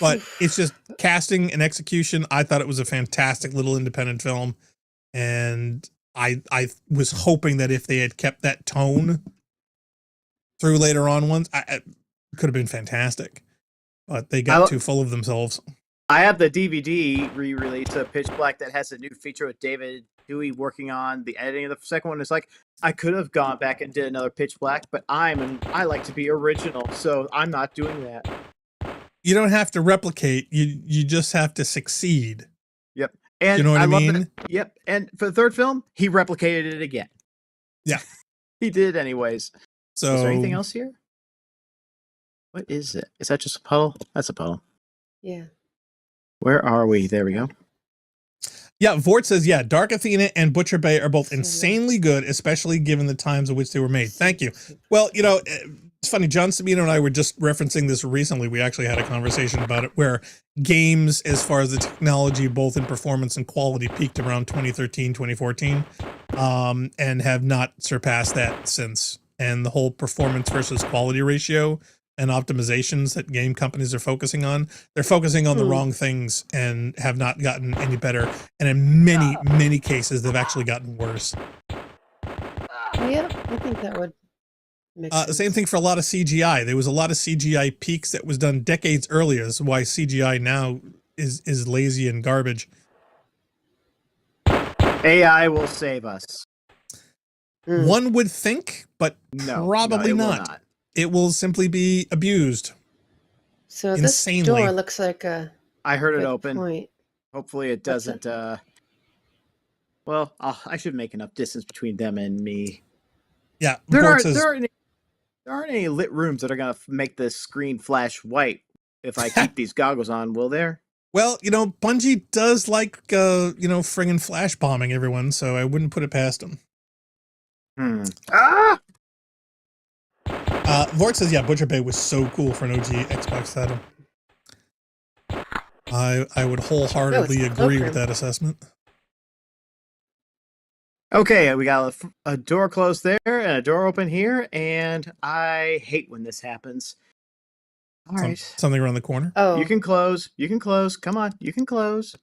But it's just casting and execution. I thought it was a fantastic little independent film. And I was hoping that if they had kept that tone through later on ones, it could have been fantastic. But they got too full of themselves. I have the DVD re-release of Pitch Black that has a new feature with David Dewey working on the editing of the second one. It's like, I could have gone back and did another Pitch Black, but I like to be original, so I'm not doing that. You don't have to replicate. You just have to succeed. Yep. And you know what I mean? Yep. And for the third film, he replicated it again. Yeah. He did anyways. So is there anything else here? What is it? Is that just a puddle? That's a puddle. Yeah. Where are we? There we go. Yeah, Vort says, yeah, Dark Athena and Butcher Bay are both insanely good, especially given the times in which they were made. Thank you. Well, it's funny, John Sabino and I were just referencing this recently. We actually had a conversation about it where games, as far as the technology, both in performance and quality, peaked around 2013, 2014, and have not surpassed that since. And the whole performance versus quality ratio and optimizations that game companies are focusing on, they're focusing on the wrong things and have not gotten any better. And in many, many cases, they've actually gotten worse. Yeah, I think that would make sense. Same thing for a lot of CGI. There was a lot of CGI peaks that was done decades earlier. That's why CGI now is lazy and garbage. AI will save us. One would think, but probably it not. It will simply be abused. So insanely. This door looks like a. I heard it open. Point. Hopefully it doesn't. Well, I should make enough distance between them and me. Yeah, there aren't any lit rooms that are gonna make this screen flash white if I keep these goggles on. Will there? Well, Bungie does like friggin' flash bombing everyone, so I wouldn't put it past them. Vort says, yeah, Butcher Bay was so cool for an OG Xbox title. I would wholeheartedly agree with that assessment. Okay, we got a door closed there and a door open here, and I hate when this happens. All right. Something around the corner? Oh. You can close. You can close. Come on. You can close.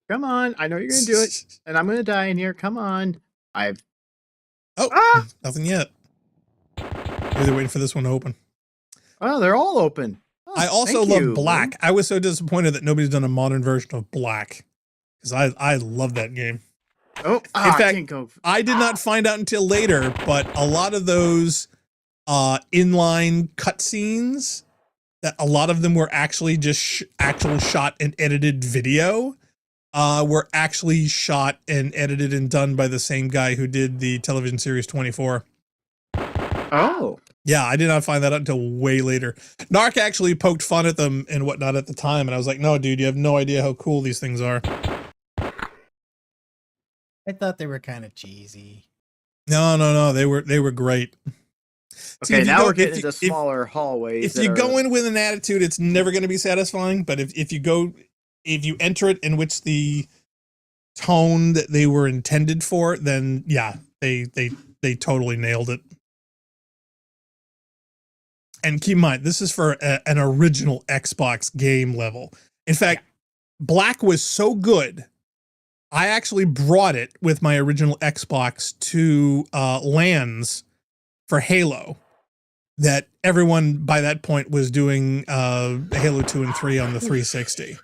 Come on. I know you're going to do it, and I'm going to die in here. Come on. Nothing yet. Maybe they're waiting for this one to open. Oh, they're all open. Oh, I also love Black. I was so disappointed that nobody's done a modern version of Black, because I love that game. Oh, in fact, I did not find out until later, but a lot of those inline cutscenes that a lot of them were actually just actual shot and edited video. Were actually shot and edited and done by the same guy who did the television series 24. Oh. Yeah, I did not find that out until way later. Narc actually poked fun at them and whatnot at the time, and I was like, no, dude, you have no idea how cool these things are. I thought they were kind of cheesy. No, they were great. Okay, now we're getting into smaller hallways. If you go in with an attitude, it's never going to be satisfying, but if you enter it in which the tone that they were intended for, then yeah, they totally nailed it. And keep in mind, this is for an original Xbox game level. In fact, Black was so good, I actually brought it with my original Xbox to LANs for Halo, that everyone by that point was doing Halo 2 and 3 on the 360.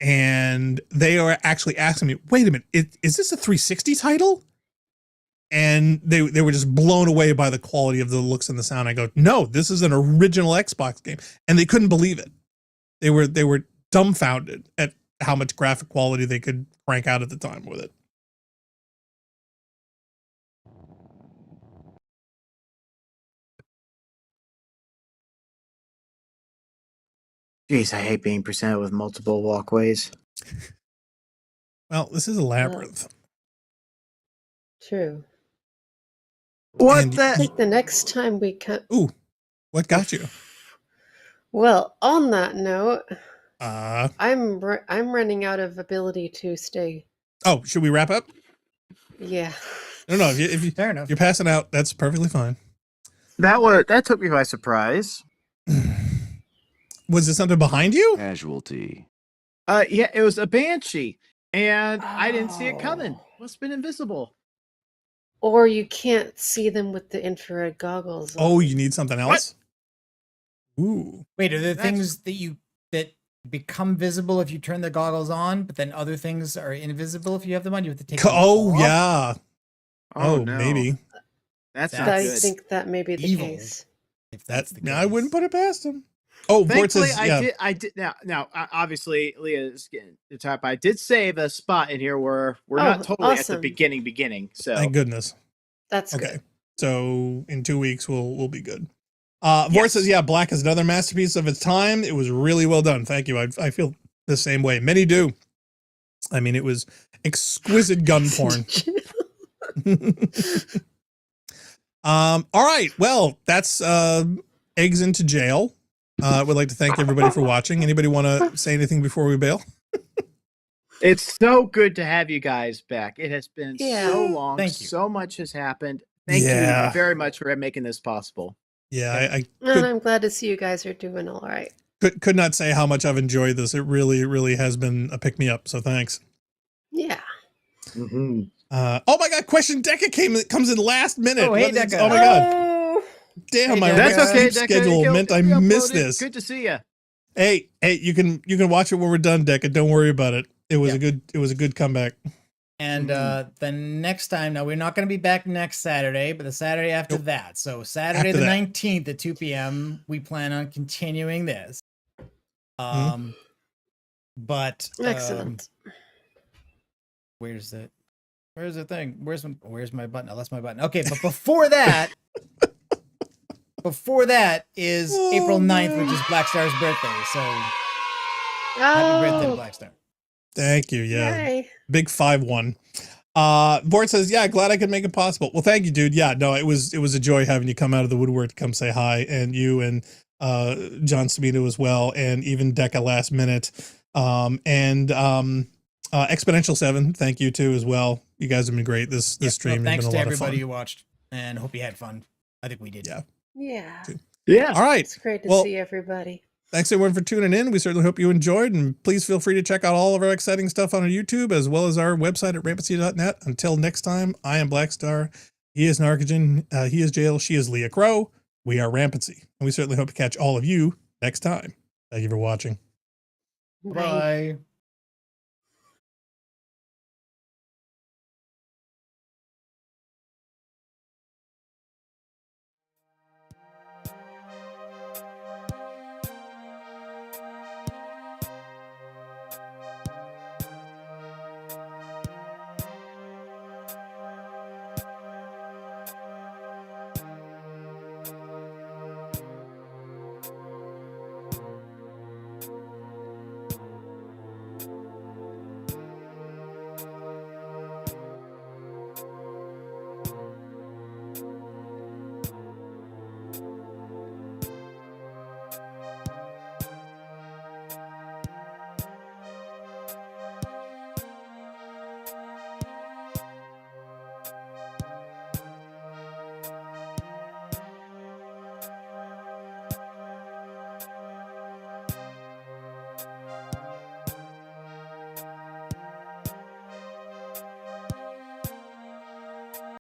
And they are actually asking me, wait a minute, is this a 360 title? And they were just blown away by the quality of the looks and the sound. I go, no, this is an original Xbox game. And they couldn't believe it. They were dumbfounded at how much graphic quality they could crank out at the time with it. Jeez, I hate being presented with multiple walkways. Well, this is a labyrinth. True. What And the? I think the next time we come. Ooh, what got you? Well, on that note, I'm running out of ability to stay. Oh, should we wrap up? Yeah. No. If you Fair enough. you're passing out, that's perfectly fine. That took me by surprise. Was there something behind you? Casualty. Yeah, it was a banshee, and I didn't see it coming. Must have been invisible. Or you can't see them with the infrared goggles. Oh, you need something else? Ooh. Wait, are there That's- things that become visible if you turn the goggles on, but then other things are invisible if you have them on? You have to take them Oh, off? yeah. Oh, no. maybe. That's not That's I good. think that may be the evil. case. If that's the I wouldn't case. put it past him. Oh, Vort Thankfully, says, yeah. I did. Now, obviously, Leah's getting the top. I did save a spot in here where we're not totally at awesome. the beginning. So Thank goodness. That's Okay. good. So in 2 weeks, we'll be good. Vort Yes. says, yeah, Black is another masterpiece of its time. It was really well done. Thank you. I feel the same way. Many do. I mean, it was exquisite gun porn. All right. Well, that's eggs into jail. I would like to thank everybody for watching. Anybody want to say anything before we bail? it's so good to have you guys back. It has been Yeah. so long. Thank you. So much has happened. Thank Yeah. you very much for making this possible. Yeah, I And I'm glad to see you guys are doing all right. could not say how much I've enjoyed this. It really has been a pick me up. So thanks. Yeah. Mm-hmm. Oh my God! Question Deca comes in last minute. Oh, hey, What is- Deca. Oh my God! Oh, Damn, Hey, my Deca. That's okay. sleep Deca. schedule You'll- meant I you'll be missed uploaded. this. Good to see you. Hey, you can watch it when we're done, Deca. Don't worry about it. It was Yeah. a good comeback. And the next time, now we're not going to be back next Saturday, but the Saturday after Nope. that. So Saturday After the that. 19th at 2 p.m. we plan on continuing this. But excellent. where's the thing? Where's my button? I lost my button. Okay, but before that, is April 9th, which is Black Star's birthday. So happy birthday to Oh, Black Star. Thank you. Yeah. yay. Big 5-1. Bort says, yeah, glad I could make it possible. Well, thank you, dude. Yeah, no, it was a joy having you come out of the woodwork to come say hi, and you and John Smito as well, and even Deca last minute. Exponential 7, thank you too as well. You guys have been great. This stream Thanks has to been a lot of everybody fun. who watched, and hope you had fun. I think we did. Yeah. Yeah. Yeah. All right. It's great to Well, see everybody. thanks everyone for tuning in. We certainly hope you enjoyed, and please feel free to check out all of our exciting stuff on our YouTube as well as our website at rampancy.net. Until next time, I am Blackstar. He is Narcogen. He is Jail. She is Leah Crow. We are Rampancy, and we certainly hope to catch all of you next time. Thank you for watching. Bye.